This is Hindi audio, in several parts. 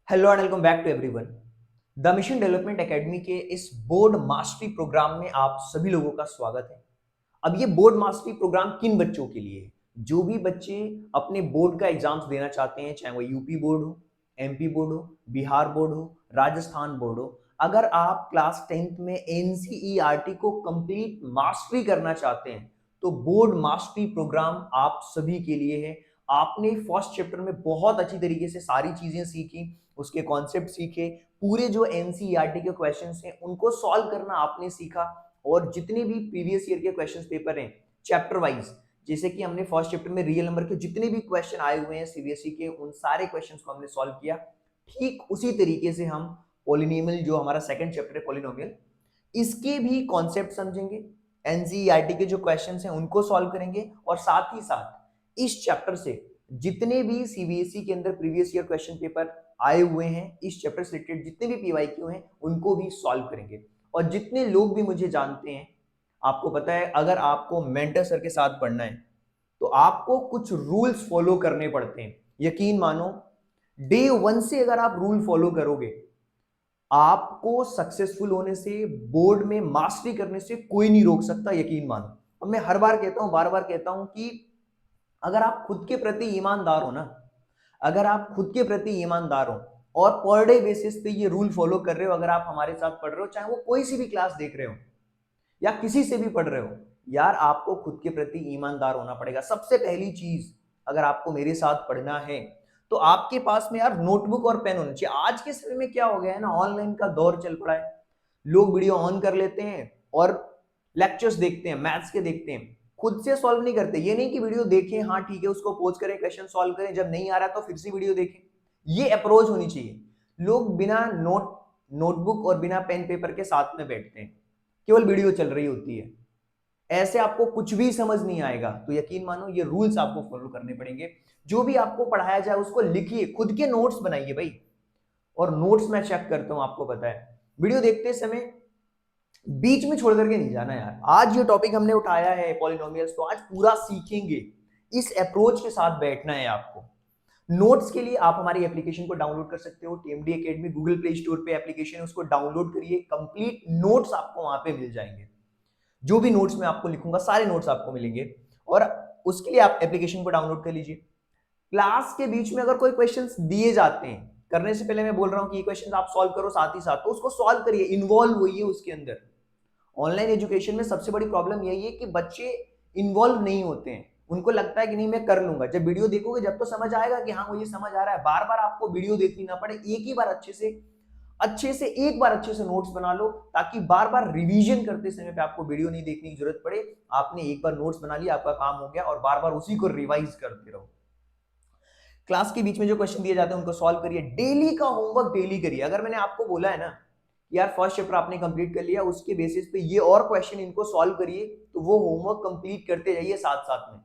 Hello and welcome back to everyone. The mission development academy के इस बोर्ड मास्टरी प्रोग्राम में आप सभी लोगों का स्वागत है। अब ये बोर्ड मास्टरी प्रोग्राम किन बच्चों के लिए है? जो भी बच्चे अपने बोर्ड का एग्जाम्स देना चाहते हैं, चाहे वो यूपी बोर्ड हो, एमपी बोर्ड हो, बिहार बोर्ड हो, राजस्थान बोर्ड हो। अगर आप क्लास 10th में एनसीईआरटी को कंप्लीट मास्टरी करना चाहते हैं तो बोर्ड मास्टरी प्रोग्राम आप सभी के लिए है। आपने फर्स्ट चैप्टर में बहुत अच्छी तरीके से सारी चीजें सीखी, उसके कॉन्सेप्ट सीखे, पूरे जो एनसीईआरटी के क्वेश्चंस हैं उनको सॉल्व करना आपने सीखा। और जितने भी प्रीवियस ईयर के क्वेश्चंस पेपर हैं चैप्टर वाइज, जैसे कि हमने फर्स्ट चैप्टर में रियल नंबर के जितने भी क्वेश्चन आए हुए हैं सीबीएसई के, उन सारे क्वेश्चंस को हमने सॉल्व किया। ठीक उसी तरीके से हम पॉलिनोमियल, जो हमारा सेकंड चैप्टर है पॉलिनोमियल, इसके भी कॉन्सेप्ट समझेंगे, एनसीईआरटी के जो क्वेश्चंस हैं उनको सॉल्व करेंगे, और साथ ही साथ इस चैप्टर से जितने भी सीबीएसई के अंदर प्रीवियस ईयर क्वेश्चन पेपर आए हुए हैं, इस चैप्टर से रिलेटेड जितने भी पीवाईक्यू हैं उनको भी सॉल्व करेंगे। और जितने लोग भी मुझे जानते हैं, आपको पता है अगर आपको मेंटर सर के साथ पढ़ना है तो आपको कुछ रूल्स फॉलो करने पड़ते हैं। यकीन मानो, डे वन से अगर आप रूल फॉलो करोगे, आपको सक्सेसफुल होने से, बोर्ड में मास्टरी करने से कोई नहीं रोक सकता, यकीन मानो। अब मैं हर बार कहता हूं, बार बार कहता हूं कि अगर आप खुद के प्रति ईमानदार हो ना, अगर आप खुद के प्रति ईमानदार हो और पर डे बेसिस पे ये रूल फॉलो कर रहे हो, अगर आप हमारे साथ पढ़ रहे हो, चाहे वो कोई सी भी क्लास देख रहे हो या किसी से भी पढ़ रहे हो, यार आपको खुद के प्रति ईमानदार होना पड़ेगा। सबसे पहली चीज, अगर आपको मेरे साथ पढ़ना है तो आपके पास में यार नोटबुक और पेन होना चाहिए। आज के समय में क्या हो गया है ना, ऑनलाइन का दौर चल पड़ा है। लोग वीडियो ऑन कर लेते हैं और लेक्चर्स देखते हैं, मैथ्स के देखते हैं, खुद से सॉल्व नहीं करते। ये नहीं कि वीडियो देखें, हाँ ठीक है, उसको पोज करें, क्वेश्चन सॉल्व करें, जब नहीं आ रहा तो फिर से वीडियो देखें। ये अप्रोच होनी चाहिए। लोग बिना नोटबुक और बिना पेन पेपर के साथ में बैठते हैं, केवल वीडियो चल रही होती है। ऐसे आपको कुछ भी समझ नहीं आएगा। तो यकीन मानो, ये रूल्स आपको फॉलो करने पड़ेंगे। जो भी आपको पढ़ाया जाए उसको लिखिए, खुद के नोट्स बनाइए भाई। और नोट्स मैं चेक करता हूं, आपको पता है वीडियो देखते समय बीच में छोड़ करके नहीं जाना यार। आज ये टॉपिक हमने उठाया है पॉलिनोमियल्स, तो आज पूरा सीखेंगे। इस अप्रोच के साथ बैठना है आपको। नोट्स के लिए आप हमारी एप्लीकेशन को डाउनलोड कर सकते हो, TMD academy Google play store पे एप्लीकेशन है, उसको डाउनलोड करिए। कंप्लीट नोट्स आपको वहां पे मिल जाएंगे। जो भी नोट्स मैं आपको लिखूंगा सारे नोट्स आपको मिलेंगे, और उसके लिए आप एप्लीकेशन को डाउनलोड कर लीजिए। क्लास के बीच में अगर कोई क्वेश्चंस दिए जाते हैं, करने से पहले मैं बोल रहा हूं कि ये क्वेश्चंस आप सॉल्व करो, साथ ही साथ तो उसको सॉल्व करिए, इन्वॉल्व होइए उसके अंदर। ऑनलाइन एजुकेशन में सबसे बड़ी प्रॉब्लम यही है कि बच्चे इन्वॉल्व नहीं होते हैं। उनको लगता है कि नहीं मैं कर लूंगा। जब वीडियो देखोगे जब तो समझ आएगा कि हाँ मुझे समझ आ रहा है। बार बार आपको वीडियो देखनी ना पड़े, एक ही बार अच्छे से एक बार अच्छे से नोट्स बना लो, ताकि बार बार रिवीजन करते समय पे आपको वीडियो नहीं देखने की जरूरत पड़े। आपने एक बार नोट्स बना लिया, आपका काम हो गया, और बार बार उसी को रिवाइज करते रहो। क्लास के बीच में जो क्वेश्चन दिए जाते हैं उनको सॉल्व करिए। डेली का होमवर्क डेली करिए। अगर मैंने आपको बोला है ना कि यार फर्स्ट चैप्टर आपने कंप्लीट कर लिया, उसके बेसिस पे ये और क्वेश्चन इनको सॉल्व करिए, तो वो होमवर्क कंप्लीट करते जाइए साथ साथ में,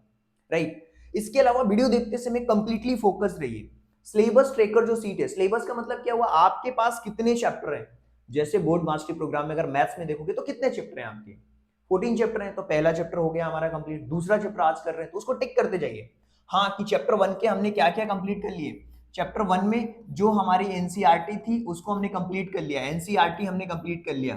राइट। इसके अलावा वीडियो देखते समय कंप्लीटली फोकस रहिए। सिलेबस ट्रैकर जो सीट है, सिलेबस का मतलब क्या हुआ, आपके पास कितने चैप्टर हैं। जैसे बोर्ड मास्टरी प्रोग्राम में अगर मैथ्स में देखोगे तो कितने चैप्टर हैं आपके, 14 चैप्टर हैं। तो पहला चैप्टर हो गया हमारा कंप्लीट, दूसरा चैप्टर आज कर रहे हैं तो उसको टिक करते जाइए। हाँ, कि चैप्टर 1 के हमने क्या क्या कंप्लीट कर लिए। चैप्टर 1 में जो हमारी एनसीईआरटी थी उसको हमने कंप्लीट कर लिया, एनसीईआरटी हमने कंप्लीट कर लिया,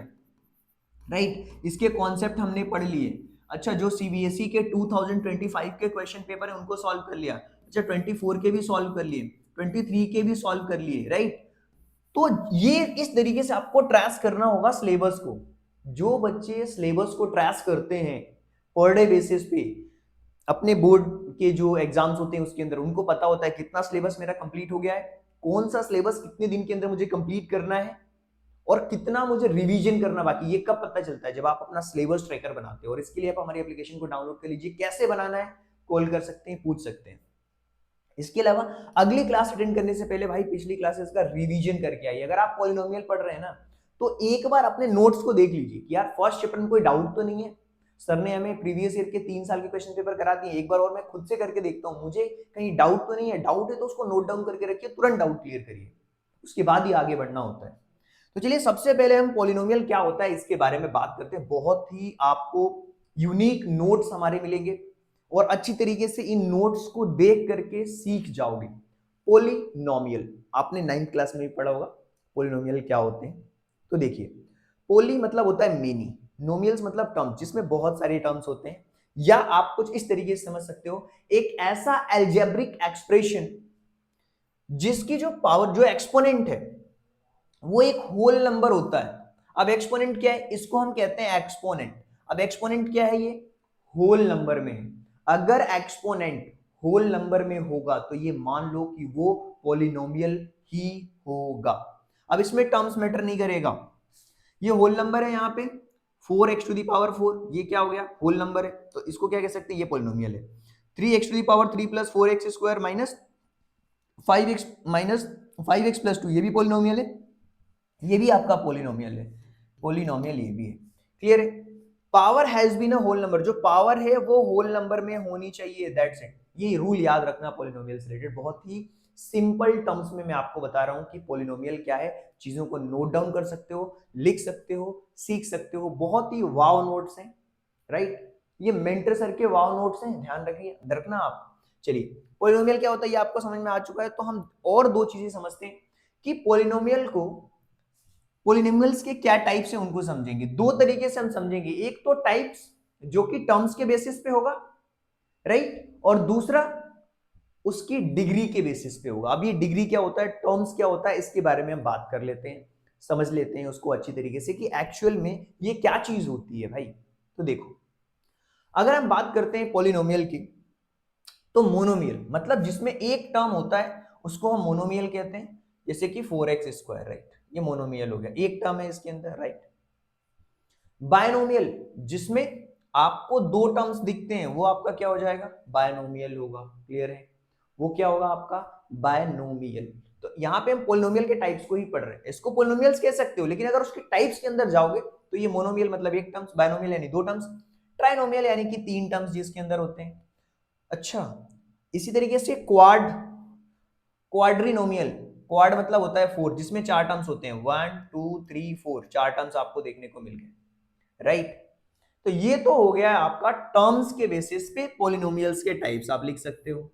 राइट। इसके कॉन्सेप्ट हमने पढ़ लिए। अच्छा, जो सीबीएसई के 2025 के क्वेश्चन पेपर है उनको सॉल्व कर लिया। अच्छा, 24 के भी सॉल्व कर लिए, 23 के भी सॉल्व कर लिए, राइट। तो ये इस तरीके से आपको ट्रेस करना होगा सिलेबस को। जो बच्चे सिलेबस को ट्रेस करते हैं पर डे बेसिस पे, अपने बोर्ड के जो एग्जाम्स होते हैं उसके अंदर उनको पता होता है कितना सिलेबस मेरा कंप्लीट हो गया है, कौन सा सिलेबस कितने दिन के अंदर मुझे कंप्लीट करना है, और कितना मुझे रिवीजन करना बाकी। ये कब पता चलता है, जब आप अपना सिलेबस ट्रैकर बनाते हो। और इसके लिए आप हमारी एप्लीकेशन को डाउनलोड कर लीजिए। कैसे बनाना है, कॉल कर सकते हैं, पूछ सकते हैं। इसके अलावा अगली क्लास अटेंड करने से पहले भाई पिछली क्लासेस का रिवीजन करके आइए। अगर आप पॉलिनोमियल पढ़ रहे हैं ना, तो एक बार अपने नोट्स को देख लीजिए कि यार फर्स्ट चैप्टर में कोई डाउट तो नहीं है। सर ने हमें प्रीवियस ईयर के 3 साल के क्वेश्चन पेपर करा दिए, एक बार और मैं खुद से करके देखता हूं, मुझे कहीं डाउट तो नहीं है। डाउट है तो उसको नोट डाउन करके रखिए, तुरंत डाउट क्लियर करिए, उसके बाद ही आगे बढ़ना होता है। तो चलिए, सबसे पहले हम पॉलिनोमियल क्या होता है इसके बारे में बात करते हैं। बहुत ही आपको यूनिक नोट्स हमारे मिलेंगे, और अच्छी तरीके से इन नोट्स को देख करके सीख जाओगे। पॉलिनोमियल, आपने 9th क्लास में भी पढ़ा होगा पॉलिनोमियल क्या होते हैं। तो देखिए, पोली मतलब होता है मेनी, नोमियल्स मतलब टर्म्स जिसमें बहुत सारे टर्म्स होते हैं, या आप कुछ इस तरीके से समझ सकते हो, एक ऐसा एल्जेब्रिक एक्सप्रेशन जिसकी जो पावर, जो एक्सपोनेंट है वो एक होल नंबर होता है। अब एक्सपोनेंट क्या है, इसको हम कहते हैं एक्सपोनेंट। अब एक्सपोनेंट क्या है, ये होल नंबर में है। अगर एक्सपोनेंट होल नंबर में होगा तो ये मान लो कि वो पॉलिनोमियल ही होगा। अब इसमें टर्म्स मैटर नहीं करेगा, ये होल नंबर है, यहाँ पे 4x⁴, ये क्या हो गया, होल नंबर है, तो इसको क्या कह सकते हैं, ये पॉलिनोमियल है। 3x⁴ plus 4x square minus 5x+2, ये भी पॉलिनोमियल है, ये भी आपका पॉलिनोमियल है, पॉलिनोमियल ये भी है। क्लियर है? Power has been a whole number, जो पावर है वो होल नंबर में होनी चाहिए, दैट्स इट। ये रूल याद रखना पॉलिनोमियल से रिलेटेड, बहुत ही सिंपल टर्म्स में मैं आपको बता रहा हूं कि पॉलिनोमियल क्या है। चीजों को नोट डाउन कर सकते हो, लिख सकते हो, सीख सकते हो, बहुत ही वाव नोट्स हैं, राइट। ये मेंटर सर के वाव नोट्स हैं, ध्यान रखिए, रखना आप। चलिए, पॉलिनोमियल क्या होता है ये आपको समझ में आ चुका है, तो हम और दो चीजें समझते हैं कि पॉलिनोमियल को, पॉलिनोमियल्स के क्या टाइप्स हैं उनको समझेंगे। दो तरीके से हम समझेंगे, एक तो टाइप्स जो कि टर्म्स के बेसिस पे होगा, राइट, और दूसरा उसकी डिग्री के बेसिस पे होगा। अब ये डिग्री क्या होता है, टर्म्स क्या होता है, इसके बारे में हम बात कर लेते हैं, समझ लेते हैं उसको अच्छी तरीके से कि एक्चुअल में ये क्या चीज होती है भाई। तो देखो, अगर हम बात करते हैं पॉलिनोमियल की, तो मोनोमियल मतलब जिसमें एक टर्म होता है उसको हम मोनोमियल कहते हैं, जैसे कि 4x², राइट, ये मोनोमियल हो गया, एक टर्म है इसके अंदर, राइट। बायनोमियल जिसमें आपको दो टर्म्स दिखते हैं वो आपका क्या हो जाएगा, बायनोमियल होगा। क्लियर है? वो क्या होगा आपका, बायनोमियल। तो यहाँ पे हम पोलिनोमियल के टाइप्स को ही पढ़ रहे हैं, इसको पोलिनोमियल्स कह सकते हो, लेकिन अगर उसके टाइप्स के अंदर जाओगे तो ये मोनोमियल मतलब एक टर्म्स, बायनोमियल यानी दो टर्म्स, ट्राइनोमियल यानी कि तीन टर्म्स जिसके अंदर होते हैं। अच्छा, इसी तरीके से क्वाड्रिनोमियल, क्वाड मतलब होता है फोर, जिसमें चार टर्म्स होते हैं, 1 2 3 4, चार टर्म्स आपको देखने को मिल गए, राइट। तो ये तो हो गया आपका टर्म्स के बेसिस पे पॉलिनोमियल्स के टाइप्स आप लिख सकते हो।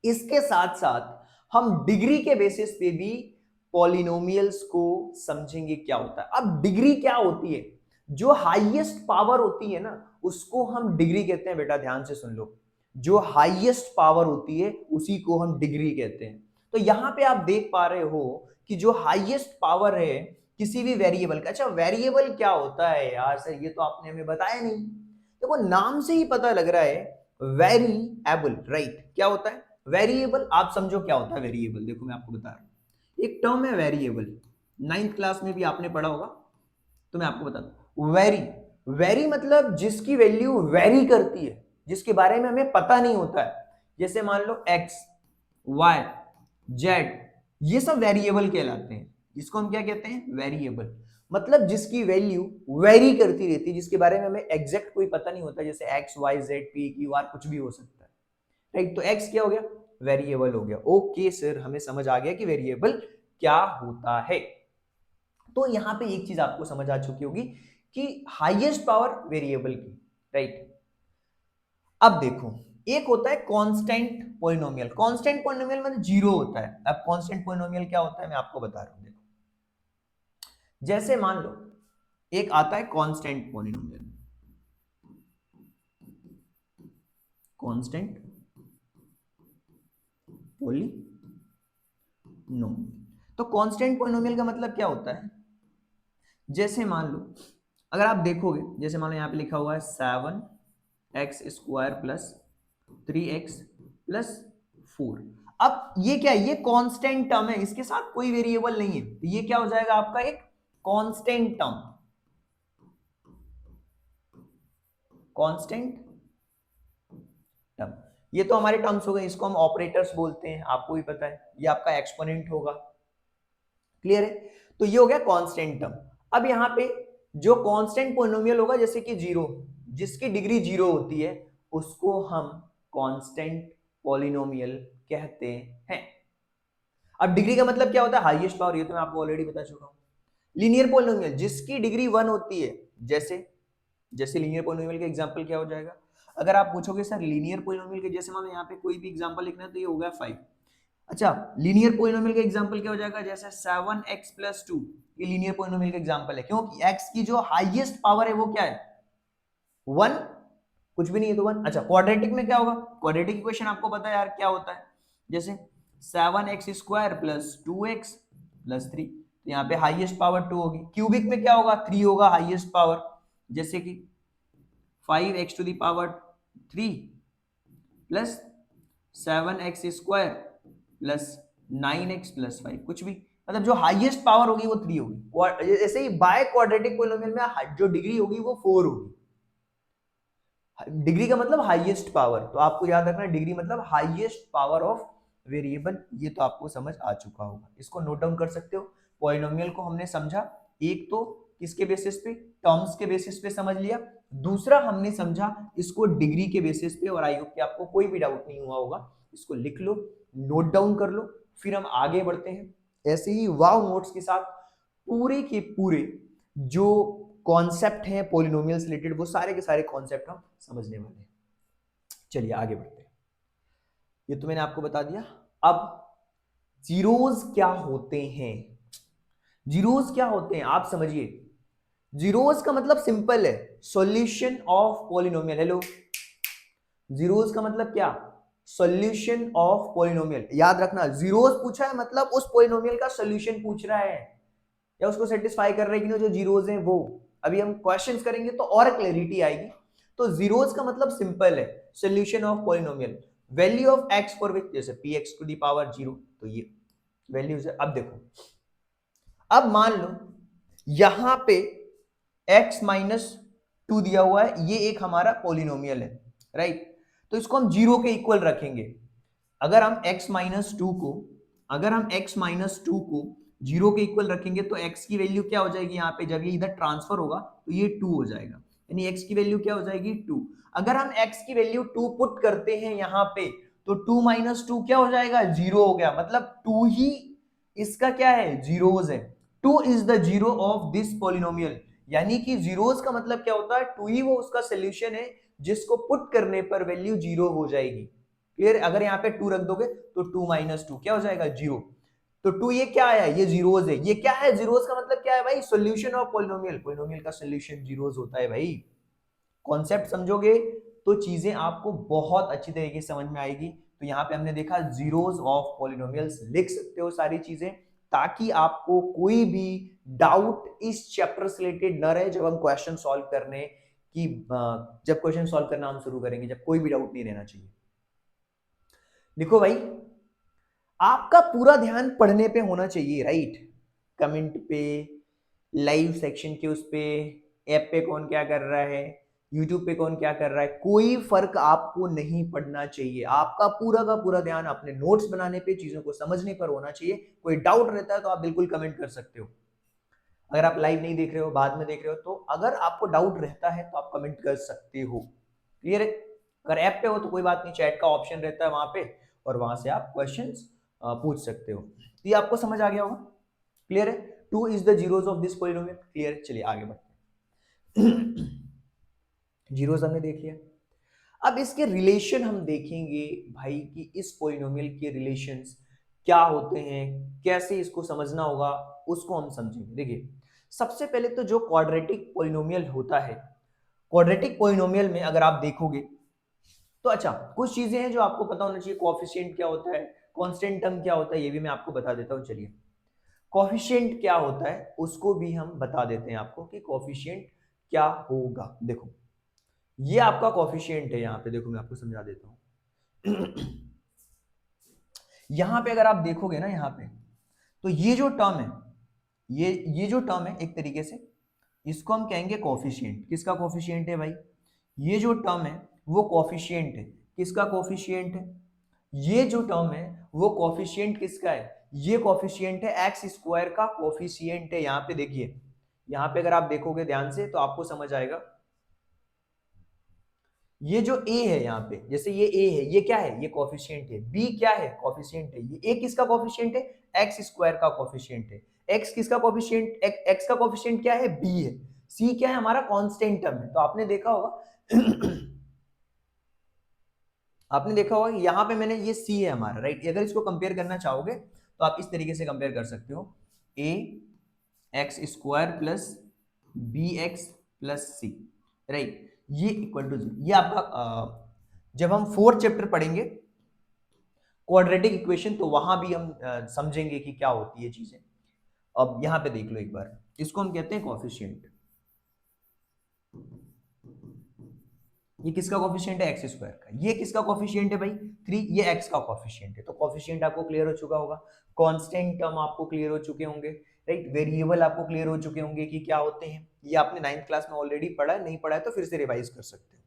इसके साथ साथ हम डिग्री के बेसिस पे भी पॉलिनोमियल्स को समझेंगे क्या होता है। अब डिग्री क्या होती है, जो हाईएस्ट पावर होती है ना उसको हम डिग्री कहते हैं, बेटा ध्यान से सुन लो, जो हाईएस्ट पावर होती है उसी को हम डिग्री कहते हैं। तो यहां पे आप देख पा रहे हो कि जो हाईएस्ट पावर है किसी भी वेरिएबल का, अच्छा वेरिएबल क्या होता है यार सर, ये तो आपने हमें बताया नहीं। देखो नाम से ही पता लग रहा है, वेरिएबल, राइट, क्या होता है वेरिएबल, आप समझो क्या होता है वेरिएबल। देखो मैं आपको बता रहा हूं, एक टर्म है वेरिएबल, 9th क्लास में भी आपने पढ़ा होगा, तो मैं आपको बताता हूं। वेरी, वेरी मतलब जिसकी वैल्यू वेरी करती है, जिसके बारे में हमें पता नहीं होता है, जैसे मान लो एक्स, वाई, जेड, ये सब वेरिएबल कहलाते हैं। इसको हम क्या कहते हैं, वेरिएबल, मतलब जिसकी वैल्यू वेरी करती रहती है, जिसके बारे में हमें एग्जैक्ट कोई पता नहीं होता, जैसे X Y Z P Q R कुछ भी हो सकता है, राइट। तो एक्स क्या हो गया, वेरिएबल हो गया। ओके सर, हमें समझ आ गया कि वेरिएबल क्या होता है। तो यहां पे एक चीज आपको समझ आ चुकी होगी कि हाईएस्ट पावर वेरिएबल की, राइट। अब देखो, एक होता है कांस्टेंट पॉलिनोमियल, कांस्टेंट पॉलिनोमियल मतलब जीरो होता है। अब कांस्टेंट पॉलिनोमियल क्या होता है मैं आपको बता रहा हूं, देखो जैसे मान लो एक आता है कांस्टेंट पॉलिनोमियल, कांस्टेंट पॉलिनोमियल। तो कांस्टेंट पॉलिनोमियल का मतलब क्या होता है, जैसे मान लो अगर आप देखोगे, जैसे मान लो यहाँ पे लिखा हुआ है 7x² प्लस 3x प्लस 4। अब ये क्या है, ये कांस्टेंट टर्म है, इसके साथ कोई वेरिएबल नहीं है, तो ये क्या हो जाएगा आपका एक कांस्टेंट टर्म, कांस्टेंट टर्म। ये तो हमारे टर्म्स हो गए, इसको हम ऑपरेटर्स बोलते हैं, आपको भी पता है, ये आपका एक्सपोनेंट होगा। क्लियर है? तो ये हो गया कांस्टेंट टर्म। अब यहां पे जो कांस्टेंट पॉलिनोमियल होगा, जैसे कि जीरो, जिसकी डिग्री जीरो होती है उसको हम कांस्टेंट पॉलिनोमियल कहते हैं। अब डिग्री का मतलब क्या होता है, हाईएस्ट पावर, ये तो मैं आपको ऑलरेडी बता चुका हूं। लीनियर पॉलिनोमियल जिसकी डिग्री 1 होती है, जैसे जैसे लीनियर पॉलिनोमियल का एग्जांपल क्या हो जाएगा, अगर आप पूछोगे सर लीनियर पॉलिनोमियल के, जैसे मान लो यहाँ पे कोई भी एग्जांपल लिखना है, तो ये हो गया 5। अच्छा, लीनियर पोलिनोमियल का एग्जांपल क्या हो जाएगा, जैसे 7x+2, ये लीनियर पोलिनोमियल का एग्जांपल है, क्योंकि x की जो हाईएस्ट पावर है वो क्या है, 1, कुछ भी नहीं है तो 1। अच्छा, क्वाड्रेटिक में क्या होगा, क्वाड्रेटिक इक्वेशन आपको पता है यार क्या होता है, जैसे 7x² + 2x + 3, तो यहाँ पे हाईएस्ट पावर 2 होगी। क्यूबिक में क्या होगा, 3 होगा हाईएस्ट पावर, जैसे कि 5x³ plus 7x² plus 9x + 5, कुछ भी, मतलब जो हाईएस्ट पावर होगी वो 3 होगी। ऐसे ही बाय क्वाड्रेटिक पोलिनोमियल में जो डिग्री होगी वो 4 होगी। डिग्री का मतलब हाईएस्ट पावर, तो आपको याद रखना डिग्री मतलब हाईएस्ट पावर ऑफ वेरिएबल, ये तो आपको समझ आ चुका होगा, इसको नोट डाउन कर सकते हो। पॉलिनोमियल को हमने समझा, एक तो किसके बेसिस पे, टर्म्स के बेसिस पे समझ लिया, दूसरा हमने समझा इसको डिग्री के बेसिस पे, और आई होप कि आपको कोई भी डाउट नहीं हुआ होगा। इसको लिख लो, नोट डाउन कर लो, फिर हम आगे बढ़ते हैं ऐसे ही वाव नोट्स के साथ। पूरे के पूरे जो कॉन्सेप्ट हैं पॉलिनोमियल से रिलेटेड, वो सारे के सारे कॉन्सेप्ट हम समझने वाले हैं। चलिए आगे बढ़ते हैं, ये तो मैंने आपको बता दिया। अब जीरोज क्या होते हैं, जीरोज क्या होते हैं आप समझिए। जीरोज का मतलब सिंपल है, solution of polynomial. Hello, zeros का मतलब क्या, सॉल्यूशन ऑफ पॉलिनोमियल। याद रखना, जीरोज पूछा है मतलब उस पॉलिनोमियल का सॉल्यूशन पूछ रहा है, या उसको सेटिस्फाई कर रहे हैं कि जो जीरोज हैं वो। अभी हम क्वेश्चंस करेंगे तो और क्लैरिटी आएगी। तो जीरोज का मतलब सिंपल है, solution of polynomial, value of x for which, जैसे px⁻0, तो ये वैल्यूज है। अब देखो, अब मान लो यहां पे x-2 दिया हुआ है, ये एक हमारा पॉलिनोमियल है, राइट, तो इसको हम जीरो के इक्वल रखेंगे। अगर हम x-2 को जीरो के इक्वल रखेंगे तो x की वैल्यू क्या हो जाएगी, यहाँ पे जब ये इधर ट्रांसफर होगा तो ये 2 हो जाएगा, यानी x की वैल्यू क्या हो जाएगी 2। अगर हम x की वैल्यू 2 पुट करते हैं यहाँ पे, तो 2 - 2 क्या हो जाएगा, 0 हो गया, मतलब 2 ही इसका क्या है, जीरोज है। 2 is the zero of this polynomial, यानी कि जीरोज का मतलब क्या होता है, 2 ही वो उसका सोल्यूशन है जिसको पुट करने पर वैल्यू 0 हो जाएगी। क्लियर, अगर यहाँ पे 2 रख दोगे तो 2 - 2 क्या हो जाएगा, 0। तो 2 ये क्या आया, ये जीरोज है। ये क्या है, जीरोज का मतलब क्या है भाई, सॉल्यूशन ऑफ पॉलिनोमियल। पॉलिनोमियल का सॉल्यूशन जीरोज होता है भाई। कॉन्सेप्ट समझोगे तो चीजें आपको बहुत अच्छी तरीके से समझ में आएगी। तो यहाँ पे हमने देखा जीरोज ऑफ पॉलिनोमियल्स, लिख सकते हो सारी चीजें, ताकि आपको कोई भी डाउट इस चैप्टर से रिलेटेड न रहे जब हम क्वेश्चन सॉल्व करने की जब क्वेश्चन सॉल्व करना हम शुरू करेंगे, जब कोई भी डाउट नहीं रहना चाहिए। लिखो भाई, आपका पूरा ध्यान पढ़ने पे होना चाहिए, राइट, कमेंट पे, लाइव सेक्शन के उस पे, ऐप पे कौन क्या कर रहा है, यूट्यूब पे कौन क्या कर रहा है, कोई फर्क आपको नहीं पड़ना चाहिए। आपका पूरा का पूरा ध्यान अपने नोट्स बनाने पे, चीजों को समझने पर होना चाहिए। कोई डाउट रहता है तो आप बिल्कुल कमेंट कर सकते हो। अगर आप लाइव नहीं देख रहे हो, बाद में देख रहे हो, तो अगर आपको डाउट रहता है तो आप कमेंट कर सकते हो। क्लियर है, अगर ऐप पे हो तो कोई बात नहीं, चैट का ऑप्शन रहता है वहां पे, और वहां से आप क्वेश्चंस पूछ सकते हो। तो ये आपको समझ आ गया होगा, क्लियर है। 2 is the zeros of this polynomial, clear. चलिए आगे बढ़ते हैं। जीरोज हमने देख लिया, अब इसके रिलेशन हम देखेंगे भाई, कि इस पॉलिनोमियल के रिलेशंस क्या होते हैं, कैसे इसको समझना होगा, उसको हम समझेंगे। देखिए, सबसे पहले तो जो क्वाड्रेटिक पॉलिनोमियल होता है, क्वाड्रेटिक पॉलिनोमियल में अगर आप देखोगे तो अच्छा, कुछ चीजें हैं जो आपको पता होना चाहिए। कोएफिशिएंट क्या होता है, कांस्टेंट टर्म क्या होता है, ये भी मैं आपको बता देता हूं। चलिए, कोएफिशिएंट क्या होता है उसको भी हम बता देते हैं आपको, कि कोएफिशिएंट क्या होगा। देखो, ये आपका कोएफिशिएंट है, यहां पे देखो मैं आपको समझा देता हूं। यहां पे अगर आप देखोगे ना, यहां पे, तो ये जो टर्म है, ये जो टर्म है, एक तरीके से इसको हम कहेंगे कोएफिशिएंट। किसका कोएफिशिएंट है भाई, ये जो टर्म है वो कोएफिशिएंट है। किसका कोएफिशिएंट है, ये जो टर्म है वो कोएफिशिएंट किसका है, ये कोएफिशिएंट है x² का कोएफिशिएंट है। यहां पे देखिए, यहां पे अगर आप देखोगे ध्यान से तो आपको समझ आएगा, ये जो a है यहाँ पे, जैसे ये a है, ये क्या है, ये कोएफिशिएंट है। b क्या है, कोएफिशिएंट है। ये a किसका कोएफिशिएंट है, x² का कोएफिशिएंट है। x किसका कोएफिशिएंट, x का कोएफिशिएंट क्या है, b है। c क्या है, हमारा कांस्टेंट टर्म है। तो आपने देखा होगा आपने देखा होगा कि यहाँ पे मैंने ये सी है हमारा, राइट। अगर इसको कंपेयर करना चाहोगे तो आप इस तरीके से कंपेयर कर सकते हो, A x square plus B x plus C, right. ये इक्वल टू जी, ये आपका जब हम फोर्थ चैप्टर पढ़ेंगे क्वाड्रेटिक इक्वेशन तो वहां भी हम समझेंगे कि क्या होती है चीजें। अब यहां पे देख लो एक बार, इसको हम कहते हैं कॉफिशिएंट। ये किसका कॉफिशिएंट है? एक्स स्क्वायर का। ये किसका कॉफिशिएंट है भाई? 3। ये एक्स का कॉफिशिएंट है। तो कॉफिशिएंट आपको क्लियर हो चुका होगा, कांस्टेंट टर्म आपको क्लियर हो चुके होंगे, राइट। वेरिएबल आपको क्लियर हो चुके होंगे कि क्या होते हैं। ये आपने 9th क्लास में ऑलरेडी पढ़ा है, नहीं पढ़ा है तो फिर से रिवाइज कर सकते हो।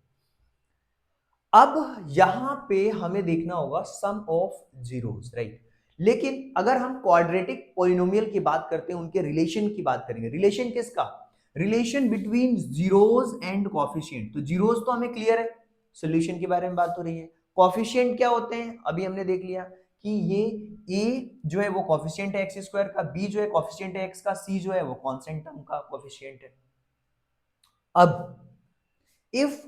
अब यहां पे हमें देखना होगा सम ऑफ जीरोस, राइट। लेकिन अगर हम क्वाड्रेटिक पॉलिनोमियल की बात करते हैं, उनके रिलेशन की बात करेंगे। रिलेशन किसका? Relation between zeros and coefficient. तो जीरोस तो हमें क्लियर है, सॉल्यूशन के बारे में बात हो रही है। कॉफिशिएंट क्या होते हैं अभी हमने देख लिया कि ये ए जो है वो कॉफिशिएंट है एक्स स्क्वायर का, बी जो है कॉफिशिएंट है एक्स का, सी जो है वो कांस्टेंट टर्म का कॉफिशिएंट है। अब if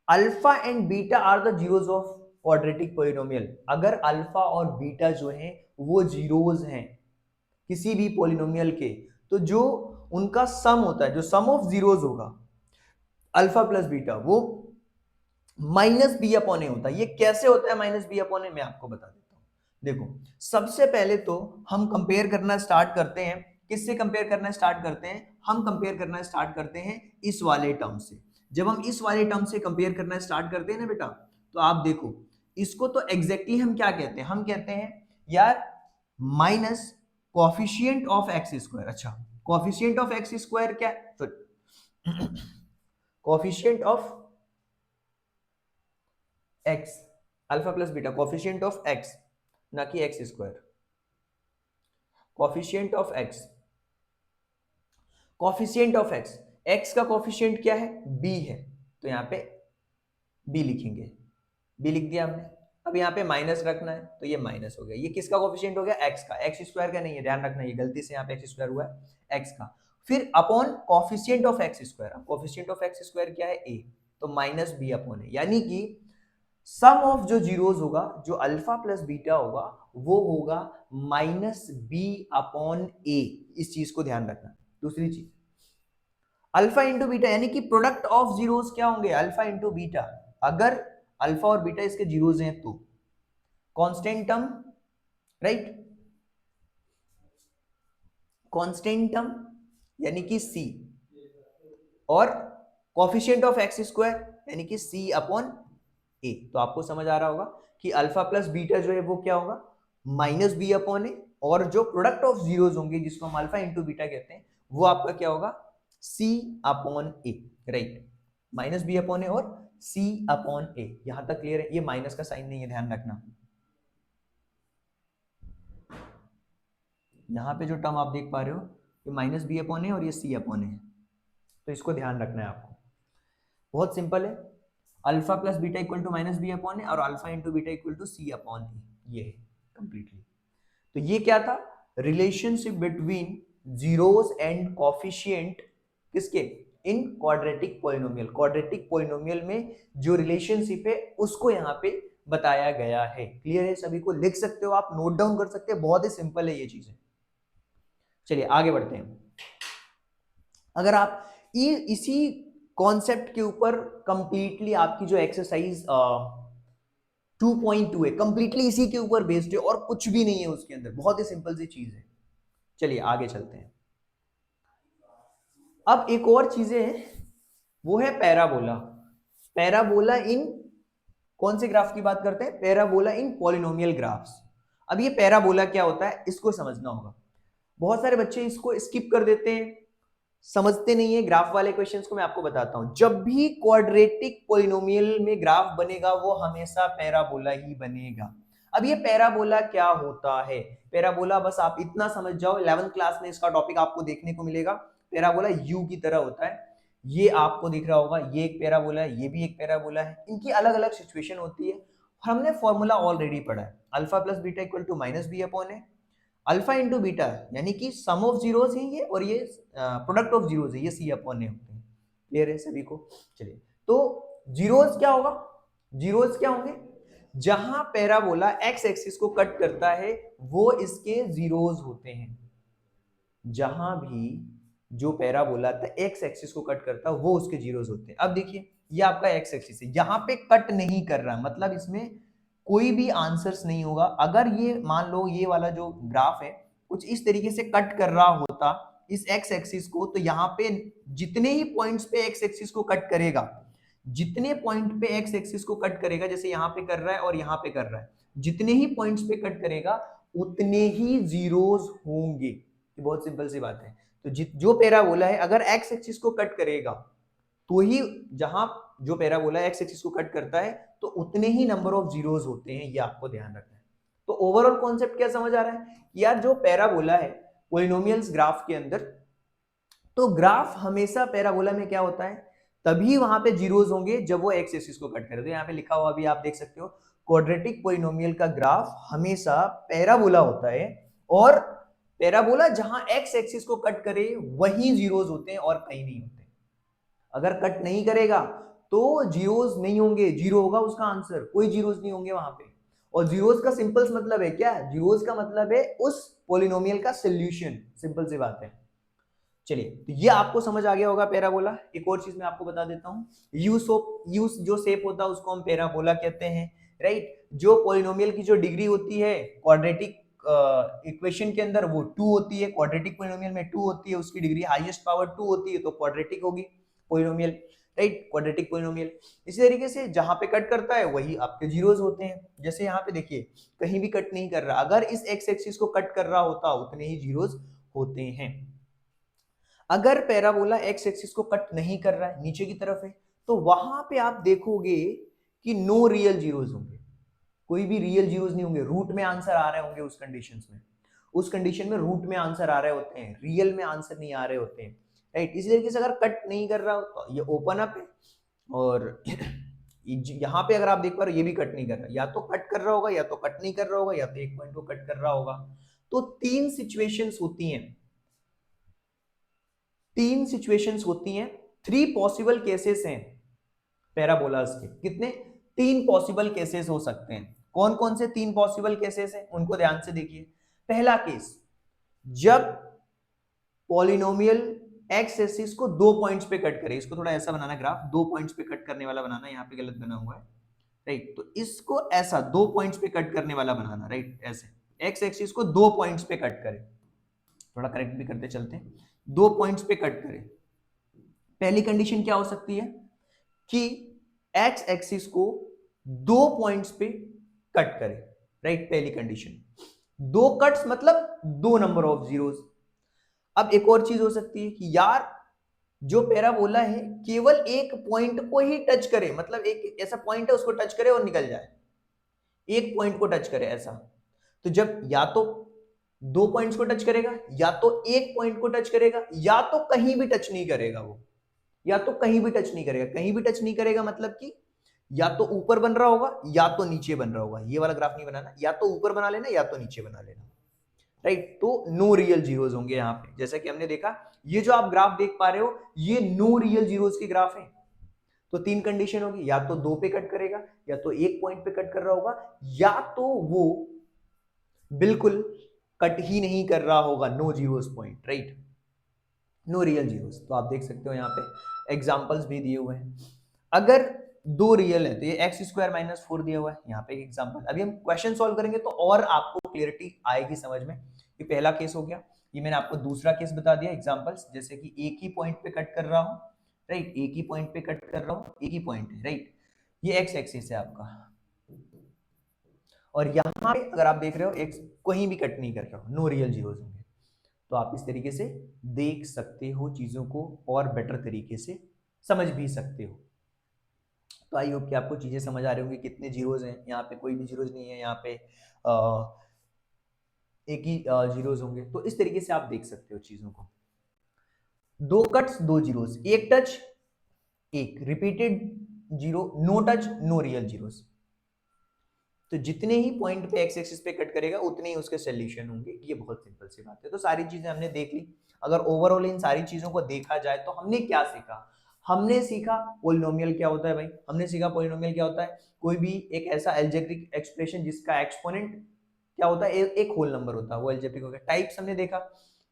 alpha and beta are the zeros of quadratic polynomial, अगर अल्फा और बीटा जो है वो जीरोस हैं किसी भी पॉलिनोमियल के, तो जो उनका सम होता है, जो सम ऑफ जीरोस होगा अल्फा प्लस बीटा, वो माइनस बी अपॉन ए होता है। ये कैसे होता है माइनस बी अपॉन ए? मैं आपको बता देता हूं। देखो, सबसे पहले तो हम कंपेयर करना स्टार्ट करते हैं। किससे कंपेयर करना स्टार्ट करते हैं? हम कंपेयर करना स्टार्ट करते हैं इस वाले टर्म से। जब हम इस वाले टर्म से कंपेयर करना स्टार्ट करते हैं ना बेटा, तो आप देखो इसको तो एग्जैक्टली हम क्या कहते हैं? हम कहते हैं यार minus coefficient of x square. अच्छा, कॉफिशिएंट ऑफ एक्स स्क्वायर क्या? Coefficient of x, alpha plus beta, coefficient of x, ना कि x square. Coefficient of x, coefficient of x, x का कॉफिशिएंट क्या है? बी है, तो यहां पे बी लिखेंगे। बी लिख दिया हमने। अब यहाँ पे माइनस रखना है तो ये माइनस हो गया। ये किसका कॉफिशिएंट हो गया? एक्स का। एक्स स्क्वायर का नहीं है, ध्यान रखना, ये गलती से यहाँ पे एक्स स्क्वायर हुआ है, एक्स का। फिर upon coefficient of x square. अब कॉफिशिएंट ऑफ एक्स स्क्वायर क्या है? ए, तो माइनस बी अपॉन ए। यानी कि सम ऑफ जो जीरोस होगा, जो अल्फा प्लस बीटा होगा, वो होगा माइनस बी अपॉन ए। इस चीज को ध्यान रखना। दूसरी चीज, अल्फा इंटू बीटा, यानी कि प्रोडक्ट ऑफ जीरोस क्या होंगे? Alpha into beta. अगर अल्फा और बीटा इसके जीरोस हैं तो constant term, right, constant term यानी कि सी, और कॉफिशिएंट ऑफ एक्स स्क्वायर यानी कि सी अपॉन ए। तो आपको समझ आ रहा होगा कि अल्फा प्लस बीटा जो है वो क्या होगा? माइनस बी अपॉन ए, और जो प्रोडक्ट ऑफ जीरोस होंगे जिसको हम अल्फा इंटू बीटा कहते हैं, वो आपका क्या होगा? सी अपॉन ए, राइट। माइनस बी अपॉन ए और सी अपॉन ए। यहां तक क्लियर है? ये माइनस का साइन नहीं है, ध्यान रखना। यहां पे जो टर्म आप देख पा रहे हो, ये माइनस बी अपॉन ए और ये सी अपॉन ए, तो इसको ध्यान रखना है आपको। बहुत सिंपल है, alpha plus beta equal to minus B upon ए और alpha into beta equal to C upon A, ये है कंप्लीटली। तो ये क्या था? Relationship between zeros and coefficient किसके? In quadratic polynomial. Quadratic polynomial में जो रिलेशनशिप है उसको यहाँ पे बताया गया है। क्लियर है सभी को? लिख सकते हो आप, नोट डाउन कर सकते हैं, बहुत ही सिंपल है ये चीजें। चलिए आगे बढ़ते हैं। अगर आप इसी कॉन्सेप्ट के ऊपर कंप्लीटली आपकी जो एक्सरसाइज 2.2 है, कंप्लीटली इसी के ऊपर बेस्ड है और कुछ भी नहीं है उसके अंदर, बहुत ही सिंपल सी चीज है। चलिए आगे चलते हैं। अब एक और चीजें हैं, वो है पैराबोला। पैराबोला इन कौन से ग्राफ की बात करते हैं? पैराबोला इन पॉलिनोमियल ग्राफ्स। अब ये पैराबोला क्या होता है इसको समझना होगा। बहुत सारे बच्चे इसको स्किप कर देते हैं, समझते नहीं है ग्राफ वाले क्वेश्चंस को। मैं आपको बताता हूं, जब भी क्वाड्रेटिक पॉलिनोमियल में ग्राफ बनेगा वो हमेशा पैराबोला ही बनेगा। अब ये पैराबोला क्या होता है? पैराबोला बस आप इतना समझ जाओ, 11th क्लास में इसका टॉपिक आपको देखने को मिलेगा। पैराबोला यू की तरह होता है, ये आपको दिख रहा होगा, ये एक पैराबोला है, ये भी एक पैराबोला है। इनकी अलग अलग सिचुएशन होती है। हमने फॉर्मूला ऑलरेडी पढ़ा है, alpha plus beta equal to minus B upon A. Alpha into beta यानी कि सम ऑफ जीरोस है ये, और ये प्रोडक्ट ऑफ जीरोस है, ये सी अपॉन ए होते हैं। क्लियर है सभी को? चलिए, तो जीरोस क्या होगा? जीरोस क्या होंगे? जहां पैराबोला एक्स एक्सिस को कट करता है वो इसके जीरोज होते हैं। जहां भी जो पैराबोला था एक्स एक्सिस को कट करता है वो उसके जीरोज होते हैं। अब देखिए ये आपका एक्स एक्सिस है, यहाँ पे कट नहीं कर रहा, मतलब इसमें कोई भी आंसर्स नहीं होगा। अगर ये मान लो ये वाला जो ग्राफ है कुछ इस तरीके से कट कर रहा होता इस एक्स एक्सिस को, तो यहाँ पे जितने ही पॉइंट्स पे एक्स एक्सिस को कट करेगा, जितने पॉइंट पे एक्स एक्सिस को कट करेगा, जैसे यहाँ पे कर रहा है और यहाँ पे कर रहा है, जितने ही पॉइंट्स पे कट करेगा उतने ही जीरोस होंगे। ये बहुत सिंपल सी बात है। तो जो पैराबोला है अगर एक्स एक्सिस को कट करेगा तो ही, जहां जो पैराबोला एक्स एक्सिस को कट करता है तो उतने ही नंबर ऑफ जीरोस होते हैं, ये आपको ध्यान रखना है। तो ओवरऑल कॉन्सेप्ट क्या समझ आ रहा है यार, जो पैराबोला है पॉलिनोमियल्स ग्राफ के अंदर, तो ग्राफ हमेशा पैराबोला में क्या होता है, तभी वहां पे जीरोस होंगे जब वो एक्स एक्सिस को कट करे। तो यहाँ पे लिखा हुआ अभी आप देख सकते हो, क्वाड्रेटिक पॉलिनोमियल का ग्राफ हमेशा पैराबोला होता है, और पैराबोला जहां एक्स एक्सिस को कट करे वही जीरोस होते हैं और कहीं नहीं होते। अगर कट नहीं करेगा तो जीरोस नहीं होंगे, जीरो होगा उसका आंसर, कोई जीरोस नहीं होंगे वहां पे। और जीरोस का सिंपल मतलब है क्या, जीरोस का मतलब है उस पॉलिनोमियल का सॉल्यूशन, सिंपल सी बात है। चलिए तो ये आपको समझ आ गया होगा पैराबोला। एक और चीज मैं आपको बता देता हूँ, यू जो शेप होता है उसको हम पैराबोला कहते हैं, राइट। जो पॉलिनोमियल की जो डिग्री होती है क्वाड्रेटिक इक्वेशन के अंदर वो 2 होती है, क्वाड्रेटिक पॉलिनोमियल में 2 होती है, उसकी डिग्री हाईएस्ट पावर 2 होती है, तो क्वाड्रेटिक होगी पॉलिनोमियल, राइट, क्वाड्रेटिक पॉलिनोमियल। इसी तरीके से जहां पे कट करता है वही आपके जीरोस होते हैं। जैसे यहाँ पे देखिए कहीं भी कट नहीं कर रहा, अगर इस एक्स एक्सिस को कट कर रहा होता उतने ही जीरोस होते हैं। अगर पैराबोला एक्स एक्सिस को कट नहीं कर रहा है, नीचे की तरफ है, तो वहां पे आप देखोगे कि नो रियल जीरोस होंगे, कोई भी रियल जीरोस नहीं होंगे, रूट में आंसर आ रहे होंगे उस कंडीशंस में, उस कंडीशन में रूट में आंसर आ रहे होते हैं, रियल में आंसर नहीं आ रहे होते हैं, राइट। इसी तरीके से अगर कट नहीं कर रहा हो तो ये ओपन अप है, और यहाँ पे अगर आप देख पा रहे हो ये भी कट नहीं कर रहा, या तो कट कर रहा होगा या तो कट नहीं कर रहा होगा या तो एक पॉइंट को कट कर रहा होगा। तो तीन सिचुएशंस होती हैं, तीन सिचुएशंस होती हैं, 3 पॉसिबल केसेस हैं पैराबोलास के। कितने? 3 पॉसिबल केसेस हो सकते हैं। कौन कौन से 3 पॉसिबल केसेस हैं उनको ध्यान से देखिए। पहला केस, जब पॉलिनोमियल एक्स एक्सिस को 2 पॉइंट्स पे कट करे, इसको थोड़ा ऐसा बनाना ग्राफ, 2 पॉइंट्स पे कट करने वाला बनाना, यहाँ पे गलत बना हुआ है, राइट। तो इसको ऐसा 2 पॉइंट्स पे कट करने वाला बनाना, राइट, ऐसे एक्स एक्सिस को 2 पॉइंट्स पे कट करे, थोड़ा करेक्ट भी करते चलते हैं, 2 पॉइंट्स पे कट करे। पहली कंडीशन क्या हो सकती है कि एक्स एक्सिस को 2 पॉइंट्स पे कट करे, राइट, पहली कंडीशन। 2 कट्स मतलब 2 नंबर ऑफ जीरोस। अब एक और चीज हो सकती है कि यार जो पैराबोला है केवल एक पॉइंट को ही टच करे, मतलब एक ऐसा पॉइंट है उसको टच करे और निकल जाए, एक पॉइंट को टच करे ऐसा। तो जब या तो 2 पॉइंट्स को टच करेगा, या तो एक पॉइंट को टच करेगा, या तो कहीं भी टच नहीं करेगा वो, या तो कहीं भी टच नहीं करेगा। कहीं भी टच नहीं करेगा मतलब कि या तो ऊपर बन रहा होगा या तो नीचे बन रहा होगा। ये वाला ग्राफ नहीं बनाना, या तो ऊपर बना लेना या तो नीचे बना लेना, राइट। तो नो रियल जीरोस होंगे यहाँ पे, जैसा कि हमने देखा ये जो आप ग्राफ देख पा रहे हो ये नो रियल जीरोस के ग्राफ है। तो 3 कंडीशन होगी, या तो 2 पे कट करेगा, या तो एक पॉइंट पे कट कर रहा होगा, या तो वो बिल्कुल कट ही नहीं कर रहा होगा, no zeros point, right, no real zeros. तो आप देख सकते हो यहाँ पे एग्जांपल्स भी दिए हुए हैं। अगर 2 रियल है तो ये एक्स स्क्वायर माइनस 4 दिया हुआ है, यहाँ पे एक एग्जांपल। अभी हम क्वेश्चन सॉल्व करेंगे तो और आपको क्लियरिटी आएगी समझ में। ये पहला केस हो गया, ये मैंने आपको दूसरा केस बता दिया एग्जांपल्स, जैसे कि एक ही पॉइंट पे कट कर रहा हूं, राइट, एक ही पॉइंट पे कट कर रहा हूं, एक ही पॉइंट है, राइट, ये एक्स एक्सिस है आपका, और यहाँ पे अगर आप देख रहे हो एक्स कहीं भी कट नहीं कर रहा हो, नो रियल जीरोस होंगे। तो आप इस तरीके से देख सकते हो चीजों को और बेटर तरीके से समझ भी सकते हो। तो आई होप कि आपको चीजें समझ आ रही होंगी, कितने जीरोस हैं यहाँ पे, कोई भी जीरोस नहीं है यहाँ पे, एक ही जीरोस होंगे। तो इस तरीके से आप देख सकते हो चीजों को, 2 कट्स 2 जीरोस, एक टच एक repeated zero, no touch no real zeros. तो जितने ही पॉइंट पे एक्स एक्सिस पे कट करेगा उतने ही उसके सॉल्यूशन होंगे। ये बहुत सिंपल सी बात है। तो सारी चीजें हमने देख ली। अगर ओवरऑल इन सारी चीजों को देखा जाए तो हमने क्या सीखा, हमने सीखा पोलिनोमियल क्या होता है भाई, हमने सीखा पोलिनोमियल क्या होता है, कोई भी एक ऐसा एल्जेब्रिक एक्सप्रेशन जिसका एक्सपोनेंट क्या होता है, एक होल नंबर होता है, वो एल्जेब्रिक हो गया। टाइप्स हमने देखा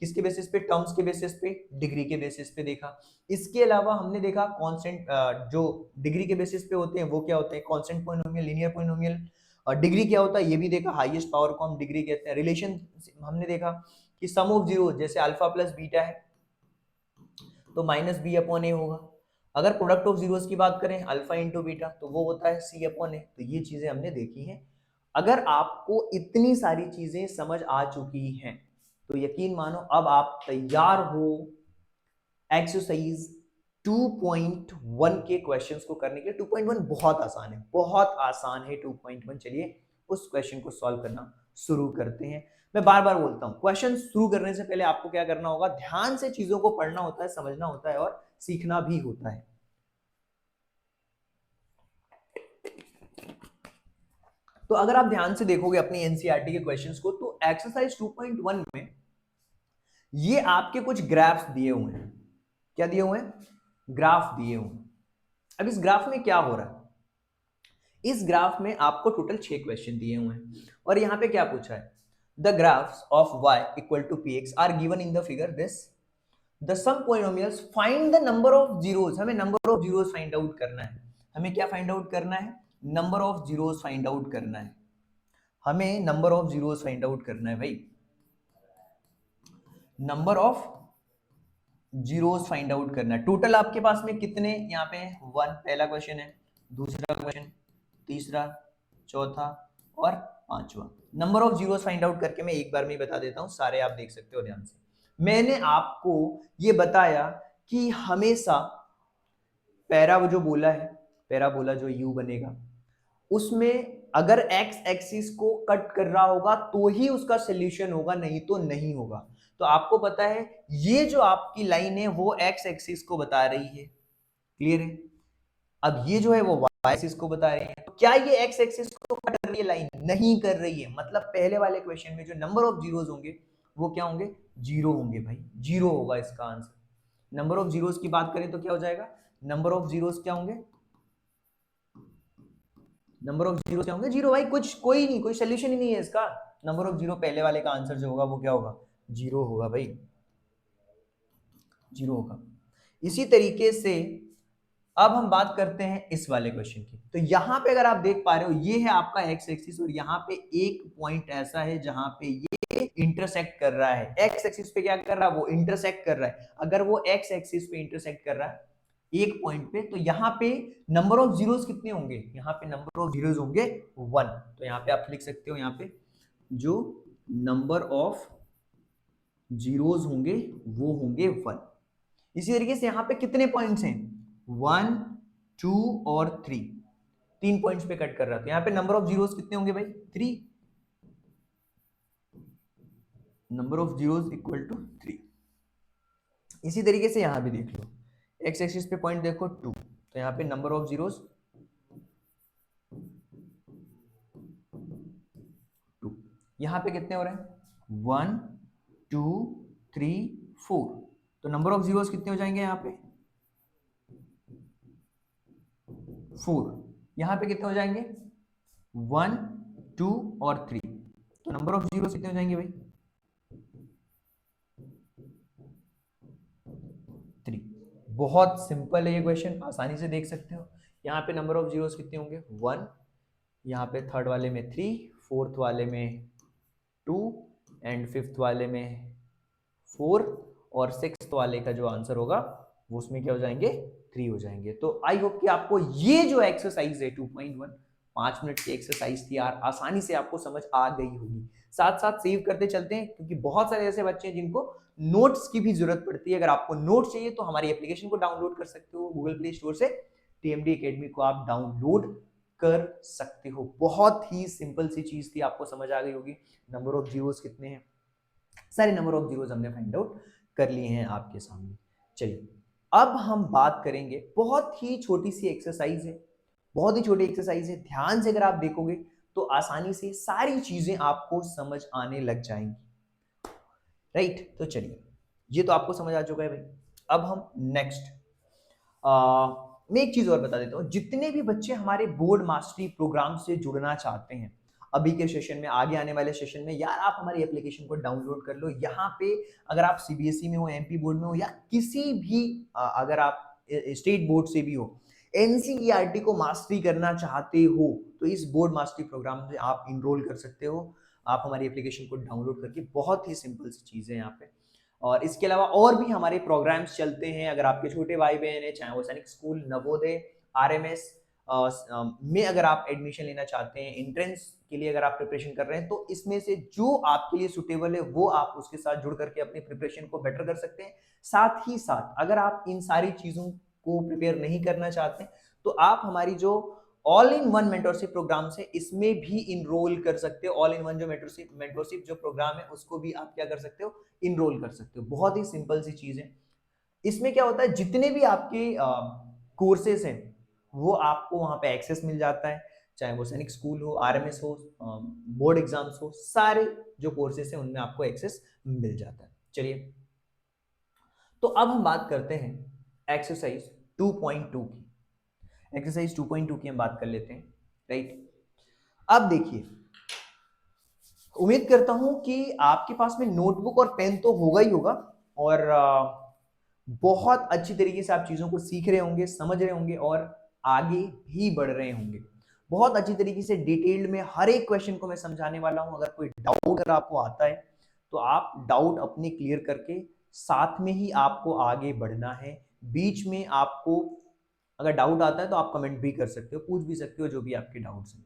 किसके बेसिस पे, टर्म्स के बेसिस पे, डिग्री के बेसिस पे देखा। इसके अलावा हमने देखा कांस्टेंट, जो डिग्री के बेसिस पे होते हैं वो क्या होते हैं, कांस्टेंट पोलिनोमियल, लीनियर पोलिनोमियल। और डिग्री क्या होता है ये भी देखा, हाईएस्ट पावर को हम डिग्री कहते हैं। रिलेशन हमने देखा कि सम ऑफ जीरो, जैसे अल्फा प्लस बीटा है तो माइनस बी अपॉन ए होगा। अगर प्रोडक्ट ऑफ जीरोस की बात करें अल्फा इंटू बीटा तो वो होता है सी अपॉन ए। तो ये चीजें हमने देखी हैं। अगर आपको इतनी सारी चीजें समझ आ चुकी हैं तो यकीन मानो अब आप तैयार हो एक्सरसाइज 2.1 के क्वेश्चंस को करने के लिए। 2.1 बहुत आसान है, बहुत आसान है 2.1। चलिए उस क्वेश्चन को सॉल्व करना शुरू करते हैं। मैं बार बार बोलता हूं क्वेश्चन शुरू करने से पहले आपको क्या करना होगा, ध्यान से चीजों को पढ़ना होता है, समझना होता है और सीखना भी होता है। तो अगर आप ध्यान से देखोगे अपनी एनसीईआरटी के क्वेश्चंस को तो एक्सरसाइज 2.1 में ये आपके कुछ ग्राफ्स दिए हुए हैं। क्या दिए हुए हैं, ग्राफ दिए हुए हैं। अब इस ग्राफ में क्या हो रहा है, इस ग्राफ में आपको टोटल 6 क्वेश्चन दिए हुए हैं और यहां पे क्या पूछा है, the graphs of y equal to px are given in the figure this the some polynomials find the number of zeros. हमें number of zeros find out करना है। हमें क्या फाइंड आउट करना है, number of zeros find out करना है। हमें number of zeros find out करना है भाई, number of zeros find out करना है। टोटल आपके पास में कितने यहाँ पे 1 पहला क्वेश्चन है, दूसरा क्वेश्चन, तीसरा, चौथा और पांचवा। Number of zeros find out करके मैं एक बार में ही बता देता हूं, सारे आप देख सकते हो ध्यान से। मैंने आपको ये बताया कि हमेशा पैरा जो बोला है, पैराबोला जो यू बनेगा उसमें अगर एक्स एक्सिस को कट कर रहा होगा तो ही उसका सोल्यूशन होगा, नहीं तो नहीं होगा। तो आपको पता है ये जो आपकी लाइन है वो एक्स एक्सिस को बता रही है, क्लियर है। अब ये जो है वो वाई एक्सिस को बता रही है। तो क्या ये एक्स एक्सिस को कट कर रही है लाइन, नहीं कर रही है। मतलब पहले वाले क्वेश्चन में जो नंबर ऑफ जीरोस होंगे वो क्या होंगे, जीरो होंगे भाई, जीरो होगा इसका आंसर। नंबर ऑफ जीरोस की बात करें तो क्या हो जाएगा, नंबर ऑफ जीरोस क्या होंगे, नंबर ऑफ जीरो क्या होंगे, जीरो भाई, कुछ कोई नहीं, कोई सोल्यूशन ही नहीं है इसका। नंबर ऑफ जीरो पहले वाले का आंसर जो होगा वो क्या होगा, जीरो होगा भाई, जीरो होगा। इसी तरीके से अब हम बात करते हैं इस वाले क्वेश्चन की। तो यहां पे अगर आप देख पा रहे हो ये है आपका एक्स एक्सिस और यहाँ पे एक पॉइंट ऐसा है जहां पे ये इंटरसेक्ट कर रहा है। एक्स एक्सिस पे क्या कर रहा है, वो इंटरसेक्ट कर रहा है। अगर वो एक्स एक्सिस पे इंटरसेक्ट कर रहा है एक पॉइंट पे तो यहाँ पे नंबर ऑफ जीरोस कितने होंगे, यहाँ पे नंबर ऑफ जीरोस होंगे 1। तो यहाँ पे आप लिख सकते हो, यहाँ पे जो नंबर ऑफ जीरोस होंगे वो होंगे 1। इसी तरीके से यहाँ पे कितने पॉइंट्स हैं, 1 2 और 3, 3 पॉइंट्स पे कट कर रहा था। यहाँ पे नंबर ऑफ जीरोस कितने होंगे भाई, 3, number of zeros equal to 3। इसी तरीके से यहाँ भी देख लो, एक्स एक्सिस पे पॉइंट देखो 2, तो यहाँ पे नंबर ऑफ जीरोस 2। यहाँ पे कितने हो रहे हैं, 1 2 3 4। तो नंबर ऑफ जीरोस कितने हो जाएंगे यहाँ पे, 4। यहाँ पे कितने हो जाएंगे, 1 2 और 3। तो नंबर ऑफ जीरोस कितने हो जाएंगे भाई, 3। बहुत सिंपल है ये क्वेश्चन, आसानी से देख सकते हो। यहाँ पे नंबर ऑफ जीरोस कितने होंगे, 1, यहाँ पे थर्ड वाले में 3, फोर्थ वाले में 2 एंड फिफ्थ वाले में 4 और सिक्स्थ वाले का जो आंसर होगा वो उसमें क्या हो जाएंगे, 3 हो जाएंगे। तो आई होप कि आपको ये जो एक्सरसाइज है 2.1 5 मिनट की एक्सरसाइज थी यार, आसानी से आपको समझ आ गई होगी। साथ साथ सेव करते चलते हैं क्योंकि बहुत सारे ऐसे बच्चे हैं जिनको नोट्स की भी जरूरत पड़ती है। अगर आपको नोट्स चाहिए तो हमारी एप्लीकेशन को डाउनलोड कर सकते हो गूगल प्ले स्टोर से, टीएमडी एकेडमी को आप डाउनलोड कर सकते हो। बहुत ही सिंपल सी चीज थी, आपको समझ आ गई होगी। नंबर ऑफ जीरोस कितने हैं, सारे नंबर ऑफ जीरोस हमने फाइंड आउट कर लिए हैं आपके सामने। चलिए अब हम बात करेंगे, बहुत ही छोटी सी एक्सरसाइज है, बहुत ही छोटी एक्सरसाइज है। ध्यान से अगर आप देखोगे तो आसानी से सारी चीजें आपको समझ आने लग जाएंगी, राइट। तो चलिए ये तो आपको समझ आ चुका है भाई। अब हम नेक्स्ट मैं एक चीज और बता देता हूँ, जितने भी बच्चे हमारे बोर्ड मास्टरी प्रोग्राम से जुड़ना चाहते हैं अभी के सेशन में, आगे आने वाले सेशन में, यार आप हमारी एप्लीकेशन को डाउनलोड कर लो। यहाँ पे अगर आप सीबीएसई में हो, एमपी बोर्ड में हो, या किसी भी अगर आप स्टेट बोर्ड से भी हो, एनसीईआरटी को मास्टरी करना चाहते हो, तो इस बोर्ड मास्टरी प्रोग्राम में आप इनरोल कर सकते हो। आप हमारी एप्लीकेशन को डाउनलोड करके, बहुत ही सिंपल सी चीज़ है यहाँ पे। और इसके अलावा और भी हमारे प्रोग्राम्स चलते हैं। अगर आपके छोटे भाई बहन है, चाहे वो सैनिक स्कूल, नवोदय, आरएमएस में अगर आप एडमिशन लेना चाहते हैं, एंट्रेंस के लिए अगर आप प्रिपरेशन कर रहे हैं, तो इसमें से जो आपके लिए सुटेबल है वो आप उसके साथ जुड़ करके अपनी प्रिपरेशन को बेटर कर सकते हैं। साथ ही साथ अगर आप इन सारी चीज़ों को प्रिपेयर नहीं करना चाहते, तो आप हमारी जो all in one mentorship program से इसमें भी इनरोल कर सकते हो। ऑल इन वन जो मेंटरशिप जो प्रोग्राम है, उसको भी आप क्या कर सकते हो, इनरोल कर सकते हो। बहुत ही सिंपल सी चीज है। इसमें क्या होता है, जितने भी आपके कोर्सेस हैं वो आपको वहां पे एक्सेस मिल जाता है, चाहे वो सैनिक स्कूल हो, आरएमएस हो, बोर्ड एग्जाम्स हो, सारे जो कोर्सेस हैं उनमें आपको एक्सेस मिल जाता है। चलिए, तो अब हम बात करते हैं एक्सरसाइज 2.2 की। एक्सरसाइज 2.2 की हम बात कर लेते हैं, राइट। अब देखिए, उम्मीद करता हूं कि आपके पास में नोटबुक और पेन तो होगा ही होगा, और बहुत अच्छी तरीके से आप चीजों को सीख रहे होंगे, समझ रहे होंगे और आगे भी बढ़ रहे होंगे। बहुत अच्छी तरीके से डिटेल्ड में हर एक क्वेश्चन को मैं समझाने वाला हूं। अगर कोई डाउट अगर आपको आता है, तो आप डाउट अपने क्लियर करके साथ में ही आपको आगे बढ़ना है। बीच में आपको अगर डाउट आता है तो आप कमेंट भी कर सकते हो, पूछ भी सकते हो जो भी आपके डाउट्स हैं।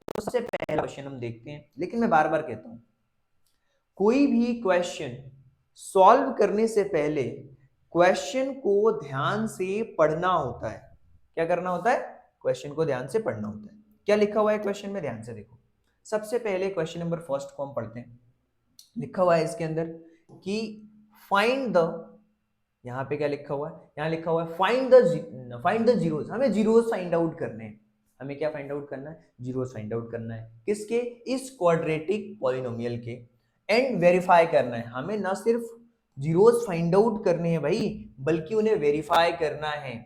तो सबसे पहला क्वेश्चन हम देखते हैं, लेकिन मैं बार बार कहता हूं, कोई भी क्वेश्चन सॉल्व करने से पहले क्वेश्चन को ध्यान से पढ़ना होता है। क्या करना होता है? क्वेश्चन को ध्यान से पढ़ना होता है। क्या लिखा हुआ है क्वेश्चन में, ध्यान से देखो। सबसे पहले क्वेश्चन नंबर फर्स्ट को हम पढ़ते हैं। लिखा हुआ है इसके अंदर कि फाइंड द, यहाँ पे क्या लिखा हुआ है, यहाँ लिखा हुआ है फाइंड द जीरोस। हमें जीरोस फाइंड आउट करने हैं। हमें क्या फाइंड आउट करना है? जीरोस फाइंड आउट करना है। किसके? इस क्वाड्रेटिक पॉलिनोमियल के। एंड वेरीफाई करना है। हमें ना सिर्फ जीरोस फाइंड आउट करने हैं भाई, बल्कि उन्हें वेरीफाई करना है।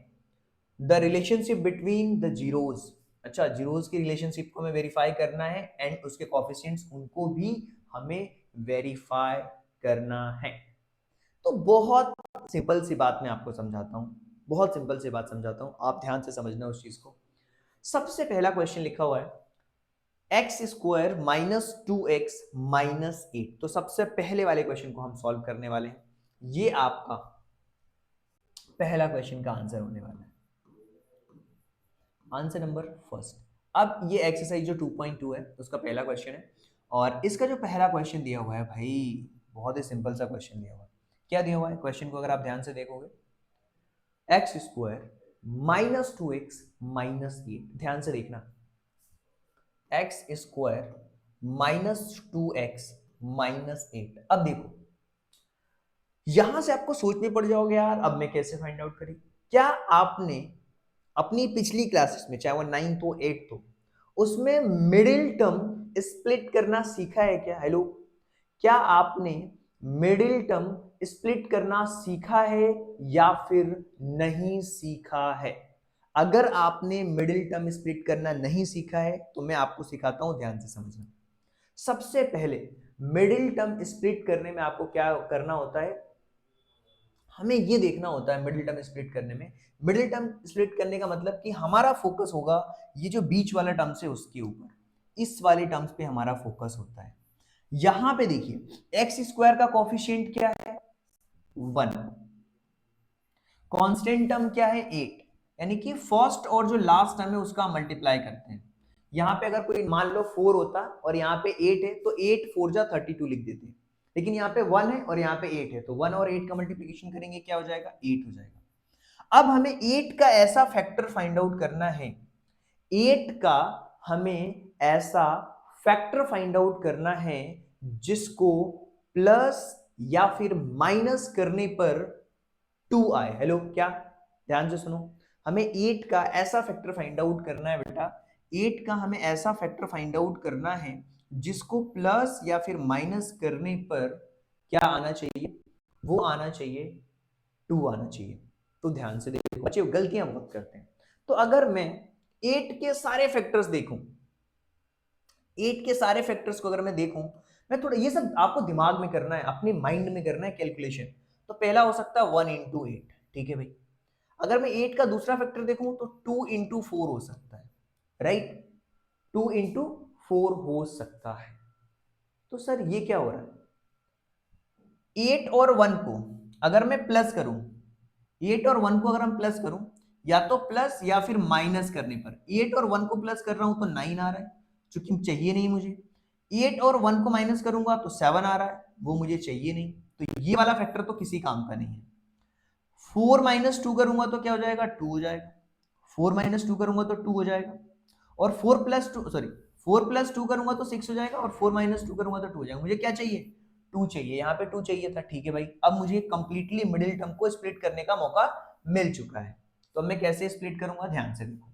The relationship between the zeros. अच्छा, जीरोस की रिलेशनशिप को हमें वेरीफाई करना है, एंड उसके कोफिशिएंट्स उनको भी हमें वेरीफाई करना है। तो बहुत सिंपल सी बात मैं आपको समझाता हूं, बहुत सिंपल सी बात समझाता हूं, आप ध्यान से समझना उस चीज को। सबसे पहला क्वेश्चन लिखा हुआ है x square minus 2x minus 8। तो सबसे पहले वाले क्वेश्चन को हम सॉल्व करने वाले हैं। ये आपका पहला क्वेश्चन का आंसर होने वाला है, आंसर नंबर फर्स्ट। अब ये एक्सरसाइज जो 2.2 है उसका पहला क्वेश्चन है, और इसका जो पहला क्वेश्चन दिया हुआ है भाई, बहुत ही सिंपल सा क्वेश्चन दिया हुआ है। क्या दिया हुआ है क्वेश्चन को अगर आप ध्यान से देखोगे, x square minus 2x minus 8। ध्यान से देखना, x square minus 2x minus 8। अब देखो, यहां से आपको सोचने पड़ जाओगे, यार अब मैं कैसे फाइंड आउट करी। क्या आपने अपनी पिछली क्लासेस में, चाहे वो 9th हो 8th हो, उसमें मिडिल टर्म स्प्लिट करना सीखा है क्या? हेलो, क्या आपने मिडिल टर्म स्प्लिट करना सीखा है या फिर नहीं सीखा है? अगर आपने मिडिल टर्म स्प्लिट करना नहीं सीखा है, तो मैं आपको सिखाता हूं, ध्यान से समझना। सबसे पहले मिडिल टर्म स्प्लिट करने में आपको क्या करना होता है, हमें ये देखना होता है मिडिल टर्म स्प्लिट करने में। मिडिल टर्म स्प्लिट करने का मतलब कि हमारा फोकस होगा ये जो बीच वाला टर्म्स है उसके ऊपर, इस वाले टर्म्स पे हमारा फोकस होता है। यहां पे देखिए, एक्स स्क्वायर का कॉफिशिएंट क्या है? 1। कांस्टेंट टर्म क्या है? 8। यानी कि फर्स्ट और जो लास्ट टर्म है उसका मल्टीप्लाई करते हैं। यहां पे अगर कोई मान लो 4 होता और यहाँ पे 8 है, तो 8 4 जा 32 लिख देते हैं। लेकिन यहाँ पे 1 है और यहाँ पे 8 है, तो 1 और 8 का मल्टीप्लीकेशन करेंगे, क्या हो जाएगा? 8 हो जाएगा। अब हमें 8 का ऐसा फैक्टर फाइंड आउट करना है, 8 का हमें ऐसा फैक्टर फाइंड आउट करना है जिसको प्लस या फिर माइनस करने पर 2 आए। हेलो, क्या? ध्यान से सुनो, हमें 8 का ऐसा फैक्टर फाइंड आउट करना है बेटा, 8 का हमें ऐसा फैक्टर फाइंड आउट करना है जिसको प्लस या फिर माइनस करने पर क्या आना चाहिए? वो आना चाहिए 2 आना चाहिए। तो ध्यान से देखो बच्चे, गलतियां बहुत करते हैं। तो अगर मैं 8 के सारे फैक्टर्स देखूं, 8 के सारे फैक्टर्स को अगर मैं देखूं, मैं थोड़ा ये सब आपको दिमाग में करना है, अपने माइंड में करना है कैलकुलेशन। तो पहला हो सकता है 1 इंटू 8, ठीक है भाई। अगर मैं 8 का दूसरा फैक्टर देखूं तो 2 इंटू 4 हो सकता है, राइट, 2 इंटू 4 हो सकता है। तो सर ये क्या हो रहा है, 8 और 1 को अगर मैं प्लस करूं, 8 और 1 को अगर हम प्लस करूं, या तो प्लस या फिर माइनस करने पर 8 और 1 को प्लस कर रहा हूं तो 9 आ रहा है, चूंकि चाहिए नहीं मुझे। 8 और 1 को माइनस करूंगा तो 7 आ रहा है, वो मुझे चाहिए नहीं, तो ये वाला फैक्टर तो किसी काम का नहीं है। 4 माइनस 2 करूंगा तो क्या हो जाएगा, 2 हो जाएगा। 4 माइनस 2 करूंगा तो 2 हो जाएगा। और 4 प्लस 2 सॉरी 4 प्लस 2 करूंगा तो 6 हो जाएगा, और 4 माइनस 2 करूंगा तो 2 हो जाएगा। मुझे क्या चाहिए, 2 चाहिए, यहाँ पे 2 चाहिए था, ठीक है भाई। अब मुझे कंप्लीटली मिडिल टर्म को स्प्लिट करने का मौका मिल चुका है। तो अब मैं कैसे स्प्लिट करूंगा, ध्यान से देखो।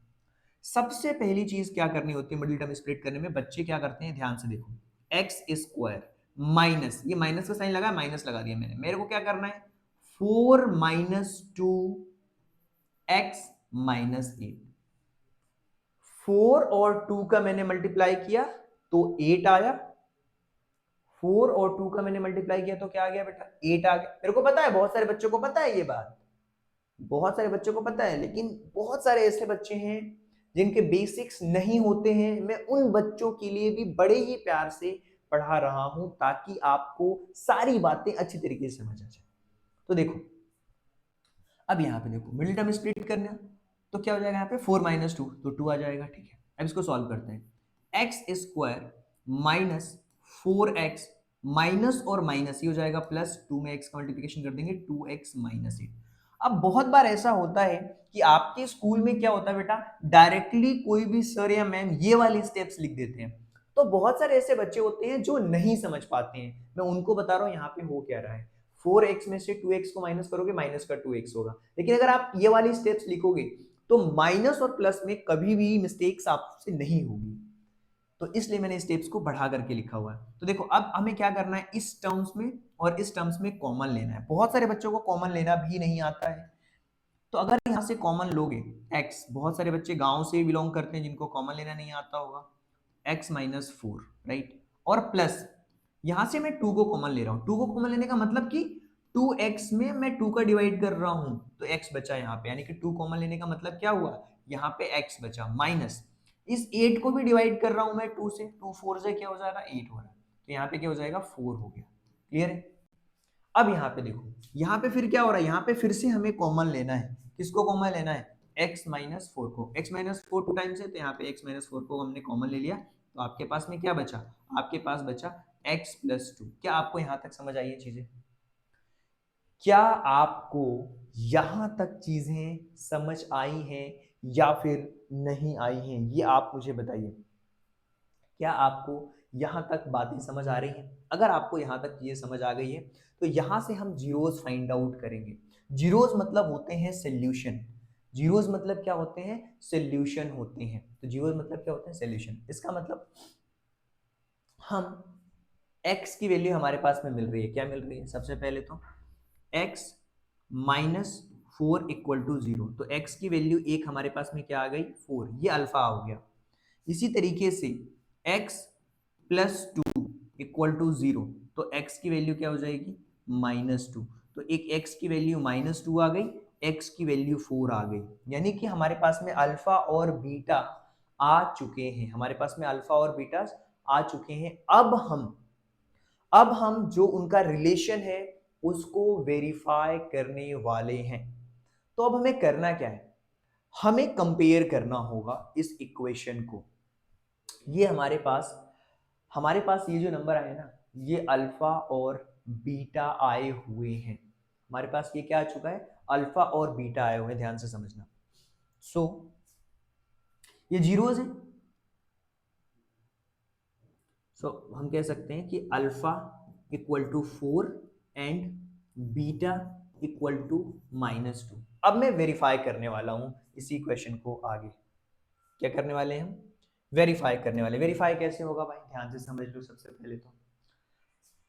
सबसे पहली चीज क्या करनी होती है मिडिल टर्म स्प्लिट करने में, बच्चे क्या करते हैं, ध्यान से देखो। एक्स स्क्वायर माइनस, ये माइनस का साइन लगा, माइनस लगा दिया मैंने, मेरे को क्या करना है, 4 माइनस 2 एक्स माइनस 8। 4 और 2 का मैंने मल्टीप्लाई किया तो 8 आया। 4 और 2 का मैंने मल्टीप्लाई किया तो क्या आ गया बेटा, 8 आ गया। मेरे को पता है बहुत सारे बच्चों को पता है ये बात, बहुत सारे बच्चों को पता है, लेकिन बहुत सारे ऐसे बच्चे हैं जिनके बेसिक्स नहीं होते हैं। मैं उन बच्चों के लिए भी बड़े ही प्यार से पढ़ा रहा हूं ताकि आपको सारी बातें अच्छी तरीके से समझ आ जाए। तो देखो, अब यहाँ पे देखो मिडिल टर्म स्प्लिट करना, तो क्या हो जाएगा यहाँ पे, 4 माइनस 2 तो 2 आ जाएगा, ठीक है। अब इसको सॉल्व करते हैं। X square minus 4x minus और माइनस ये हो जाएगा प्लस, 2 में x का मल्टीप्लिकेशन कर देंगे, 2x माइनस 8। अब बहुत बार ऐसा होता है कि आपके स्कूल में क्या होता है बेटा, डायरेक्टली कोई भी सर या मैम ये वाली स्टेप्स लिख देते हैं। तो बहुत सारे ऐसे बच्चे होते हैं जो नहीं समझ पाते हैं, मैं उनको बता रहा हूं यहाँ पे हो क्या रहा है। 4x में से 2x को माइनस करोगे, माइनस का 2x होगा। लेकिन अगर आप ये वाली स्टेप्स लिखोगे तो माइनस और प्लस में कभी भी मिस्टेक्स आपसे नहीं होगी। तो इसलिए मैंने स्टेप्स को बढ़ा करके लिखा हुआ है। तो देखो अब हमें क्या करना है, इस टर्म्स में और इस टर्म्स में कॉमन लेना है। बहुत सारे बच्चों को कॉमन लेना भी नहीं आता है। तो अगर यहां से कॉमन लोगे x, बहुत सारे बच्चे गांव से बिलोंग करते हैं जिनको कॉमन लेना नहीं आता होगा, x माइनस 4, राइट, और प्लस यहां से मैं 2 को कॉमन ले रहा हूं। 2 को कॉमन लेने का मतलब कि 2x में मैं 2 का डिवाइड कर रहा हूं तो x बचा यहाँ पे, यानी कि 2 कॉमन लेने का मतलब क्या हुआ, यहाँ पे x बचा, माइनस इस 8 को भी डिवाइड कर रहा हूं मैं 2 से, 2 4 से क्या हो जाएगा, 8 हो रहा है, तो यहाँ पे क्या हो जाएगा, 4 हो गया। क्लियर है। अब यहाँ पे देखो, यहाँ पे फिर क्या हो रहा है, यहाँ पे फिर से हमें कॉमन लेना है। किसको कॉमन लेना है, x माइनस 4 को। x माइनस 4 टू टाइम्स है तो यहाँ पे x माइनस 4 को हमने कॉमन ले लिया, तो आपके पास में क्या बचा, आपके पास बचा x प्लस 2। क्या आपको यहाँ तक समझ आई है चीजें, क्या आपको यहां तक चीजें समझ आई हैं या फिर नहीं आई हैं, ये आप मुझे बताइए। क्या आपको यहां तक बातें समझ आ रही हैं? अगर आपको यहां तक ये समझ आ गई है तो यहां से हम जीरोस फाइंड आउट करेंगे। जीरोस मतलब होते हैं सोल्यूशन। जीरोस मतलब क्या होते हैं, सोल्यूशन होते हैं। तो जीरोस मतलब क्या होते हैं, सोल्यूशन। इसका मतलब हम x की वैल्यू हमारे पास में मिल रही है, क्या मिल रही है, सबसे पहले तो x माइनस 4 इक्वल टू 0, तो x की वैल्यू एक हमारे पास में क्या आ गई, 4, ये अल्फा हो गया। इसी तरीके से x प्लस 2 इक्वल टू 0, तो x की वैल्यू क्या हो जाएगी, -2, तो एक x की वैल्यू -2 आ गई, x की वैल्यू 4 आ गई, यानी कि हमारे पास में अल्फा और बीटा आ चुके हैं, हमारे पास में अल्फा और बीटा आ चुके हैं। अब हम जो उनका रिलेशन है उसको वेरीफाई करने वाले हैं। तो अब हमें करना क्या है, हमें कंपेयर करना होगा इस इक्वेशन को। ये हमारे पास ये जो नंबर आए ना, ये अल्फा और बीटा आए हुए हैं। हमारे पास ये क्या आ चुका है, अल्फा और बीटा आए हुए हैं, ध्यान से समझना। सो ये जीरोज है। हम कह सकते हैं कि alpha equal to 4 and beta equal to -2। अब मैं वेरीफाई करने वाला हूं इसी क्वेश्चन को आगे। क्या करने वाले हैं हम, वेरीफाई करने वाले। वेरीफाई कैसे होगा भाई, ध्यान से समझ लो। सबसे पहले तो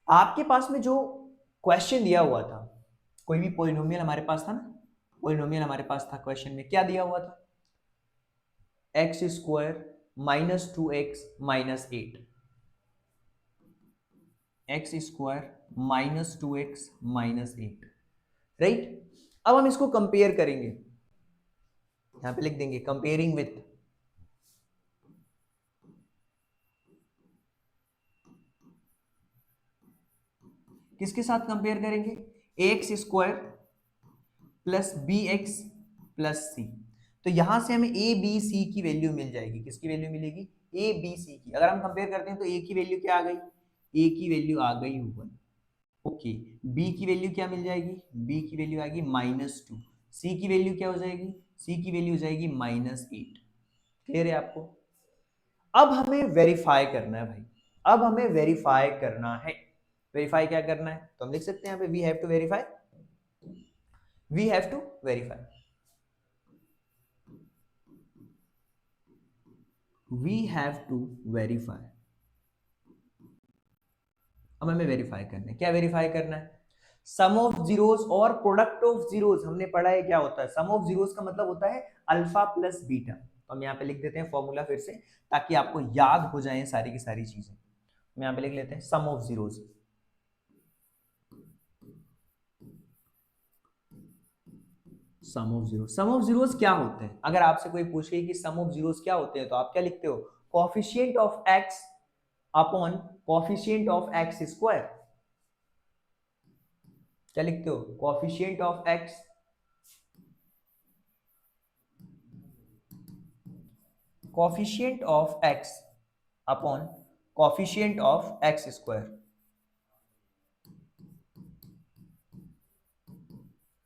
आपके पास में जो क्वेश्चन दिया हुआ था, कोई भी पॉलिनोमियल हमारे पास था ना, पॉलिनोमियल हमारे पास था क्वेश्चन में, क्या दिया हुआ था, x square minus 2x minus 8, x square minus 2x minus 8, right. अब हम इसको कंपेयर करेंगे, यहां पे लिख देंगे कंपेयरिंग विथ, किसके साथ कंपेयर करेंगे, x square plus B x plus सी। तो यहां से हमें ए बी सी की वैल्यू मिल जाएगी, किसकी वैल्यू मिलेगी, ए बी सी की। अगर हम कंपेयर करते हैं तो ए की वैल्यू क्या आ गई, ए की वैल्यू आ गई 1, ओके। बी की वैल्यू क्या मिल जाएगी, बी की वैल्यू आएगी -2, सी की वैल्यू क्या हो जाएगी, सी की वैल्यू हो जाएगी -8। क्लियर है आपको। अब हमें वेरीफाई करना है भाई, अब हमें वेरीफाई करना है। वेरीफाई क्या करना है, तो हम लिख सकते हैं यहाँ पे we have to verify, we have to verify, we have to verify. अब हमें वेरीफाई करना है, क्या वेरीफाई करना है, सम ऑफ जीरोस और प्रोडक्ट ऑफ जीरोस। हमने पढ़ा है क्या होता है सम ऑफ जीरोस, का मतलब होता है अल्फा प्लस बीटा। तो हम यहाँ पे लिख देते हैं फॉर्मूला फिर से, ताकि आपको याद हो जाए सारी की सारी चीजें। हम यहाँ पे लिख लेते हैं sum of zeros, sum of zero. Sum of zeros क्या होते हैं, अगर आपसे कोई पूछे कि सम ऑफ जीरोस क्या होते हैं, तो आप क्या लिखते हो, coefficient of x upon coefficient of x square. क्या लिखते हो, coefficient of x coefficient of x upon coefficient of x square,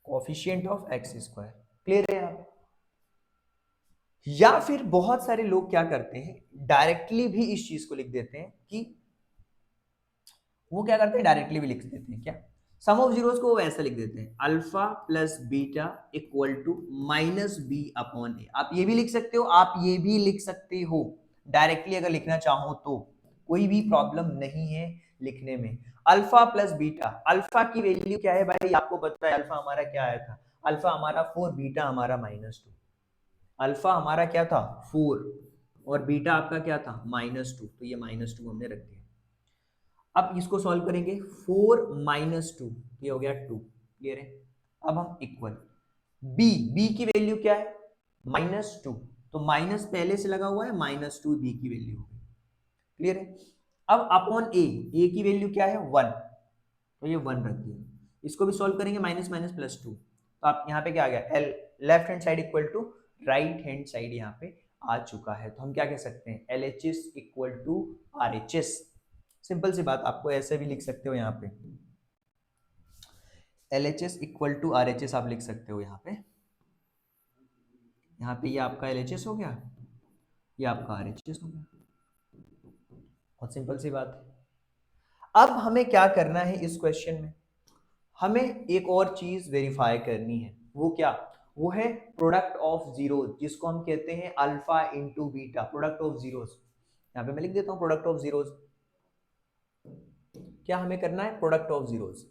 coefficient of x square. Clear है आप। या फिर बहुत सारे लोग क्या करते हैं, डायरेक्टली भी इस चीज को लिख देते हैं, कि वो क्या करते हैं, डायरेक्टली भी लिख देते हैं क्या, सम ऑफ जीरोस को वो ऐसा लिख देते हैं, alpha plus beta equal to minus B upon A. आप ये भी लिख सकते हो, आप ये भी लिख सकते हो, डायरेक्टली अगर लिखना चाहो तो कोई भी प्रॉब्लम नहीं है लिखने में। अल्फा प्लस बीटा, अल्फा की वैल्यू क्या है भाई, आपको पता है अल्फा हमारा क्या आया था, अल्फा हमारा 4, बीटा हमारा -2। अल्फा हमारा क्या था 4, और बीटा आपका क्या था -2, तो ये -2 हमने रख दिया। अब इसको सॉल्व करेंगे, 4 -2, ये हो गया 2। क्लियर है। अब हम इक्वल, बी, बी की वैल्यू क्या है -2, तो माइनस पहले से लगा हुआ है, -2 बी की वैल्यू हो गई। क्लियर है। अब अपॉन ए, ए की वैल्यू क्या है 1, तो ये 1 रख दिया। इसको भी सॉल्व करेंगे, माइनस माइनस प्लस 2, तो आप यहाँ पे क्या आ गया, L left hand side equal to right hand side यहाँ पे आ चुका है। तो हम क्या कह सकते हैं, L H S equal to R H S. Simple सी बात, आपको ऐसे भी लिख सकते हो, यहाँ पे L H S equal to R H S आप लिख सकते हो। यहाँ पे ये आपका एल एच एस हो गया, ये आपका आर एच एस हो गया। बहुत सिंपल सी बात है। अब हमें क्या करना है इस क्वेश्चन में, हमें एक और चीज वेरीफाई करनी है, वो क्या, वो है प्रोडक्ट ऑफ जीरोस, जिसको हम कहते हैं alpha into beta, product of zeros. यहाँ पे मैं लिख देता हूँ प्रोडक्ट ऑफ जीरोस। क्या हमें करना है, product of zeros.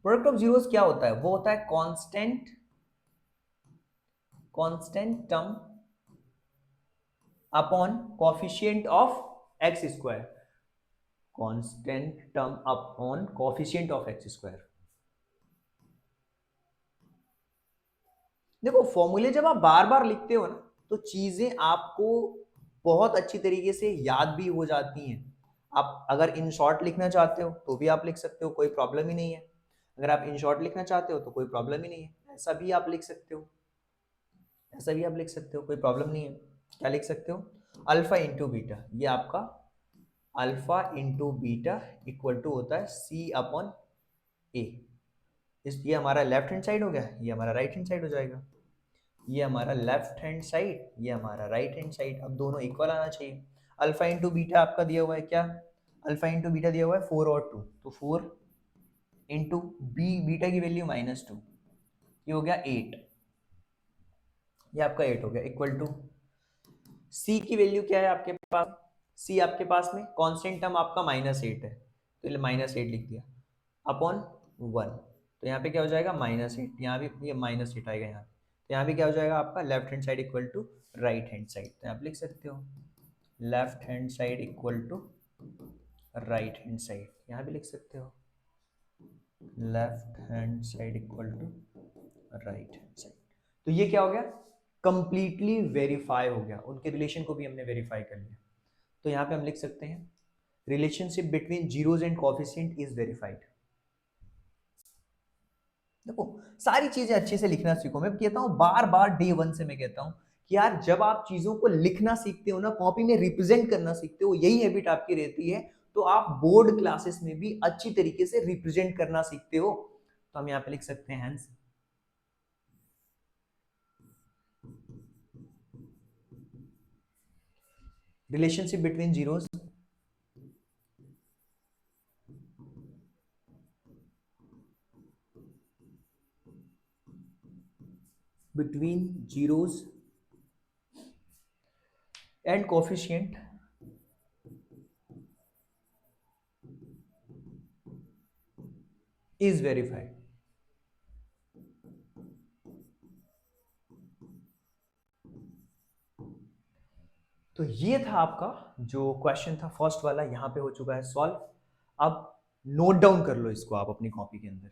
Product of zeros क्या होता है, वो होता है constant, constant term upon coefficient of x square, constant term upon coefficient of x square. देखो फॉर्मूले जब आप बार बार लिखते हो ना, तो चीजें आपको बहुत अच्छी तरीके से याद भी हो जाती हैं। आप अगर इन शॉर्ट लिखना चाहते हो तो भी आप लिख सकते हो, कोई प्रॉब्लम ही नहीं है। अगर आप इन शॉर्ट लिखना चाहते हो तो कोई प्रॉब्लम ही नहीं है, ऐसा भी आप लिख सकते हो, ऐसा भी आप लिख सकते हो, कोई प्रॉब्लम नहीं है। क्या लिख सकते हो, अल्फा इंटू बीटा, ये आपका alpha into beta equal to होता है सी अपॉन ए। इस ये हमारा लेफ्ट हैंड साइड हो गया, ये हमारा राइट हैंड साइड हो जाएगा, ये हमारा लेफ्ट हैंड साइड, ये हमारा राइट हैंड साइड। अब दोनों इक्वल आना चाहिए। अल्फा इंटू बीटा आपका दिया हुआ है क्या, अल्फा इंटू बीटा दिया हुआ है 4 और 2, तो 4 इंटू बी, बीटा की वैल्यू -2, ये हो गया 8, ये आपका 8 हो गया, इक्वल टू सी की वैल्यू क्या है आपके पास, सी आपके पास में कांस्टेंट टर्म आपका -8 है, तो -8 लिख दिया। अपॉन 1। तो यहाँ पे क्या हो जाएगा -8, यहाँ भी ये -8 आएगा यहाँ, तो यहाँ पे क्या हो जाएगा आपका left hand side equal to right hand side. तो आप लिख सकते हो left hand side equal to right hand side, यहाँ भी लिख सकते हो left hand side equal to right hand side. तो ये क्या हो गया, कंप्लीटली वेरीफाई हो गया, उनके रिलेशन को भी हमने वेरीफाई कर लिया। तो यहाँ पे हम लिख सकते हैं relationship between zeros and coefficient is verified. देखो सारी चीजें अच्छे से लिखना सीखो, मैं कहता हूं बार बार डे 1 से मैं कहता हूं कि यार जब आप चीजों को लिखना सीखते हो ना, कॉपी में रिप्रेजेंट करना सीखते हो, यही हैबिट आपकी रहती है, तो आप बोर्ड क्लासेस में भी अच्छी तरीके से रिप्रेजेंट करना सीखते हो। तो हम यहाँ पे लिख सकते हैं hence relationship between zeros between zeros and coefficient is verified। तो ये था आपका जो क्वेश्चन था फर्स्ट वाला, यहां पे हो चुका है सॉल्व। अब नोट डाउन कर लो इसको आप अपनी कॉपी के अंदर,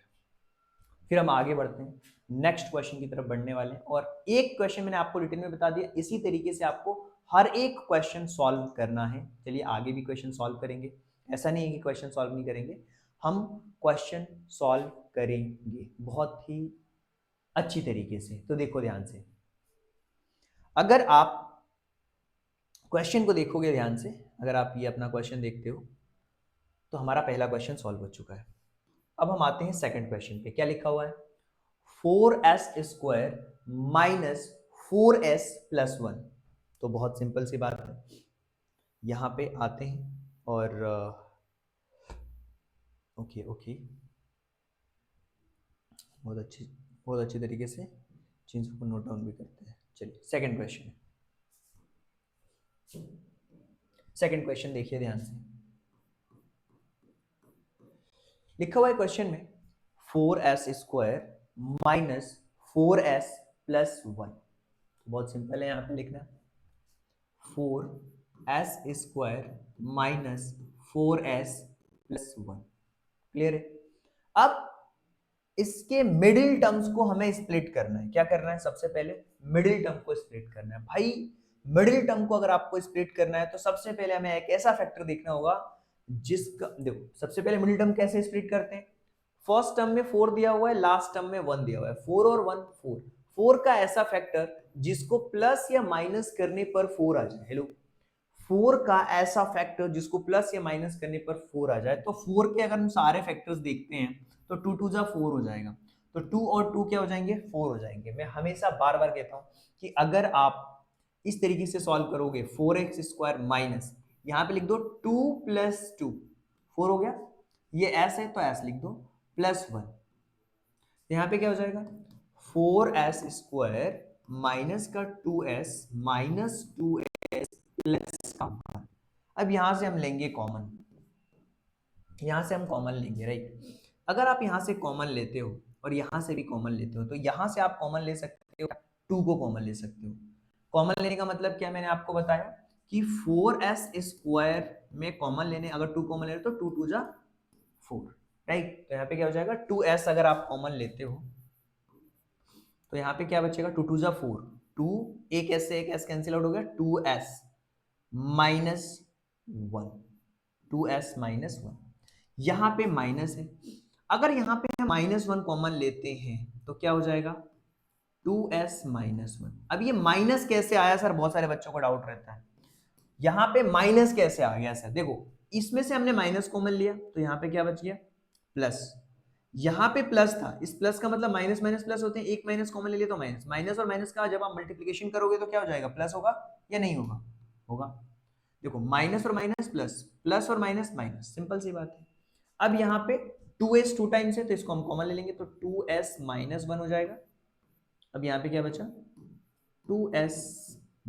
फिर हम आगे बढ़ते हैं नेक्स्ट क्वेश्चन की तरफ बढ़ने वाले हैं। और एक क्वेश्चन मैंने आपको रिटर्न में बता दिया, इसी तरीके से आपको हर एक क्वेश्चन सॉल्व करना है। चलिए आगे भी क्वेश्चन सॉल्व करेंगे, ऐसा नहीं है कि क्वेश्चन सॉल्व नहीं करेंगे, हम क्वेश्चन सॉल्व करेंगे बहुत ही अच्छी तरीके से। तो देखो ध्यान से, अगर आप क्वेश्चन को देखोगे ध्यान से, अगर आप ये अपना क्वेश्चन देखते हो तो हमारा पहला क्वेश्चन सॉल्व हो चुका है। अब हम आते हैं सेकंड क्वेश्चन पे, क्या लिखा हुआ है 4s square minus 4s plus 1। तो बहुत सिंपल सी बात है, यहां पे आते हैं और ओके ओके बहुत अच्छी तरीके से चीज़ों को नोट डाउन भी करते हैं। चलिए सेकंड क्वेश्चन, सेकंड क्वेश्चन देखिए ध्यान से, लिखा हुआ है क्वेश्चन में 4s square minus 4s plus 1। बहुत सिंपल है, यहाँ पे लिखना 4s square minus 4s plus 1। Clear है। अब इसके मिडिल टर्म्स को हमें स्प्लिट करना है। क्या करना है, सबसे पहले मिडिल टर्म को स्प्लिट करना है। भाई मिडिल टर्म को अगर आपको स्प्लिट करना है तो सबसे पहले हमें एक ऐसा फैक्टर देखना होगा जिसका, देखो सबसे पहले मिडिल टर्म कैसे स्प्लिट करते हैं, फर्स्ट टर्म में 4 दिया हुआ है, लास्ट टर्म में 1 दिया हुआ है, 4 और 1 4। 4 का ऐसा फैक्टर जिसको प्लस या माइनस करने पर 4 आ जाए। हेलो, 4 का ऐसा फैक्टर जिसको प्लस या माइनस करने पर 4 आ जाए। तो 4 के अगर हम सारे फैक्टर्स देखते हैं तो 2 2 जा 4 हो जाएगा, तो 2 और 2 क्या हो जाएंगे 4 हो जाएंगे। मैं हमेशा बार बार कहता हूं कि अगर आप इस तरीके से सॉल्व करोगे 4x स्क्वायर माइनस, यहां पे लिख दो 2 प्लस 2 4 हो गया, ये s है तो s लिख दो प्लस 1, यहाँ पे क्या हो जाएगा 4s स्क्वायर माइनस का 2s माइनस 2s प्लस का 1। अब यहां से हम लेंगे कॉमन, यहां से हम कॉमन लेंगे राइट। अगर आप यहां से कॉमन लेते हो और यहां से भी कॉमन लेते हो तो यहां से आप कॉमन ले सकते हो, 2 को कॉमन ले सकते हो। कॉमन लेने का मतलब क्या, मैंने आपको बताया कि 4s स्क्वायर में कॉमन लेने, अगर 2 कॉमन ले तो 2 2 जा 4 राइट। तो यहाँ पे क्या हो जाएगा 2s अगर आप कॉमन लेते हो तो यहाँ पे क्या बचेगा 2 2 जा 4, 2 एक s से एक s कैंसिल आउट हो गया, 2s माइनस 1, 2s माइनस 1, यहां पे माइनस है। अगर यहां पे हम माइनस 1 कॉमन लेते हैं तो क्या हो जाएगा 2s माइनस 1। अब ये माइनस कैसे आया सर, बहुत सारे बच्चों को डाउट रहता है यहां पे माइनस कैसे आ गया सर। देखो इसमें से हमने माइनस कॉमन लिया तो यहां पे क्या बच गया प्लस, यहां पे प्लस था, इस प्लस का मतलब माइनस माइनस प्लस होते हैं, एक माइनस कॉमन ले लिया तो माइनस, माइनस और माइनस का जब आप मल्टीप्लीकेशन करोगे तो क्या हो जाएगा प्लस होगा या नहीं होगा, होगा। देखो माइनस और माइनस प्लस, प्लस और माइनस माइनस, सिंपल सी बात है। अब यहाँ पे 2s 2 टाइम्स है तो इसको हम कॉमन ले लेंगे तो 2s माइनस 1 हो जाएगा। अब यहाँ पे क्या बचा 2s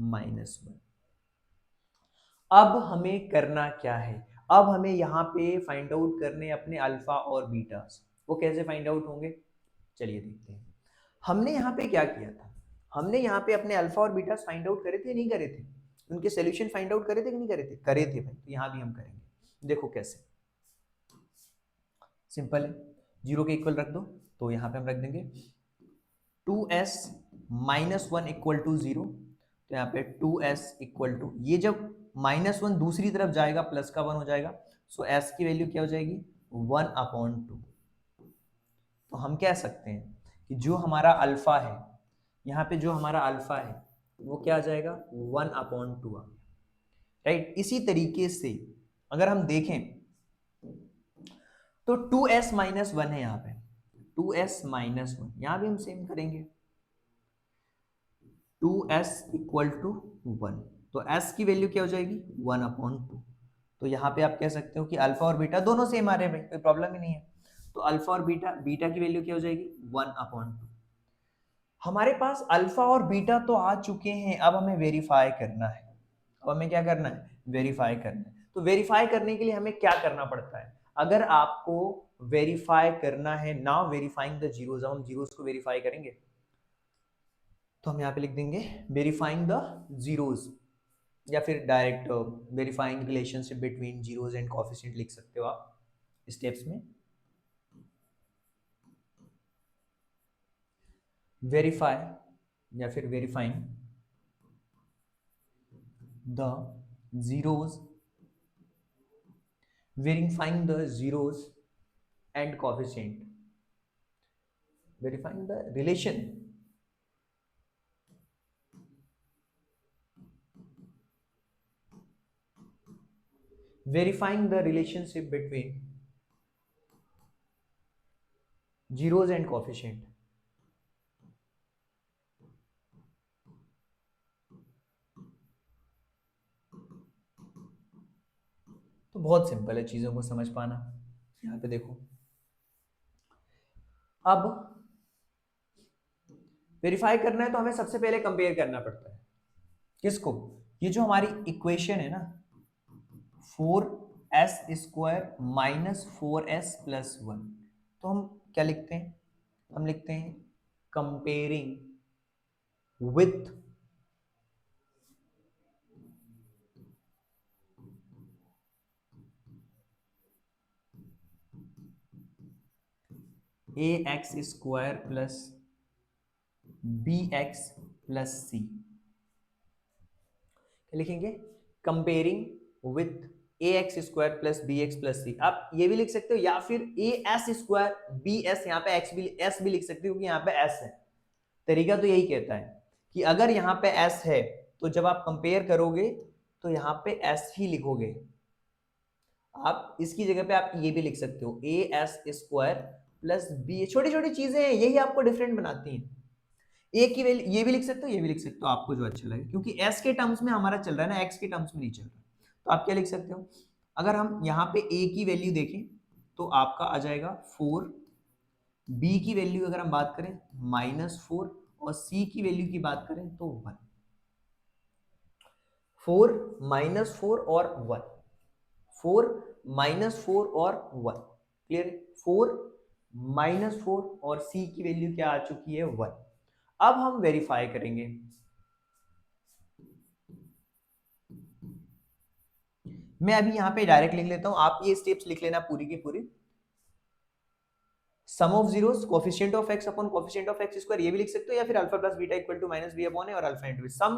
माइनस 1। अब हमें करना क्या है, अब हमें यहाँ पे फाइंड आउट करने अपने अल्फा और बीटा। वो कैसे फाइंड आउट होंगे, चलिए देखते हैं। हमने यहाँ पे क्या किया था, हमने यहाँ पे अपने अल्फा और बीटा फाइंड आउट करे थे, नहीं करे थे? उनके सॉल्यूशन फाइंड आउट करे थे कि नहीं करे थे? करे थे भाई। तो यहाँ भी हम करेंगे, देखो कैसे। सिंपल है, जीरो के इक्वल रख दो, तो यहाँ पे हम रख देंगे 2s minus one equal to zero. तो यहाँ पे 2s इक्वल टू, ये जब माइनस वन दूसरी तरफ जाएगा प्लस का वन हो जाएगा, सो s की वैल्यू क्या हो जाएगी, 1/2। तो हम कह सकते हैं कि जो हमारा अल्फा है, यहाँ पे जो हमारा अल्फा है वो क्या आ जाएगा, 1/2 आ गया, राइट। इसी तरीके से अगर हम देखें तो 2s माइनस वन है यहाँ पे, 2s माइनस वन, यहाँ भी हम सेम करेंगे, 2s इक्वल टू 1। तो s की वैल्यू क्या हो जाएगी, 1/2। तो यहाँ पे आप कह सकते हो कि अल्फा और बीटा दोनों सेम आ रहे हैं भाई, कोई प्रॉब्लम ही नहीं है। तो अल्फा और बीटा, बीटा की वैल्यू क्या हो जाएगी, 1/2। हमारे पास अल्फा और बीटा तो आ चुके हैं, अब हमें वेरीफाई करना है। अब हमें क्या करना है, वेरीफाई करना है। तो वेरीफाई करने के लिए हमें क्या करना पड़ता है, अगर आपको वेरीफाई करना है, नाउ वेरीफाइंग द जीरोस, हम जीरोस को वेरीफाई करेंगे, तो हम यहाँ पे लिख देंगे वेरीफाइंग द जीरोस, या फिर direct verifying relationship between zeros and coefficient लिख सकते हो आप स्टेप्स में। वेरीफाई या फिर verifying the zeros, verifying the zeros and coefficient, verifying the relation, verifying the relationship between zeros and coefficient। तो बहुत सिंपल है चीजों को समझ पाना। यहाँ पे देखो, अब वेरीफाई करना है तो हमें सबसे पहले कंपेयर करना पड़ता है, किसको, ये जो हमारी इक्वेशन है ना, 4s² माइनस 4s प्लस 1, तो हम क्या लिखते हैं, हम लिखते हैं comparing with ax² plus bx plus c, क्या लिखेंगे, comparing with ax² plus bx plus c। आप ये भी लिख सकते हो, या फिर as² bs, यहाँ पे x भी s भी लिख सकते हो क्योंकि यहाँ पे s है। तरीका तो यही कहता है कि अगर यहाँ पे s है तो जब आप कंपेयर करोगे तो यहाँ पे s ही लिखोगे। आप इसकी जगह पे आप ये भी लिख सकते हो as² प्लस बी, छोटी छोटी चीजें हैं, यही आपको डिफरेंट बनाती हैं। ए की वैल्यू ये भी लिख सकते हो, ये भी लिख सकते हो, आपको जो अच्छा लगे, क्योंकि एस के टर्म्स में हमारा चल रहा है ना, एक्स के टर्म्स में नहीं चल रहा। तो आप क्या लिख सकते हो, अगर हम यहाँ पे ए की वैल्यू देखें तो आपका आ जाएगा 4, बी की वैल्यू अगर हम बात करें -4, और सी की वैल्यू की बात करें तो 1। 4 -4 और 1, 4 -4 और 1, क्लियर। 4 -4 और सी की वैल्यू क्या आ चुकी है, 1। अब हम वेरीफाई करेंगे, मैं अभी यहां पे डायरेक्ट लिख लेता हूं, आप ये स्टेप्स लिख लेना पूरी की पूरी। Sum of zeros, coefficient of x upon coefficient of x square, ये भी लिख सकते हो, या फिर alpha plus beta equal to minus B upon ए और अल्फा इनटू सम।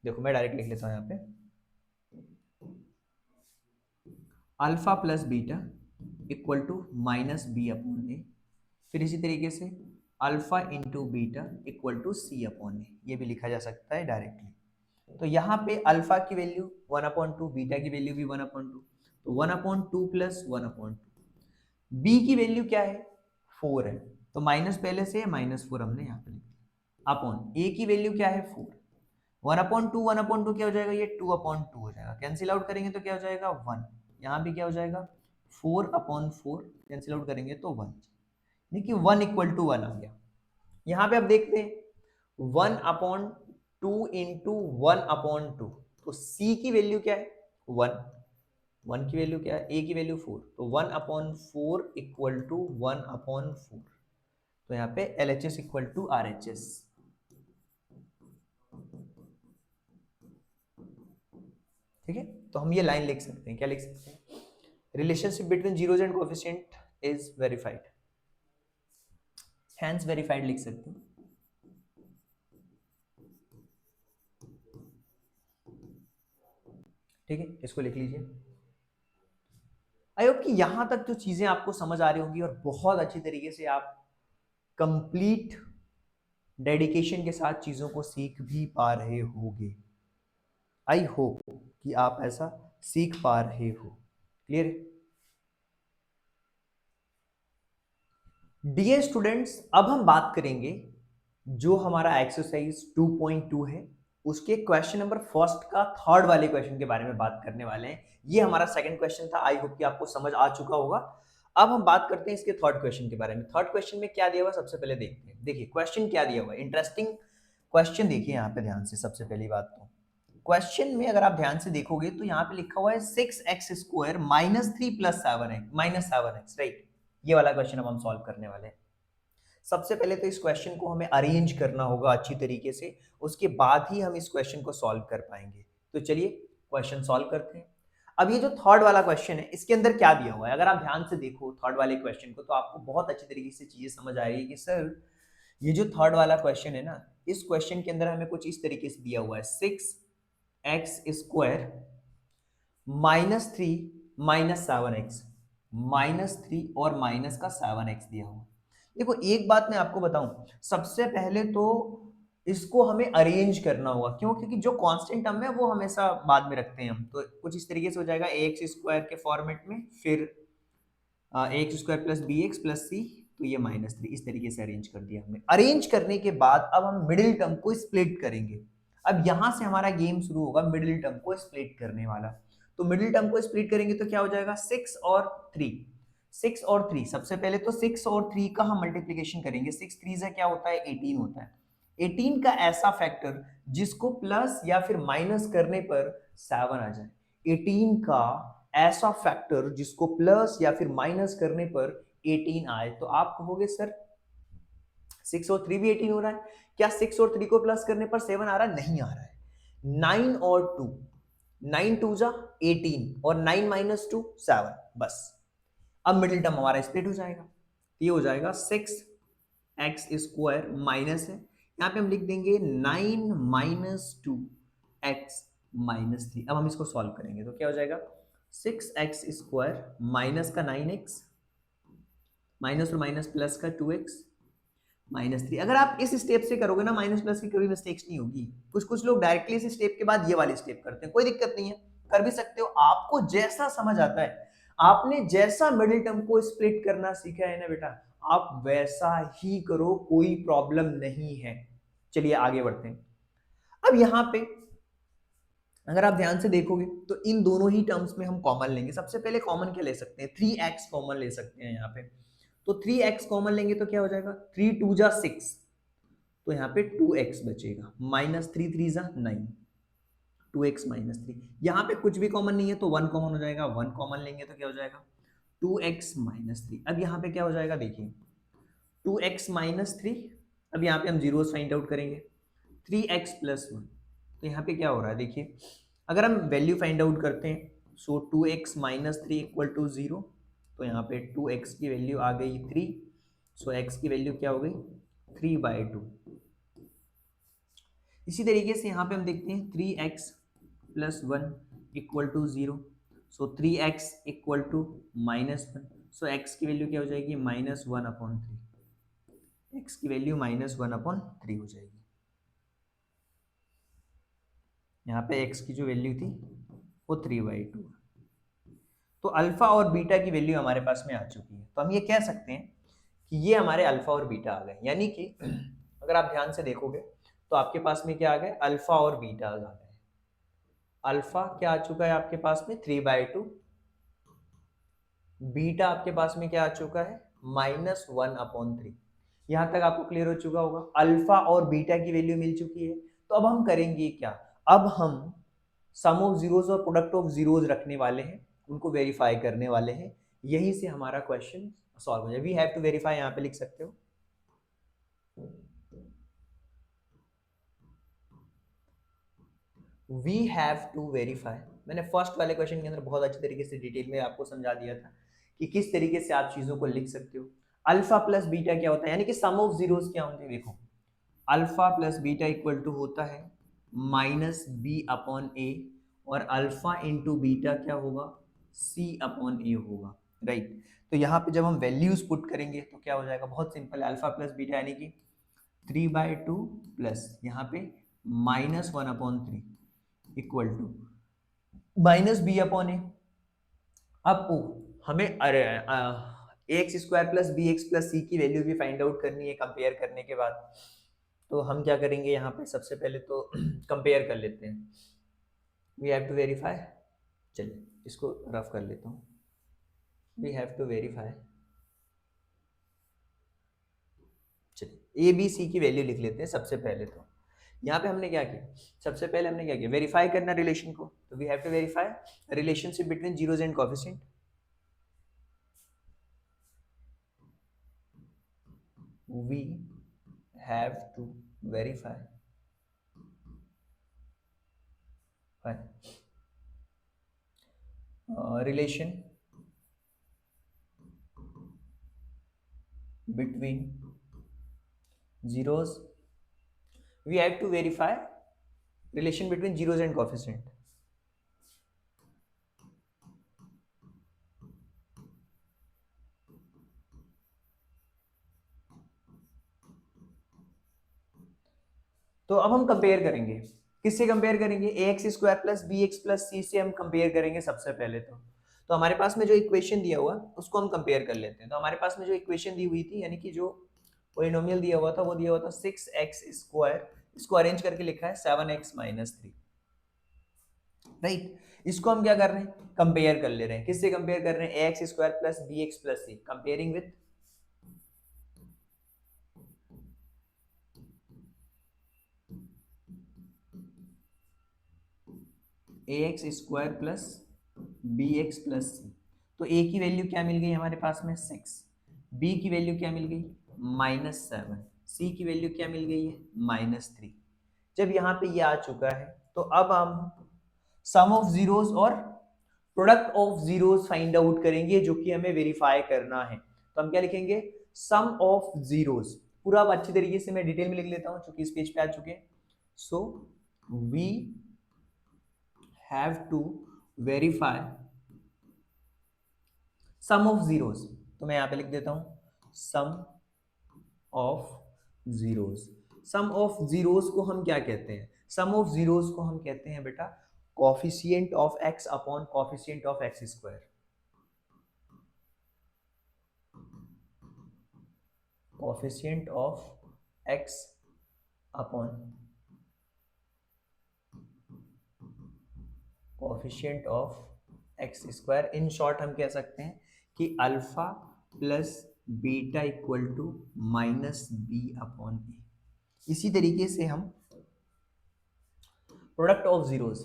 देखो मैं डायरेक्ट लिख लेता हूं यहाँ पे, alpha plus beta equal to minus B upon A, फिर इसी तरीके से alpha into beta equal to C upon A, ये भी लिखा जा सकता है डायरेक्टली। तो यहाँ पे अल्फा की वैल्यू 1/2, बीटा की वैल्यू भी 1/2, तो 1/2 प्लस 1/2। बी की वैल्यू क्या है, 4 है, तो माइनस पहले से है, -4 हमने यहाँ पे लिख दिया, अपॉन ए की वैल्यू क्या है 4, 1/2, 1/2 क्या हो जाएगा, ये 2/2 हो जाएगा, कैंसिल आउट करेंगे तो क्या हो जाएगा 1, यहाँ भी क्या हो जाएगा 4/4, कैंसिल आउट करेंगे तो 1, देखिए 1 इक्वल टू 1 आ गया। यहाँ पे आप देखते हैं 1/2 इंटू 1/2, तो सी की वैल्यू क्या है 1, 1 की वैल्यू क्या है, a की वैल्यू 4, तो 1/4 इक्वल टू 1/4। तो यहाँ पे LHS इक्वल टू RHS। ठीक है, तो हम ये लाइन लिख सकते हैं, क्या लिख सकते हैं, relationship between zeros and coefficient is verified, hence verified लिख सकते हैं। ठीक है, इसको लिख लीजिए। आई होप कि यहां तक जो चीजें आपको समझ आ रही होंगी और बहुत अच्छी तरीके से आप कंप्लीट डेडिकेशन के साथ चीजों को सीख भी पा रहे होंगे। आई होप कि आप ऐसा सीख पा रहे हो। क्लियर है? डियर स्टूडेंट्स, अब हम बात करेंगे जो हमारा एक्सरसाइज 2.2 है उसके क्वेश्चन नंबर फर्स्ट का थर्ड वाले क्वेश्चन के बारे में बात करने वाले हैं। ये हमारा सेकंड क्वेश्चन था, आई होप कि आपको समझ आ चुका होगा। अब हम बात करते हैं इसके थर्ड क्वेश्चन के बारे में। थर्ड क्वेश्चन में क्या दिया हुआ सबसे पहले देखते हैं। देखिए क्वेश्चन क्या दिया हुआ है, इंटरेस्टिंग क्वेश्चन। देखिए यहाँ पे ध्यान से, सबसे पहली बात तो क्वेश्चन में अगर आप ध्यान से देखोगे तो यहाँ पे लिखा हुआ है 6x² minus 3 plus 7x minus 7x, right. ये वाला क्वेश्चन अब हम सॉल्व करने वाले हैं। सबसे पहले तो इस क्वेश्चन को हमें अरेंज करना होगा अच्छी तरीके से, उसके बाद ही हम इस क्वेश्चन को सॉल्व कर पाएंगे। तो चलिए क्वेश्चन सॉल्व करते हैं। अब ये जो थर्ड वाला क्वेश्चन है इसके अंदर क्या दिया हुआ है, अगर आप ध्यान से देखो थर्ड वाले क्वेश्चन को तो आपको बहुत अच्छी तरीके से चीजें समझ आएगी कि सर ये जो थर्ड वाला क्वेश्चन है ना, इस क्वेश्चन के अंदर हमें कुछ इस तरीके से दिया हुआ है 6x² minus 3 minus 7x, minus 3 और माइनस का 7x दिया हुआ। देखो एक बात मैं आपको बताऊं, सबसे पहले तो इसको हमें अरेंज करना होगा। क्यों? क्योंकि जो कांस्टेंट टर्म है वो हमेशा बाद में रखते हैं हम। तो कुछ इस तरीके से हो जाएगा ax² के फॉर्मेट में, फिर ax² plus bx plus c, तो ये -3, इस तरीके से अरेंज कर दिया हमने। अरेंज करने के बाद अब हम मिडिल टर्म को स्प्लिट करेंगे। अब यहां से हमारा गेम शुरू होगा मिडिल टर्म को स्प्लिट करने वाला। तो मिडिल टर्म को स्प्लिट करेंगे तो क्या हो जाएगा, 6 और 3। 6 और 3, सबसे पहले तो 6 और 3 का हम मल्टीप्लीकेशन करेंगे। 6 3 से क्या होता है, 18 होता है। 18 का ऐसा फैक्टर जिसको प्लस या फिर माइनस करने पर 7 आ जाए। 18 का ऐसा फैक्टर जिसको प्लस या फिर माइनस करने पर 18 आए। तो आप कहोगे सर 6 और 3 भी 18 हो रहा है, क्या 6 और 3 को प्लस करने पर 7 आ रहा है? नहीं आ रहा है। 9 और 2, 9 2 जा 18 और 9 माइनस 2 7, बस। अब मिडिल टर्म हमारा स्प्लिट हो जाएगा, ये हो जाएगा 6x² माइनस है, यहाँ पे हम लिख देंगे 9 माइनस 2x माइनस 3। अब हम इसको सॉल्व करेंगे तो क्या हो जाएगा, 6x² माइनस का 9x माइनस और माइनस प्लस का 2x माइनस 3। अगर आप इस स्टेप से करोगे ना, माइनस प्लस की कभी मिस्टेक्स नहीं होगी। कुछ कुछ लोग डायरेक्टली इस स्टेप के बाद ये वाली स्टेप करते हैं, कोई दिक्कत नहीं है, कर भी सकते हो, आपको जैसा समझ आता है। आपने जैसा मिडिल टर्म को स्प्लिट करना सीखा है ना बेटा, आप वैसा ही करो, कोई प्रॉब्लम नहीं है। चलिए आगे बढ़ते हैं। अब यहां पे अगर आप ध्यान से देखोगे तो इन दोनों ही टर्म्स में हम कॉमन लेंगे। सबसे पहले कॉमन क्या ले सकते हैं, 3x कॉमन ले सकते हैं यहाँ पे। तो 3x कॉमन लेंगे तो क्या हो जाएगा, 3 2 जा 6, तो यहाँ पे 2x बचेगा, माइनस 3 3 जा 9, 2x माइनस 3। यहाँ पे कुछ भी कॉमन नहीं है तो 1 कॉमन हो जाएगा, 1 कॉमन लेंगे तो क्या हो जाएगा, 2x माइनस 3। अब यहाँ पे क्या हो जाएगा, देखिए 2x माइनस 3। अब यहाँ पे हम जीरोस फाइंड आउट करेंगे, 3x प्लस 1। तो यहाँ पे क्या हो रहा है, देखिए अगर हम वैल्यू फाइंड आउट करते हैं, सो 2x माइनस 3 इक्वल टू 0। तो यहाँ पे 2x की वैल्यू आ गई 3, सो x की वैल्यू क्या हो गई, 3/2। इसी तरीके से यहाँ पे हम देखते हैं 3x plus 1 equal to 0, so 3x equal to -1। So x की वैल्यू क्या हो जाएगी, -1/3। x की वैल्यू -1/3 हो जाएगी। यहाँ पे x की जो वैल्यू थी वो 3/2। तो अल्फा और बीटा की वैल्यू हमारे पास में आ चुकी है। तो हम ये कह सकते हैं कि ये हमारे अल्फा और बीटा आ गए। यानी कि अगर आप ध्यान से देखोगे तो आपके पास में क्या आ गए, अल्फा और बीटा आ गए। अल्फा क्या आ चुका है आपके पास में, 3/2। बीटा आपके पास में क्या आ चुका है, -1/3। यहां तक आपको क्लियर हो चुका होगा, अल्फा और बीटा की वैल्यू मिल चुकी है। तो अब हम करेंगे क्या, अब हम सम ऑफ जीरोस और प्रोडक्ट ऑफ जीरोस रखने वाले हैं। उनको वेरीफाई करने वाले हैं। यहीं से हमारा क्वेश्चन सॉल्व हो जाए। वी हैव टू वेरीफाई यहाँ पे लिख सकते हो। वी हैव टू वेरीफाई, मैंने फर्स्ट वाले क्वेश्चन के अंदर बहुत अच्छी तरीके से डिटेल में आपको समझा दिया था कि किस तरीके से आप चीजों को लिख सकते हो। अल्फा प्लस बीटा क्या होता है, यानी कि सम ऑफ जीरोस क्या होते हैं। देखो, alpha plus beta equal to होता है माइनस बी अपॉन ए, और अल्फा इंटू बीटा क्या होगा, सी अपॉन ए होगा, राइट। तो यहाँ पे जब हम वैल्यूज पुट करेंगे तो क्या हो जाएगा, बहुत सिंपल है। अल्फा प्लस बीटा यानी कि 3/2 प्लस यहाँ पे -1/3 equal to minus B upon A. अब हमें अरे A x square plus B x plus C की वैल्यू भी फाइंड आउट करनी है कंपेयर करने के बाद। तो हम क्या करेंगे, यहाँ पे सबसे पहले तो कंपेयर कर लेते हैं। वी हैव टू वेरीफाई, चलिए इसको रफ कर लेता हूँ। वी हैव टू वेरीफाई, चलिए ए बी सी की वैल्यू लिख लेते हैं सबसे पहले। तो यहाँ पे हमने क्या किया, सबसे पहले हमने क्या किया, वेरीफाई करना रिलेशन को। तो we have to verify relationship between zeros and coefficient. We have to verify relation between zeros, we have to verify relation between zeros and coefficient. तो अब हम कंपेयर करेंगे, किससे कंपेयर करेंगे, A x square plus B x plus C से हम कंपेयर करेंगे सबसे पहले। तो हमारे पास में जो इक्वेशन दिया हुआ उसको हम कंपेयर कर लेते हैं। तो हमारे पास में जो इक्वेशन दी हुई थी, यानी कि जो पोलिनोमियल दिया हुआ था, वो दिया हुआ था 6x², इसको अरेंज करके लिखा है 7x-3, राइट। इसको हम क्या कर रहे हैं, कंपेयर कर ले रहे हैं। किससे कंपेयर कर रहे हैं, a x square plus B x plus c, comparing with a x square plus B x plus सी। तो ए की वैल्यू क्या मिल गई हमारे पास में 6, बी की वैल्यू क्या मिल गई -7, सी की वैल्यू क्या मिल गई है -3। जब यहाँ पे ये आ चुका है तो अब हम सम ऑफ जीरोस और product of zeros find out करेंगे, जो कि हमें वेरीफाई करना है। तो हम क्या लिखेंगे, सम ऑफ जीरोस। पूरा अब अच्छी तरीके से मैं डिटेल में लिख लेता हूं, चूंकि इस पेज पे आ चुके हैं। So we have to verify sum of zeros. तो मैं यहां पे लिख देता हूं sum of zeros. Sum of zeros को हम क्या कहते हैं, सम ऑफ जीरोस को हम कहते हैं बेटा coefficient of x upon coefficient of x square. Coefficient of x upon coefficient of x square. In short हम कह सकते हैं कि alpha plus beta equal to minus B upon a. इसी तरीके से हम प्रोडक्ट ऑफ जीरोस,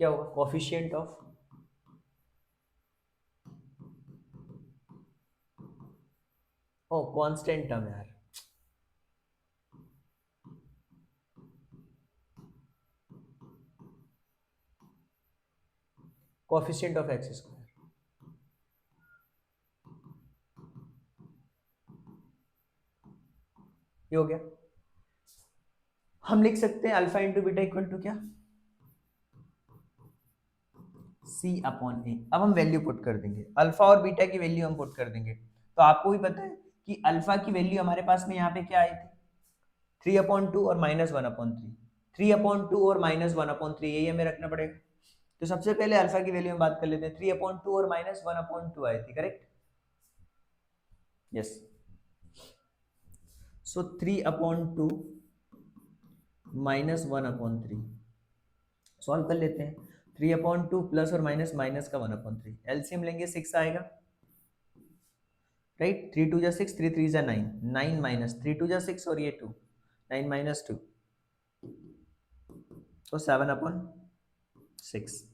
क्या होगा, कोफिशिएंट ऑफ कांस्टेंट टर्म यार, कोफिशिएंट ऑफ एक्स स्क्वायर। ये हो गया। हम लिख सकते हैं alpha into beta equal to क्या, सी अपॉन ए। अब हम वैल्यू पुट कर देंगे, अल्फा और बीटा की वैल्यू हम पुट कर देंगे। तो आपको भी पता है कि अल्फा की वैल्यू हमारे पास में यहाँ पे क्या आई थी, 3/2 और -1/3। 3/2 और -1/3, यही हमें रखना पड़ेगा। तो सबसे पहले अल्फा की वैल्यू में बात कर लेते हैं। 3/2 और -1/2 आई थी, करेक्ट, यस। सो 3/2 -1/3 सॉल्व कर लेते हैं। 3/2 प्लस और माइनस, माइनस का 1/3, एलसीएम लेंगे 6 आएगा, राइट। 3 2 जा 6, 3 3 जा 9, 9 माइनस 3 2 जा 6 और ये 2, 9 माइनस 2 तो 7/6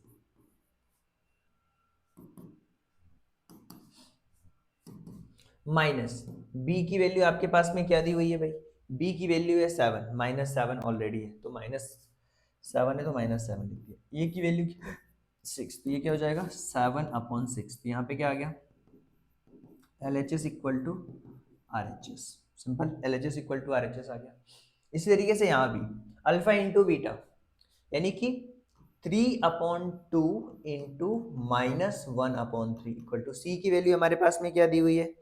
माइनस b की वैल्यू आपके पास में क्या दी हुई है भाई, b की वैल्यू है 7, -7 ऑलरेडी है तो -7 है तो -7 लिख दिया। a की वैल्यू 6 तो ये क्या हो जाएगा 7/6। तो यहाँ पे क्या आ गया LHS equal to RHS, simple LHS equal to RHS आ गया। इसी तरीके से यहाँ भी अल्फा इंटू बीटा यानी कि 3/2 इंटू -1/3 इक्वल टू सी की वैल्यू हमारे पास में क्या दी हुई है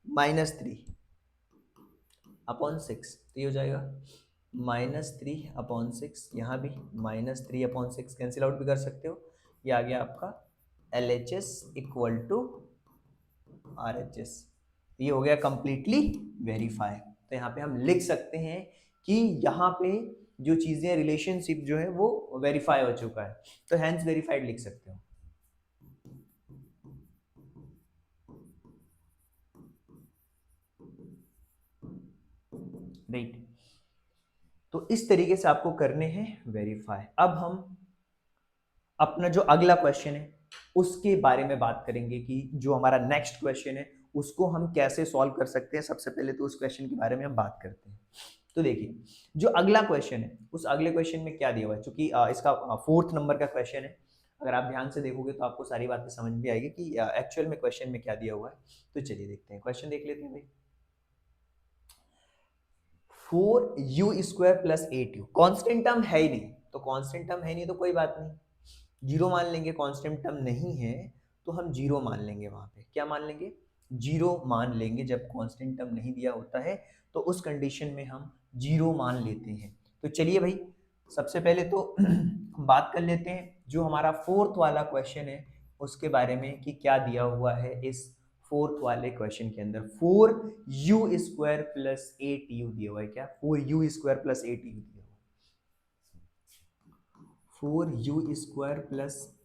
-3/6। तो ये हो जाएगा -3/6। यहाँ भी -3/6 कैंसिल आउट भी कर सकते हो। ये आ गया आपका LHS इक्वल टू RHS। ये हो गया कंप्लीटली वेरीफाई। तो यहाँ पे हम लिख सकते हैं कि यहाँ पे जो चीजें रिलेशनशिप जो है वो वेरीफाई हो चुका है, तो हैंस वेरीफाइड लिख सकते हो। राइट, तो इस तरीके से आपको करने हैं वेरीफाई। अब हम अपना जो अगला क्वेश्चन है उसके बारे में बात करेंगे कि जो हमारा नेक्स्ट क्वेश्चन है उसको हम कैसे सॉल्व कर सकते हैं। सबसे पहले तो उस क्वेश्चन के बारे में हम बात करते हैं। तो देखिए जो अगला क्वेश्चन है उस अगले क्वेश्चन में क्या दिया हुआ है, क्योंकि इसका 4th नंबर का क्वेश्चन है। अगर आप ध्यान से देखोगे तो आपको सारी बातें समझ में आएगी कि एक्चुअल में क्वेश्चन में क्या दिया हुआ है। तो चलिए देखते हैं, क्वेश्चन देख लेते हैं भाई। 4u² + 8u कांस्टेंट टर्म है ही नहीं, तो कांस्टेंट टर्म है नहीं तो कोई बात नहीं, जीरो मान लेंगे। कांस्टेंट टर्म नहीं है तो हम जीरो मान लेंगे। वहां पे क्या मान लेंगे, जीरो मान लेंगे। जब कांस्टेंट टर्म नहीं दिया होता है तो उस कंडीशन में हम जीरो मान लेते हैं। तो चलिए भाई सबसे पहले तो हम बात कर लेते हैं जो हमारा 4th वाला क्वेश्चन है उसके बारे में कि क्या दिया हुआ है इस 4th वाले क्वेश्चन के अंदर। 4u² + 8u दिया हुआ है। क्या 4u² + 8u दिया हुआ है, 4u² +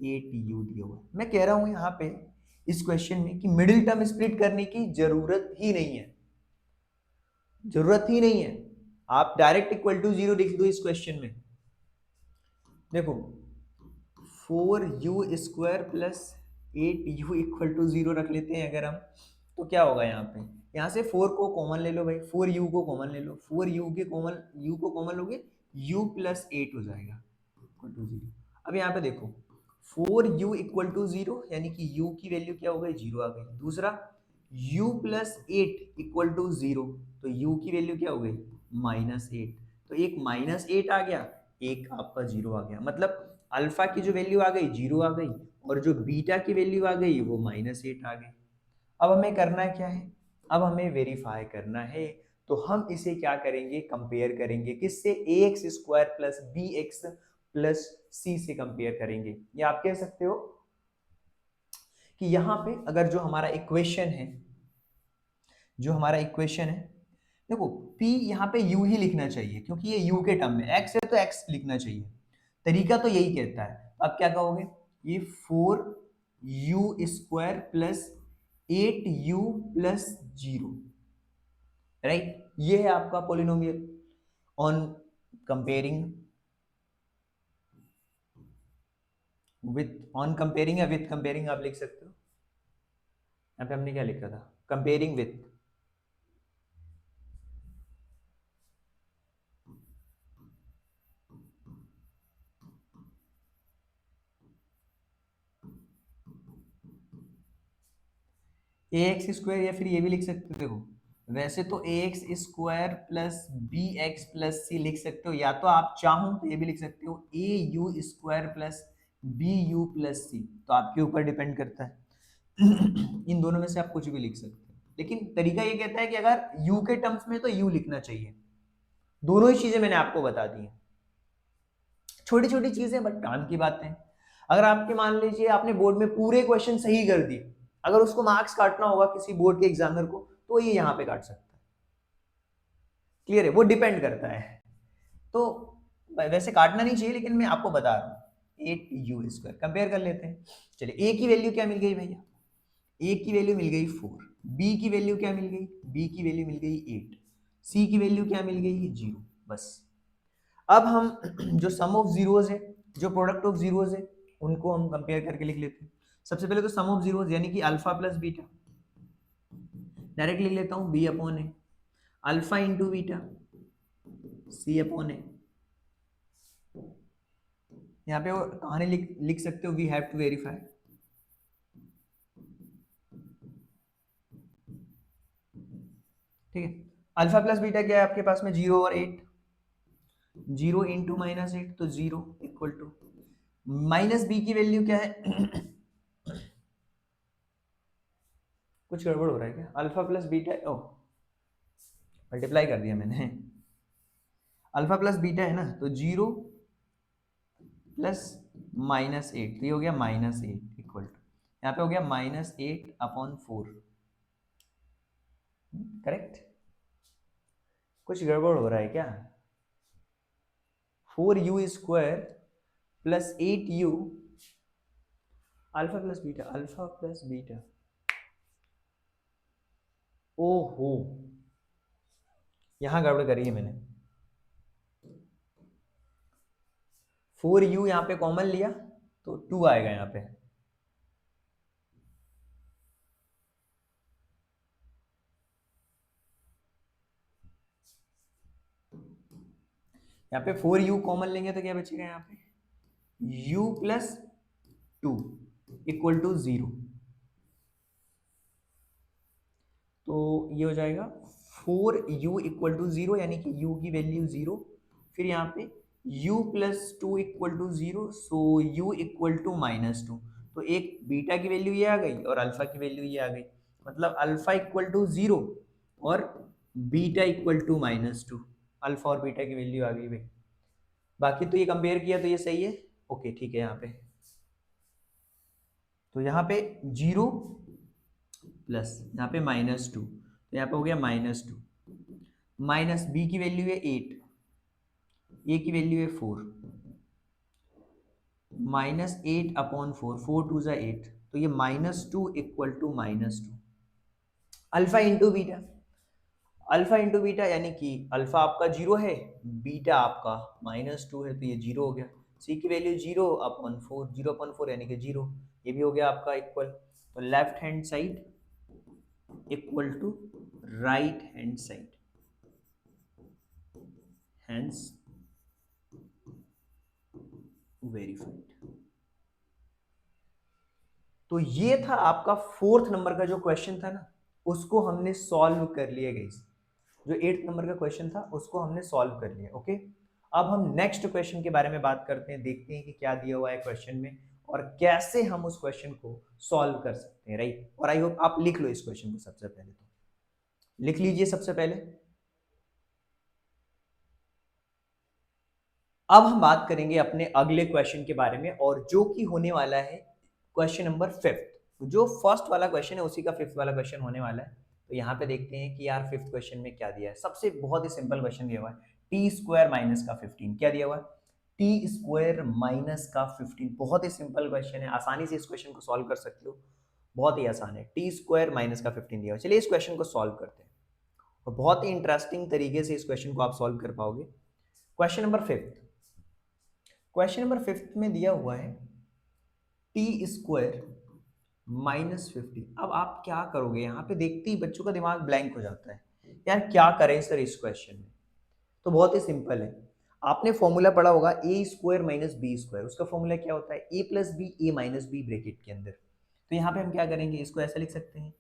8u दिया हुआ है। मैं कह रहा हूं यहाँ पे इस क्वेश्चन में कि मिडिल टर्म स्प्लिट करने की जरूरत ही नहीं है, जरूरत ही नहीं है। आप डायरेक्ट इक्वल टू जीरो लिख दो इस क्वेश्चन में। देखो 4u² + 8u equal to zero रख लेते हैं अगर हम, तो क्या होगा यहाँ पे, यहाँ से 4 को कॉमन ले लो भाई, 4u को कॉमन ले लो, 4u के कॉमन u को कॉमन लोगे u + 8 हो जाएगा इक्वल टू जीरो। अब यहाँ पे देखो 4u इक्वल टू जीरो यानी कि u की वैल्यू क्या हो गई, जीरो आ गई। दूसरा u + 8 इक्वल टू जीरो, तो u की वैल्यू क्या हो गई -8, तो एक -8 आ गया, एक आपका जीरो आ गया। मतलब अल्फा की जो वैल्यू आ गई जीरो आ गई और जो बीटा की वैल्यू आ गई वो -8 आ गई। अब हमें करना क्या है, अब हमें वेरीफाई करना है। तो हम इसे क्या करेंगे, कंपेयर करेंगे किससे, ax² + bx + c से कंपेयर करेंगे। या आप कह सकते हो कि यहां पे अगर जो हमारा इक्वेशन है, जो हमारा इक्वेशन है, देखो p यहाँ पे u ही लिखना चाहिए क्योंकि ये u के टर्म में, x है तो x लिखना चाहिए। तरीका तो यही कहता है। अब क्या कहोगे, ये 4u² + 8u + 0, राइट, ये है आपका polynomial. On comparing with, on comparing या विथ कंपेयरिंग आप लिख सकते हो। यहाँ पे हमने क्या लिखा था, कंपेयरिंग विथ, ax² या फिर ये भी लिख सकते हो। देखो वैसे तो ax² + bx + c लिख सकते हो, या तो आप चाहो तो ये भी लिख सकते हो au² + bu + c, तो आपके ऊपर डिपेंड करता है। इन दोनों में से आप कुछ भी लिख सकते हो, लेकिन तरीका ये कहता है कि अगर u के टर्म्स में तो u लिखना चाहिए। दोनों ही चीजें मैंने आपको बता दी हैं, छोटी छोटी चीजें बट काम की बातें। अगर आपके मान लीजिए आपने बोर्ड में पूरे क्वेश्चन सही कर दिए, अगर उसको मार्क्स काटना होगा किसी बोर्ड के एग्जामिनर को तो ये यहाँ पे काट सकता है। क्लियर है, वो डिपेंड करता है। तो वैसे काटना नहीं चाहिए लेकिन मैं आपको बता रहा हूँ। 8u² कंपेयर कर लेते हैं। चलिए a की वैल्यू क्या मिल गई भैया, a की वैल्यू मिल गई 4, b की वैल्यू क्या मिल गई, b की वैल्यू मिल गई 8, सी की वैल्यू क्या मिल गई, 0। बस अब हम जो सम ऑफ जीरोज है, जो प्रोडक्ट ऑफ जीरोज है, उनको हम कंपेयर करके लिख लेते हैं। सबसे पहले तो सम ऑफ जीरोज यानी कि अल्फा प्लस बीटा, डायरेक्ट लिख लेता हूँ B upon A, alpha into beta C upon ए। यहाँ पे वो कहानी लिख सकते हो, वी हैव टू वेरीफाई। ठीक है, अल्फा प्लस बीटा क्या है आपके पास में, 0 और 8, 0 इंटू -8 तो 0 इक्वल टू माइनस बी की वैल्यू क्या है कुछ गड़बड़ हो रहा है क्या, अल्फा प्लस बीटा, ओ मल्टीप्लाई कर दिया मैंने, अल्फा प्लस बीटा है ना, तो 0 प्लस -8, तो ये हो गया -8 इक्वल टू, यहाँ पे हो गया -8/4। करेक्ट, कुछ गड़बड़ हो रहा है क्या, 4u² plus 8u, alpha plus beta, ओहो यहां गड़बड़ करी है मैंने, 4u यहाँ पे कॉमन लिया तो 2 आएगा यहाँ पे, यहाँ पे 4u कॉमन लेंगे तो क्या बचेगा यहाँ पे, u प्लस 2 इक्वल टू 0, तो ये हो जाएगा 4u इक्वल टू 0, यानी कि u की वैल्यू 0, फिर यहाँ पे u plus 2 equal to 0, so u equal to -2, तो एक बीटा की वैल्यू ये आ गई और अल्फा की वैल्यू ये आ गई, मतलब अल्फा इक्वल टू 0 और बीटा इक्वल टू -2, अल्फा और बीटा की वैल्यू आ गई भाई। बाकी तो ये कंपेयर किया तो ये सही है, ओके ठीक है। यहाँ पे तो यहाँ पे 0 प्लस यहाँ पे -2, तो यहाँ पे हो गया -2, माइनस बी की वैल्यू है 8, ए की वैल्यू है 4, -8/4, 4 2 ज़ा 8, तो ये -2 equal to -2, alpha into beta, alpha into beta यानी कि अल्फा आपका 0 है, बीटा आपका -2 है, तो ये 0 हो गया, सी की वैल्यू 0/4, 0/4 यानी कि 0, ये भी हो गया आपका इक्वल, तो left hand side equal to right hand side, hence verified. तो ये था आपका 4th नंबर का जो क्वेश्चन था ना, उसको हमने सॉल्व कर लिया गाइस। जो 8th नंबर का क्वेश्चन था उसको हमने सॉल्व कर लिया, ओके। अब हम नेक्स्ट क्वेश्चन के बारे में बात करते हैं, देखते हैं कि क्या दिया हुआ है क्वेश्चन में और कैसे हम उस क्वेश्चन को सॉल्व कर सकते हैं, राइट। और आई होप आप लिख लो इस क्वेश्चन को, सबसे पहले तो लिख लीजिए सबसे पहले। अब हम बात करेंगे अपने अगले क्वेश्चन के बारे में, और जो कि होने वाला है क्वेश्चन नंबर 5th। जो फर्स्ट वाला क्वेश्चन है उसी का 5th वाला क्वेश्चन होने वाला है। तो यहाँ पे देखते हैं कि यार 5th क्वेश्चन में क्या दिया है। सबसे बहुत ही सिंपल क्वेश्चन दिया हुआ है, टी स्क्वायर माइनस का 15, क्या दिया हुआ है, टी स्क्वायर माइनस का 15। बहुत ही सिंपल क्वेश्चन है, आसानी से इस क्वेश्चन को सॉल्व कर सकते हो, बहुत ही आसान है। टी स्क्वायर माइनस का 15 दिया हुआ है। चलिए इस क्वेश्चन को सॉल्व करते हैं और बहुत ही इंटरेस्टिंग तरीके से इस क्वेश्चन को आप सॉल्व कर पाओगे। Question number 5th, question number 5th में दिया हुआ है टी स्क्वायर -50। अब आप क्या करोगे, यहाँ पे देखते ही बच्चों का दिमाग ब्लैंक हो जाता है, यार क्या करें सर इस क्वेश्चन में। तो बहुत ही सिंपल है, आपने फॉर्मूला पढ़ा होगा ए स्क्वायर माइनस बी स्क्वायर। उसका फॉर्मूला क्या होता है, ए प्लस बी, ए माइनस बी ब्रैकेट के अंदर। तो यहाँ पे हम क्या करेंगे, इसको ऐसा लिख सकते हैं,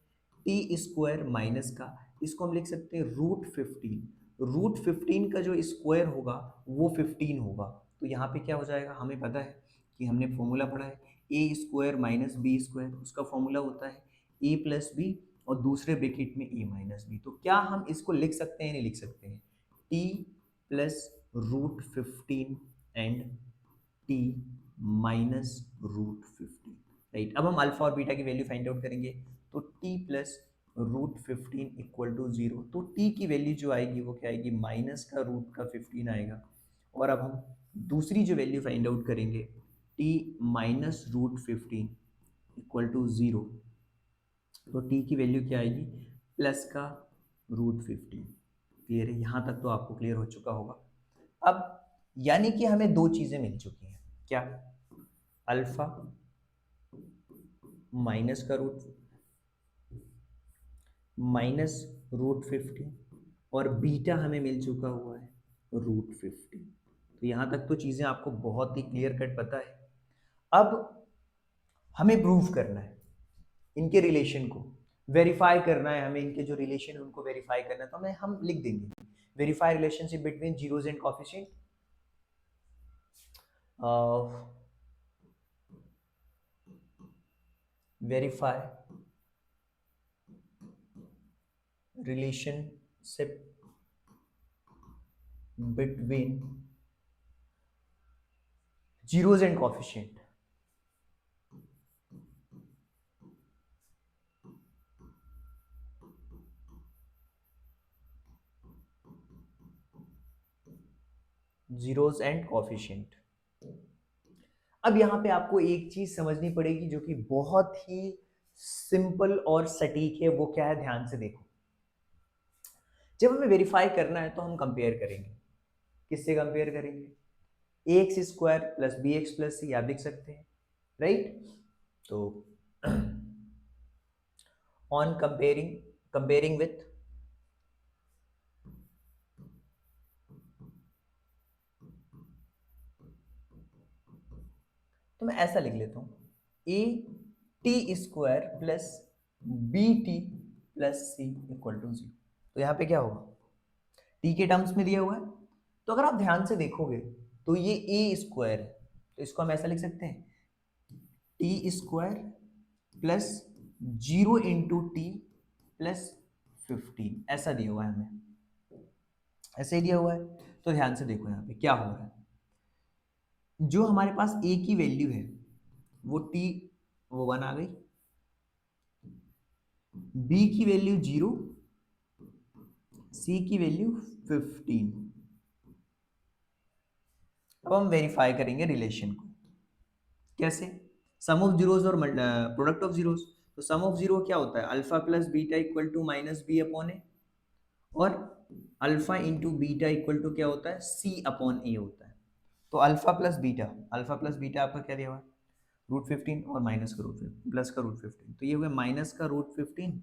टी स्क्वायर माइनस का, इसको हम लिख सकते हैं √15। √15 का जो स्क्वायर होगा वो 15 होगा। तो यहाँ पे क्या हो जाएगा, हमें पता है कि हमने फॉर्मूला पढ़ा है ए स्क्वायर माइनस बी स्क्वायर, उसका फॉर्मूला होता है ए प्लस बी और दूसरे ब्रैकेट में ए माइनस बी। तो क्या हम इसको लिख सकते हैं, नहीं लिख सकते हैं, T plus √15 and T minus √15, right. अब हम अल्फा और बीटा की वैल्यू फाइंड आउट करेंगे, तो टी प्लस √15 इक्वल टू 0, तो टी की वैल्यू जो आएगी वो क्या आएगी, माइनस का रूट का 15 आएगा। और अब हम दूसरी जो वैल्यू फाइंड आउट करेंगे, टी माइनस √15 इक्वल टू 0, तो टी की वैल्यू क्या आएगी, प्लस का √15। क्लियर है? यहाँ तक तो आपको क्लियर हो चुका होगा। अब यानी कि हमें दो चीजें मिल चुकी हैं, क्या? अल्फा माइनस का रूट -√50 और बीटा हमें मिल चुका हुआ है √50। तो यहाँ तक तो चीज़ें आपको बहुत ही क्लियर कट पता है। अब हमें प्रूव करना है इनके रिलेशन को, वेरीफाई करना है हमें, इनके जो रिलेशन है उनको वेरीफाई करना है। तो हम लिख देंगे verify relationship between zeros and coefficient, verify relationship between zeros and coefficient. Zeros and coefficient. अब यहां पे आपको एक चीज समझनी पड़ेगी जो कि बहुत ही सिंपल और सटीक है, वो क्या है ध्यान से देखो। जब हमें वेरीफाई करना है तो हम कंपेयर करेंगे, किससे कंपेयर करेंगे? ax² प्लस bx प्लस सी, आप लिख सकते हैं, राइट? तो ऑन कंपेयरिंग विथ तो मैं ऐसा लिख लेता हूं a t² plus bt plus C equal to 0। तो यहाँ पे क्या होगा? t के टर्म्स में दिया हुआ है, तो अगर आप ध्यान से देखोगे तो ये a² है, तो इसको हम ऐसा लिख सकते हैं t² plus 0 into T plus 15, ऐसा दिया हुआ है हमें, ऐसे ही दिया हुआ है। तो ध्यान से देखो यहाँ पे क्या हो रहा है, जो हमारे पास a की वैल्यू है वो t, वो 1 आ गई, b की वैल्यू 0, c की वैल्यू 15। अब हम वेरीफाई करेंगे रिलेशन को, कैसे? सम ऑफ जीरोस और प्रोडक्ट ऑफ जीरोस। तो सम ऑफ जीरो क्या होता है? Alpha plus beta equal to minus B upon ए, और alpha into beta equal to क्या होता है? सी अपॉन ए होता है। तो अल्फा प्लस बीटा आपका क्या दिया हुआ है? √15 और माइनस का √15 प्लस का √15, तो ये हो गया माइनस का √15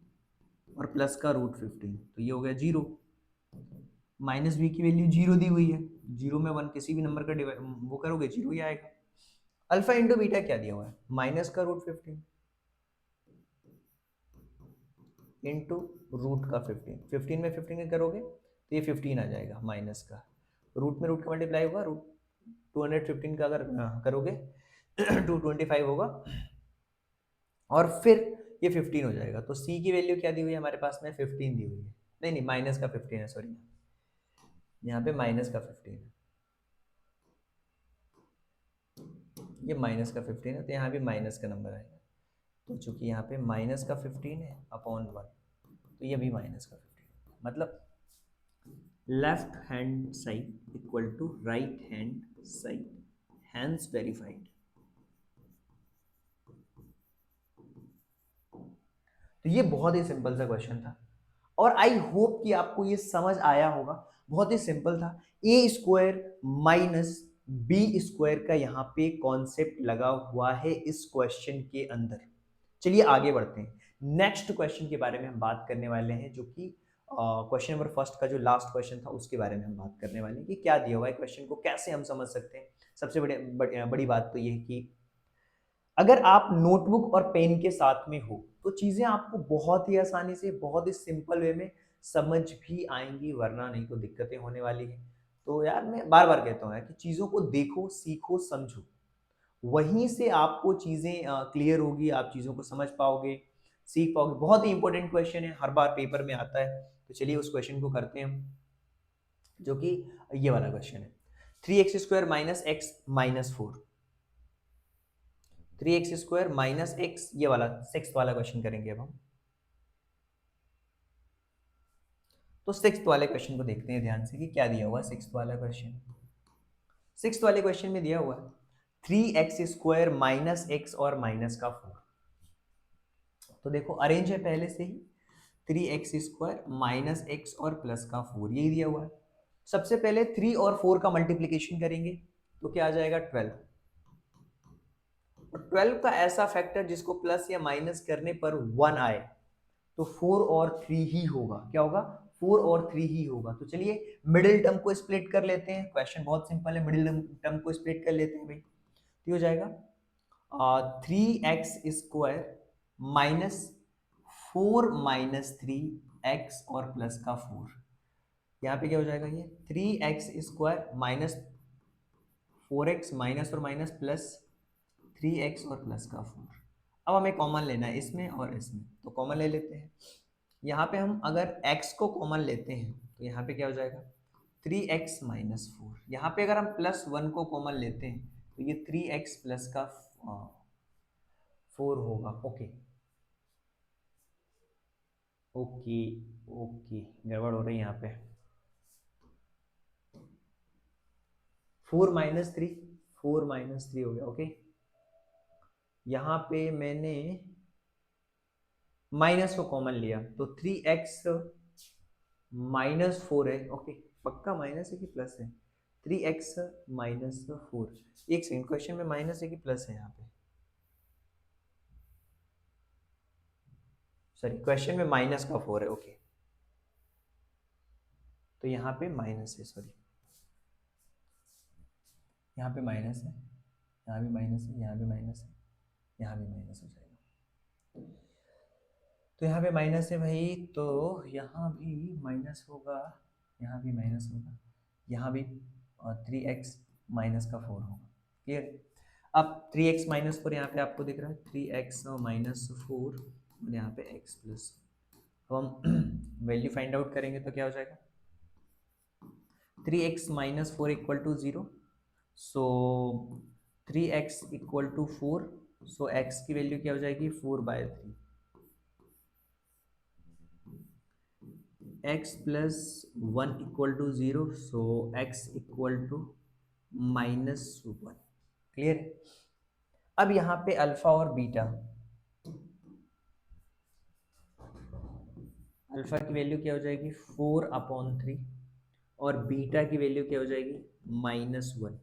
और प्लस का √15, तो ये हो गया 0। माइनस बी की वैल्यू 0 दी हुई है, 0 में 1 किसी भी नंबर का डिवाइड वो करोगे 0 ही आएगा। अल्फा इंटू बीटा क्या दिया हुआ है? माइनस का √15 इंटू रूट का 15, 15 में 15 करोगे तो ये 15 आ जाएगा माइनस का, रूट में रूट का मल्टीप्लाई होगा, रूट 215 का अगर करोगे 225 होगा, और फिर ये 15 हो जाएगा। तो सी की वैल्यू क्या दी हुई है हमारे पास में? 15 दी हुई है, नहीं नहीं माइनस का 15 है, सॉरी, यहाँ पे माइनस का 15 है, ये माइनस का 15 है, तो यहाँ भी माइनस का नंबर आएगा। तो चूंकि यहाँ पे माइनस का 15 है अपॉन 1, तो ये भी माइनस का 15, मतलब left hand side equal to right hand side, hence verified. तो ये बहुत ही सिंपल सा क्वेश्चन था, और आई होप कि आपको ये समझ आया होगा। बहुत ही सिंपल था, a² माइनस b² का यहाँ पे कॉन्सेप्ट लगा हुआ है इस क्वेश्चन के अंदर। चलिए आगे बढ़ते हैं, नेक्स्ट क्वेश्चन के बारे में हम बात करने वाले हैं, जो कि क्वेश्चन नंबर फर्स्ट का जो लास्ट क्वेश्चन था उसके बारे में हम बात करने वाले हैं कि क्या दिया हुआ है, क्वेश्चन को कैसे हम समझ सकते हैं। सबसे बड़ी बात तो ये है कि अगर आप नोटबुक और पेन के साथ में हो तो चीजें आपको बहुत ही आसानी से, बहुत ही सिंपल वे में समझ भी आएंगी, वरना नहीं तो दिक्कतें होने वाली हैं। तो यार मैं बार बार कहता हूँ यार कि चीजों को देखो, सीखो, समझो, वहीं से आपको चीजें क्लियर होगी, आप चीजों को समझ पाओगे, सीख पाओगे। बहुत ही इंपॉर्टेंट क्वेश्चन है, हर बार पेपर में आता है। तो चलिए उस क्वेश्चन को करते हैं हम, जो कि ये वाला क्वेश्चन है, 3x² minus x minus 4, 3x² minus x, ये वाला सिक्स वाला क्वेश्चन करेंगे अब हम। तो सिक्स वाले क्वेश्चन को देखते हैं ध्यान से कि क्या दिया हुआ है। सिक्स वाला क्वेश्चन, सिक्स वाले क्वेश्चन में दिया हुआ है 3x² माइनस एक्स और माइनस का 4। तो देखो अरेंज है पहले से ही, 3x² माइनस एक्स और प्लस का 4, यही दिया हुआ है। सबसे पहले 3 और 4 का मल्टीप्लीकेशन करेंगे तो क्या आ जाएगा 12। और 12 का ऐसा फैक्टर जिसको प्लस या माइनस करने पर 1 आए, तो 4 और 3 ही होगा। क्या होगा? 4 और 3 ही होगा। तो चलिए मिडिल टर्म को स्प्लिट कर लेते हैं। क्वेश्चन बहुत सिंपल है, मिडिल टर्म को स्प्लिट कर लेते हैं भाई। तो हो जाएगा 3x² माइनस 4 - 3x और प्लस का 4। यहाँ पे क्या हो जाएगा? ये 3x² माइनस 4x माइनस और माइनस प्लस 3x और प्लस का 4। अब हमें कॉमन लेना है इसमें और इसमें, तो कॉमन ले लेते हैं। यहाँ पे हम अगर x को कॉमन लेते हैं तो यहाँ पे क्या हो जाएगा? 3x minus 4। यहाँ पे अगर हम +1 को कॉमन लेते हैं तो ये 3x प्लस का 4 होगा। ओके ओके ओके, गड़बड़ हो रही है यहाँ पे। 4 - 3, 4 - 3 हो गया। ओके, यहाँ पे मैंने माइनस को कॉमन लिया तो 3x माइनस 4 है। ओके, पक्का माइनस है कि प्लस है? 3x minus 4। एक सेकंड, क्वेश्चन में माइनस है कि प्लस है? यहाँ पे सॉरी, क्वेश्चन में माइनस का 4 है। ओके, तो यहाँ पे माइनस है, सॉरी, यहाँ पे माइनस है, यहाँ भी माइनस है, यहाँ भी माइनस है, यहाँ भी माइनस हो जाएगा। तो यहाँ पे माइनस है भाई, तो यहाँ भी माइनस होगा, यहाँ भी माइनस होगा, यहाँ भी 3x माइनस का 4 होगा। क्लियर? अब 3x - 4 यहाँ पे आपको दिख रहा है, 3x -4 और यहाँ पे x प्लस। अब हम वैल्यू फाइंड आउट करेंगे तो क्या हो जाएगा? 3x - 4 = 0, सो 3x = 4, सो x की वैल्यू क्या हो जाएगी? 4/3। x + 1 = 0, सो x = -1। क्लियर है? अब यहाँ पे अल्फा और बीटा, अल्फा की वैल्यू क्या हो जाएगी? 4/3 और बीटा की वैल्यू क्या हो जाएगी? -1।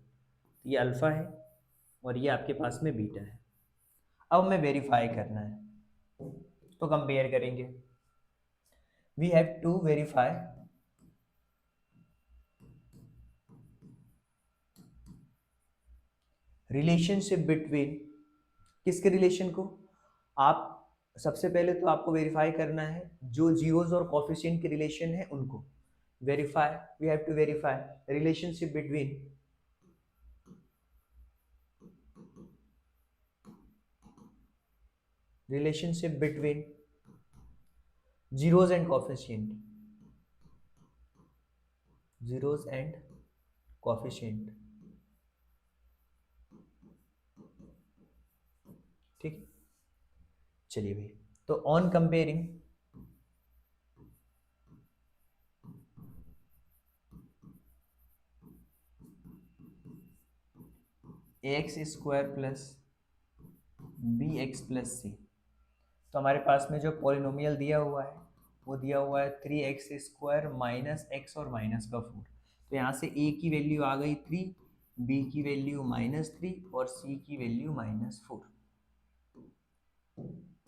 ये अल्फा है और ये आपके पास में बीटा है। अब हमें वेरीफाई करना है, तो कंपेयर करेंगे। We have to verify relationship between, किसके रिलेशन को? आप सबसे पहले तो आपको वेरीफाई करना है जो जीरोस और कोफिशिएंट के रिलेशन है उनको। Verify, we have to verify relationship between zeros and coefficient, zeros and coefficient। ठीक, चलिए भाई, तो on comparing ax² plus bx plus c, तो हमारे पास में जो पॉलिनोमियल दिया हुआ है वो दिया हुआ है 3x² माइनस एक्स और माइनस का 4। तो यहाँ से a की वैल्यू आ गई 3, b की वैल्यू -3 और c की वैल्यू -4।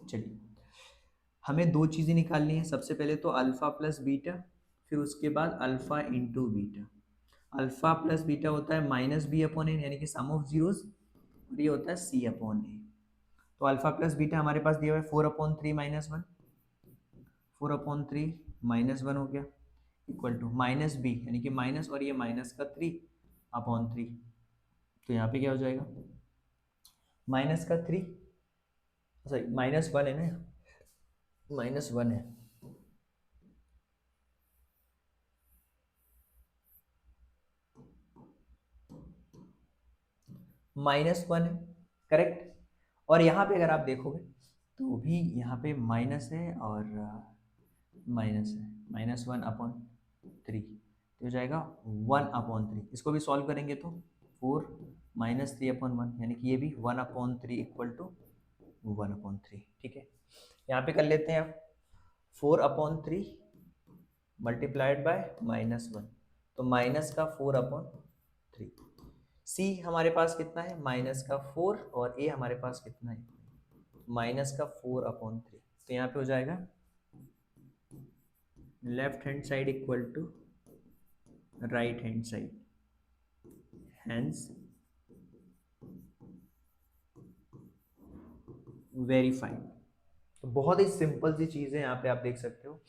चलिए, हमें दो चीज़ें निकालनी है। सबसे पहले तो अल्फ़ा प्लस बीटा, फिर उसके बाद alpha into beta. Alpha plus beta होता है -b/a, यानी कि सम ऑफ जीरोस, और ये होता है c/a। तो अल्फ़ा प्लस बीटा हमारे पास दिया हुआ है 4/3 - 1, 4/3 -1 हो गया, इक्वल टू -b, यानी कि माइनस और ये माइनस का 3/3। तो यहाँ पे क्या हो जाएगा? माइनस का 3, सॉरी -1 है ना, -1 है। -1 है, करेक्ट। और यहाँ पे अगर आप देखोगे तो भी यहाँ पे माइनस है और माइनस है, -1/3, तो हो जाएगा 1/3। इसको भी सॉल्व करेंगे तो 4 - 3/1, यानी कि ये भी 1/3 = 1/3। ठीक है, यहाँ पे कर लेते हैं आप। 4/3 मल्टीप्लाइड बाय -1, तो माइनस का 4/3। सी हमारे पास कितना है, माइनस का 4, और ए हमारे पास कितना है, माइनस का 4/3। तो यहाँ पे हो जाएगा left hand side equal to right hand side, hence verified. तो बहुत ही सिंपल सी चीज है, यहाँ पे आप देख सकते हो।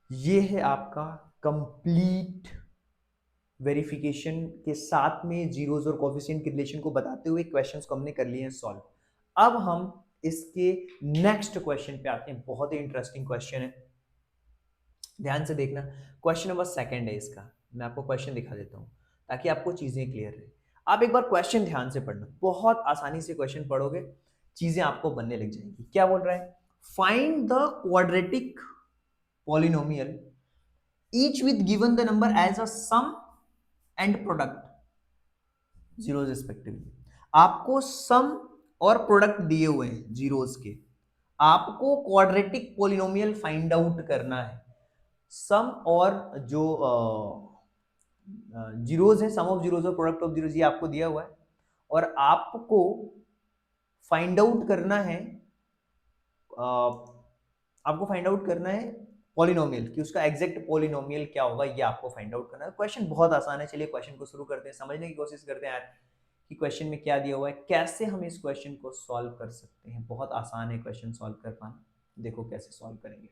ये है आपका कंप्लीट वेरिफिकेशन के साथ में जीरोज और कोफिशिएंट के रिलेशन को बताते हुए क्वेश्चंस को हमने कर लिए हैं सॉल्व। अब हम इसके नेक्स्ट क्वेश्चन पे आते हैं। बहुत ही इंटरेस्टिंग क्वेश्चन है, ध्यान से देखना। क्वेश्चन नंबर 2 है इसका। मैं आपको क्वेश्चन दिखा देता हूं ताकि आपको चीजें क्लियर रहे। आप एक बार क्वेश्चन ध्यान से पढ़ना, बहुत आसानी से क्वेश्चन पढ़ोगे, चीजें आपको बनने लग जाएंगी। क्या बोल रहा है, find the quadratic polynomial each with given the number as a sum and product zeros respectively. आपको सम और प्रोडक्ट दिए हुए हैं जीरोज के, आपको क्वाड्रेटिक पॉलिनोमियल फाइंड आउट करना है। सम और जो जीरोज है, सम ऑफ जीरोज और प्रोडक्ट ऑफ जीरोज, ये आपको दिया हुआ है, और आपको फाइंड आउट करना है, आपको फाइंड आउट करना है पॉलिनोमियल कि उसका एग्जैक्ट पॉलिनोमियल क्या होगा, ये आपको फाइंड आउट करना है। क्वेश्चन बहुत आसान है। चलिए क्वेश्चन को शुरू करते हैं, समझने की कोशिश करते हैं यार कि क्वेश्चन में क्या दिया हुआ है, कैसे हम इस क्वेश्चन को सॉल्व कर सकते हैं। बहुत आसान है क्वेश्चन सॉल्व कर पाना, देखो कैसे सॉल्व करेंगे।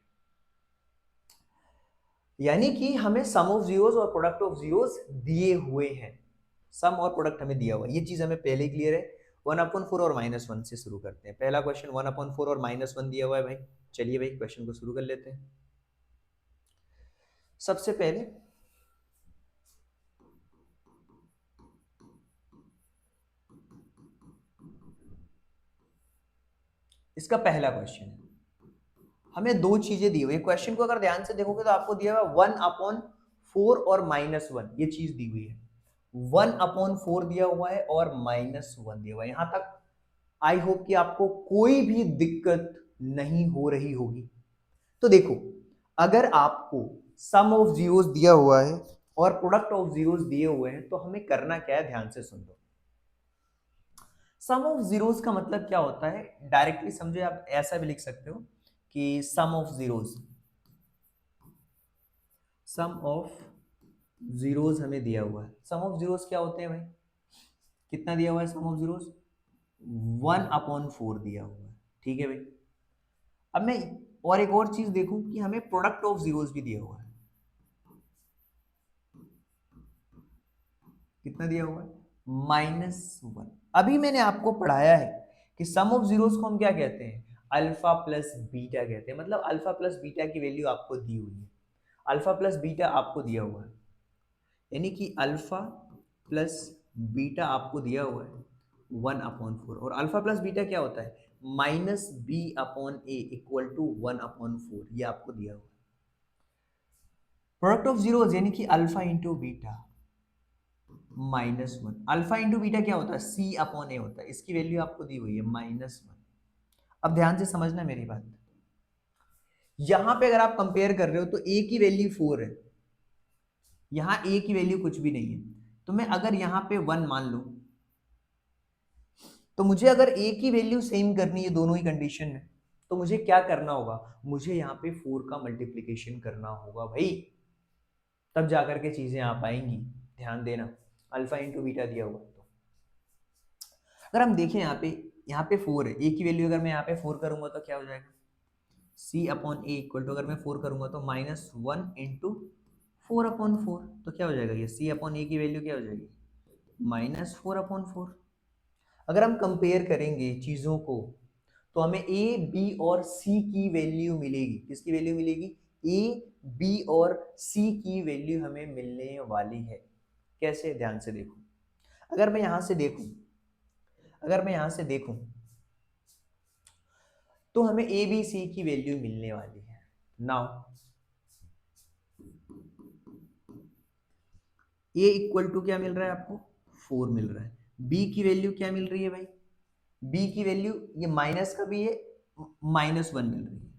यानी कि हमें सम ऑफ जीरोस और प्रोडक्ट ऑफ जीरोस दिए हुए हैं, सम और प्रोडक्ट हमें दिया हुआ है, ये चीज हमें पहले ही क्लियर है। 1/4 और -1 से शुरू करते हैं। पहला क्वेश्चन 1/4 और -1 दिया हुआ है भाई। चलिए भाई क्वेश्चन को शुरू कर लेते हैं। सबसे पहले इसका पहला क्वेश्चन है, हमें दो चीजें दी हुई है। क्वेश्चन को अगर ध्यान से देखोगे तो आपको दिया हुआ 1/4 और -1, ये चीज दी हुई है। 1/4 दिया हुआ है और -1 दिया हुआ है। यहां तक आई होप कि आपको कोई भी दिक्कत नहीं हो रही होगी। तो देखो, अगर आपको सम ऑफ जीरोस दिया हुआ है और प्रोडक्ट ऑफ जीरोस दिए हुए हैं, तो हमें करना क्या है, ध्यान से सुन लो। सम ऑफ जीरोस का मतलब क्या होता है, डायरेक्टली समझे, आप ऐसा भी लिख सकते हो कि sum of zeros, sum of zeros हमें दिया हुआ है। सम ऑफ जीरोस क्या होते हैं भाई, कितना दिया हुआ है सम ऑफ जीरोस, 1/4 दिया हुआ है। ठीक है भाई। अब मैं और एक और चीज देखूं कि हमें प्रोडक्ट ऑफ जीरोस भी दिया हुआ है। कितना दिया हुआ है, -1। अभी मैंने आपको पढ़ाया है कि सम ऑफ जीरोस को हम क्या कहते हैं, अल्फा प्लस बीटा कहते हैं। मतलब अल्फा प्लस बीटा की वैल्यू आपको दी हुई है, अल्फा प्लस बीटा आपको दिया हुआ है, यानी कि अल्फा प्लस बीटा आपको दिया हुआ है 1/4। और अल्फा प्लस बीटा क्या होता है, -b/a इक्वल टू 1/4, ये आपको दिया हुआ है। प्रोडक्ट ऑफ जीरोस यानी कि alpha into beta -1। Alpha into beta क्या होता है, C/A होता है, इसकी वैल्यू आपको दी हुई है -1। अब ध्यान से समझना मेरी बात, यहां पे अगर आप कंपेयर कर रहे हो तो a की वैल्यू 4 है, यहां a की वैल्यू कुछ भी नहीं है। तो मैं अगर यहां पे 1 मान लूं, तो मुझे अगर a की वैल्यू सेम करनी है दोनों ही कंडीशन में, तो मुझे क्या करना होगा, मुझे यहाँ पे 4 का मल्टीप्लीकेशन करना होगा भाई, तब जाकर के चीजें आ पाएंगी। ध्यान देना, अल्फा इंटू बीटा दिया हुआ तो अगर हम देखें यहाँ पे 4 है, ए की वैल्यू अगर मैं यहाँ पे 4 करूंगा तो क्या हो जाएगा, C/A इक्वल टू, अगर मैं 4 करूंगा तो -1 इंटू 4/4, तो क्या हो जाएगा, ये C/A की वैल्यू क्या हो जाएगी, -4/4। अगर हम कंपेयर करेंगे चीजों को तो हमें ए बी और सी की वैल्यू मिलेगी। किसकी वैल्यू मिलेगी, ए बी और सी की वैल्यू हमें मिलने वाली है। कैसे, ध्यान से देखो। अगर मैं यहां से देखूं, अगर मैं यहां से देखूं तो हमें ए बी सी की वैल्यू मिलने वाली है। नाउ ए इक्वल टू क्या मिल रहा है आपको, 4 मिल रहा है। बी की वैल्यू क्या मिल रही है भाई, बी की वैल्यू ये माइनस का भी है, -1 मिल रही है।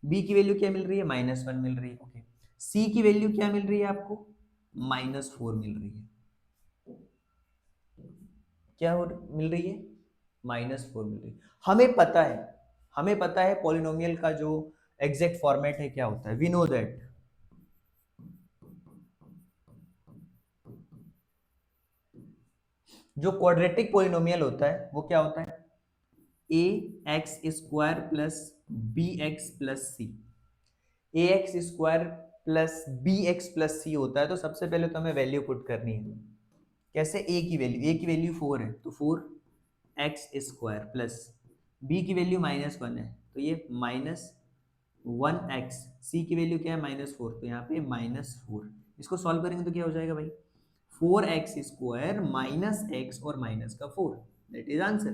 बी की वैल्यू क्या मिल रही है, -1 मिल रही है। ओके, सी की वैल्यू क्या मिल रही है आपको, -4 मिल रही है। क्या मिल रही है, -4 मिल रही है। हमें पता है पॉलिनोमियल का जो एग्जैक्ट फॉर्मेट है क्या होता है, वी नो दैट जो क्वाड्रेटिक पॉलिनोमियल होता है वो क्या होता है, a x square plus B x plus c. A x square plus B x plus c होता है, तो सबसे पहले तो हमें वैल्यू पुट करनी है। कैसे, ए की वैल्यू 4 है तो 4x² प्लस बी की वैल्यू -1 है तो ये -1x, सी की वैल्यू क्या है -4 तो यहाँ पे -4। इसको सॉल्व करेंगे तो क्या हो जाएगा भाई, 4x² माइनस एक्स और माइनस का 4, that is answer.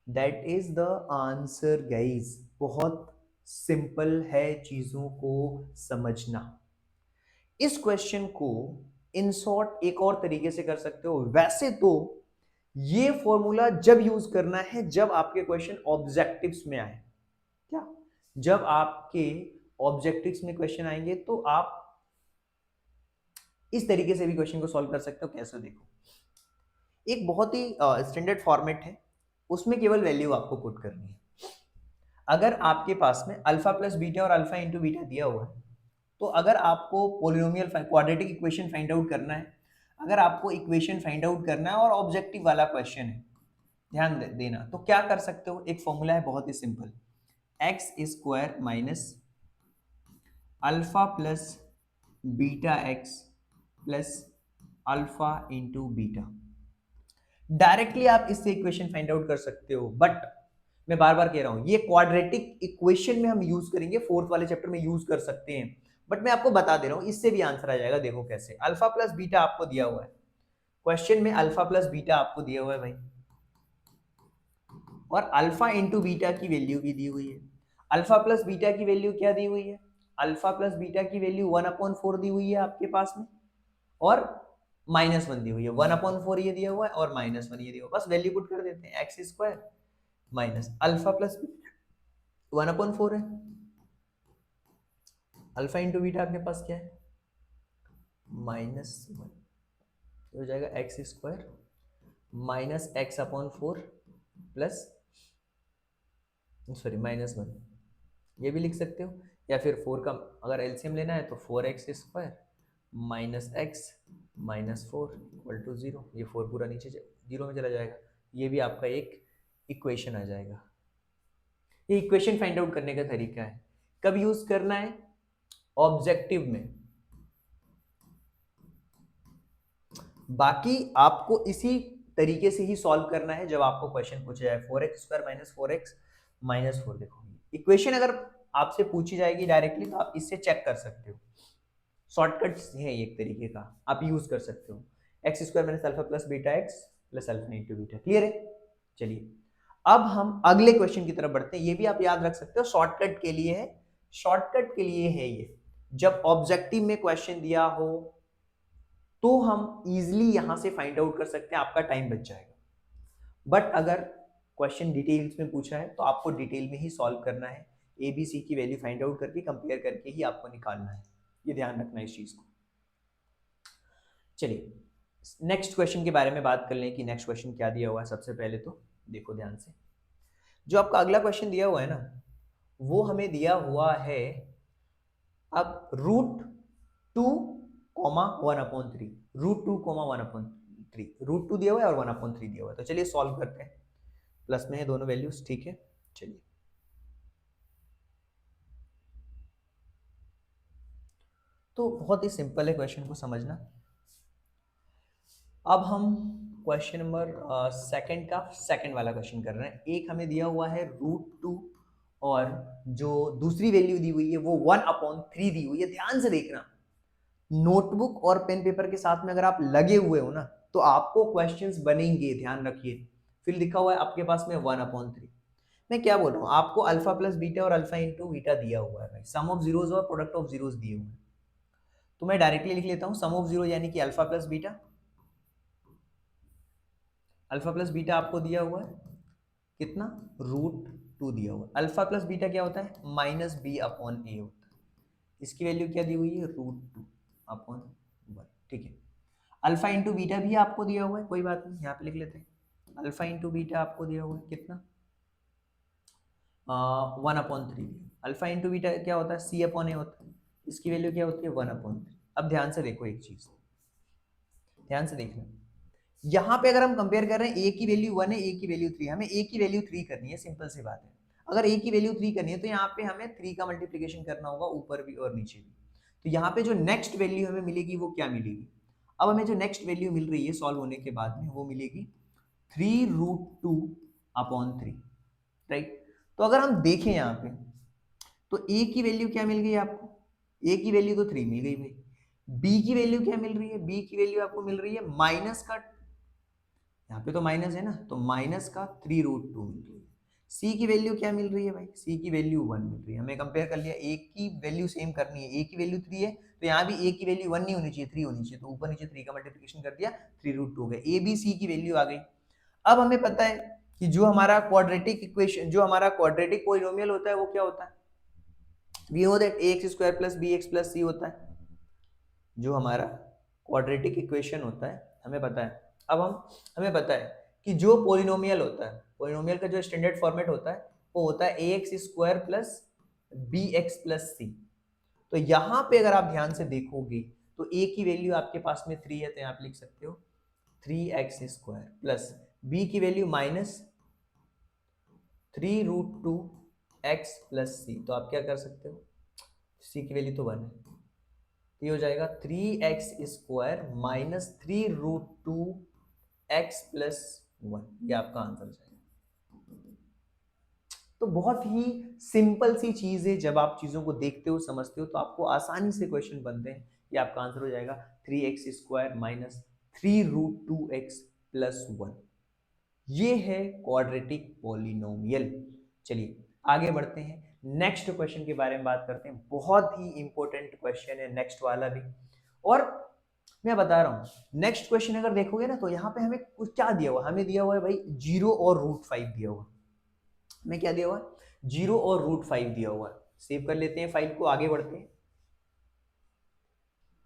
That is the answer guys. बहुत सिंपल है चीजों को समझना। इस क्वेश्चन को इन शॉर्ट एक और तरीके से कर सकते हो। वैसे तो ये फॉर्मूला जब यूज करना है जब आपके क्वेश्चन ऑब्जेक्टिव्स में आए। क्या, जब आपके ऑब्जेक्टिव्स में क्वेश्चन आएंगे तो आप इस तरीके से भी क्वेश्चन को सॉल्व कर सकते हो। कैसे, देखो, एक बहुत ही स्टैंडर्ड फॉर्मेट है, उसमें केवल वैल्यू आपको पुट करनी है। अगर आपके पास में अल्फा प्लस बीटा और अल्फा इंटू बीटा दिया हुआ है, तो अगर आपको polynomial quadratic equation find out करना है, अगर आपको इक्वेशन फाइंड आउट करना है और ऑब्जेक्टिव वाला क्वेश्चन है, ध्यान देना, तो क्या कर सकते हो, एक फॉर्मूला है बहुत ही simple, x² minus alpha plus beta x plus alpha into beta. Directly आप इससे इक्वेशन फाइंड आउट कर सकते हो, बट मैं बार बार कह रहा हूं ये क्वाड्रेटिक इक्वेशन में हम यूज करेंगे, फोर्थ वाले चैप्टर में यूज कर सकते हैं, बट मैं आपको बता दे रहा हूं इससे भी आंसर आ जाएगा। देखो कैसे, अल्फा प्लस बीटा आपको दिया हुआ है क्वेश्चन में, अल्फा प्लस बीटा आपको दिया हुआ है भाई, और अल्फा इंटू बीटा की वैल्यू भी दी हुई है। अल्फा प्लस बीटा की वैल्यू क्या दी हुई है, अल्फा प्लस बीटा की वैल्यू 1/4 दी हुई है आपके पास में, और -1 दी हुई है। 1/4 ये दिया हुआ है और -1 ये दिया हुआ है, बस वैल्यू पुट कर देते हैं, x² माइनस अल्फा प्लस 1/4 है, अल्फा इंटू बीटा आपके पास क्या है, -1, हो जाएगा x² minus x/4 plus, sorry -1, ये भी लिख सकते हो, या फिर 4 का अगर एलसीएम लेना है तो 4x² minus x minus 4 equal to 0। ये 4 पूरा नीचे 0 में चला जाएगा, ये भी आपका एक इक्वेशन आ जाएगा। ये इक्वेशन फाइंड आउट करने का तरीका है। कब यूज करना है, ऑब्जेक्टिव में। बाकी आपको इसी तरीके से ही सॉल्व करना है जब आपको क्वेश्चन पूछा जाए 4x² माइनस 4x माइनस 4। देखो इक्वेशन अगर आपसे पूछी जाएगी डायरेक्टली तो आप इससे चेक कर सकते हो, शॉर्टकट है एक तरीके का, आप यूज कर सकते हो, x² minus alpha plus beta x plus alpha into beta. Clear है? चलिए अब हम अगले क्वेश्चन की तरफ बढ़ते हैं। ये भी आप याद रख सकते हो, शॉर्टकट के लिए है, शॉर्टकट के लिए है ये। जब ऑब्जेक्टिव में क्वेश्चन दिया हो तो हम इजिली यहां से फाइंड आउट कर सकते हैं, आपका टाइम बच जाएगा। बट अगर क्वेश्चन डिटेल्स में पूछा है तो आपको डिटेल में ही सॉल्व करना है, ए बी सी की वैल्यू फाइंड आउट करके कंपेयर करके ही आपको निकालना है, ये ध्यान रखना है इस चीज को। चलिए नेक्स्ट क्वेश्चन के बारे में बात कर लें कि नेक्स्ट क्वेश्चन क्या दिया हुआ है। सबसे पहले तो देखो ध्यान से, जो आपका अगला क्वेश्चन दिया हुआ है ना, वो हमें दिया हुआ है अब √2,1/3, √2,1/3, √2 दिया हुआ है और 1/3 दिया हुआ है। तो चलिए सॉल्व करते हैं, प्लस में है दोनों वैल्यूज, ठीक है। चलिए तो बहुत ही सिंपल है क्वेश्चन को समझना। अब हम क्वेश्चन नंबर सेकंड का सेकंड वाला क्वेश्चन कर रहे हैं। एक हमें दिया हुआ है √2 और जो दूसरी वैल्यू दी हुई है वो 1/3 दी हुई है। ध्यान से देखना, नोटबुक और पेन पेपर के साथ में अगर आप लगे हुए हो ना तो आपको क्वेश्चंस बनेंगे, ध्यान रखिए। फिर लिखा हुआ है आपके पास में 1/3। मैं क्या बोल रहा हूँ, आपको अल्फा प्लस बीटा और अल्फा इंटू बीटा दिया हुआ है भाई, सम ऑफ जीरोज और प्रोडक्ट ऑफ जीरोज दिए हुए हैं। तो मैं डायरेक्टली लिख लेता हूँ, सम ऑफ जीरो यानी कि alpha plus beta, alpha plus beta आपको दिया हुआ है कितना, टू दिया हुआ। अल्फा प्लस बीटा क्या होता है, माइनस बी अपॉन ए होता है। इसकी वैल्यू क्या दी हुई है, √2/1। ठीक है। अल्फा इंटू बीटा भी आपको दिया हुआ है, कोई बात नहीं, यहाँ पे लिख लेते हैं। अल्फा इंटू बीटा आपको दिया हुआ है कितना, 1/3। अल्फा इंटू बीटा क्या होता है, सी अपॉन ए होता है। इसकी वैल्यू क्या होती है, 1/3। अब ध्यान से देखो एक चीज, ध्यान से देखना, यहाँ पे अगर हम कंपेयर कर रहे हैं ए की वैल्यू 1 है, ए की वैल्यू 3, हमें ए की वैल्यू 3 करनी है, सिंपल सी बात है। अगर ए की वैल्यू 3 करनी है तो यहाँ पे हमें 3 का मल्टीप्लीकेशन करना होगा, ऊपर भी और नीचे भी। तो यहाँ पे जो नेक्स्ट वैल्यू हमें मिलेगी वो क्या मिलेगी, अब हमें जो नेक्स्ट वैल्यू मिल रही है सॉल्व होने के बाद में, वो मिलेगी 3√2/3, राइट। तो अगर हम देखें यहाँ पे, तो ए की वैल्यू क्या मिल गई आपको, ए की वैल्यू तो 3 मिल गई भाई। बी की वैल्यू क्या मिल रही है, बी की वैल्यू आपको मिल रही है माइनस का, यहाँ पे तो माइनस है ना, तो माइनस का 3√2 मिल रही है। सी की वैल्यू क्या मिल रही है भाई, सी की वैल्यू 1 मिल रही है। हमें कंपेयर कर लिया, ए की वैल्यू सेम करनी है, ए की वैल्यू 3 है तो यहाँ भी ए की वैल्यू 1 नहीं होनी चाहिए, 3 होनी चाहिए। तो ऊपर नीचे 3 का मल्टीप्लिकेशन कर दिया, 3√2 हो गया। ए बी सी की वैल्यू आ गई। अब हमें पता है कि जो हमारा क्वाड्रेटिक इक्वेशन, जो हमारा क्वाड्रेटिक पॉलिनोमियल होता है वो क्या होता है, we know that ax² + bx + c होता है। जो हमारा क्वाड्रेटिक इक्वेशन होता है हमें पता है। अब हमें पता है कि जो पॉलिनोमियल होता है, पॉलिनोमियल का जो स्टैंडर्ड फॉर्मेट होता है वो होता है ax² + bx + c। तो यहाँ पे अगर आप ध्यान से देखोगे तो a की वैल्यू आपके पास में 3 है, तो यहाँ पे लिख सकते हो 3x² प्लस b की वैल्यू माइनस 3√2x + c। तो आप क्या कर सकते हो, c की वैल्यू तो 1 है, तो ये हो जाएगा 3x² माइनस 3√2x + 1। ये आपका आंसर जाएगा। तो बहुत ही सिंपल सी चीज है, जब आप चीजों को देखते हो समझते हो तो आपको आसानी से क्वेश्चन बनते हैं। ये आपका आंसर हो जाएगा 3x² माइनस 3√2x + 1। ये है क्वाड्रेटिक पॉलिनोमियल। चलिए आगे बढ़ते हैं, नेक्स्ट क्वेश्चन के बारे में बात करते हैं। बहुत ही इंपॉर्टेंट क्वेश्चन है नेक्स्ट वाला भी। और मैं बता रहा हूं, नेक्स्ट क्वेश्चन अगर देखोगे ना तो यहाँ पे हमें कुछ क्या दिया हुआ, हमें दिया हुआ है भाई 0 और √5 दिया हुआ। हमें क्या दिया हुआ है, 0 और √5 दिया हुआ है। सेव कर लेते हैं फाइल को, आगे बढ़ते हैं।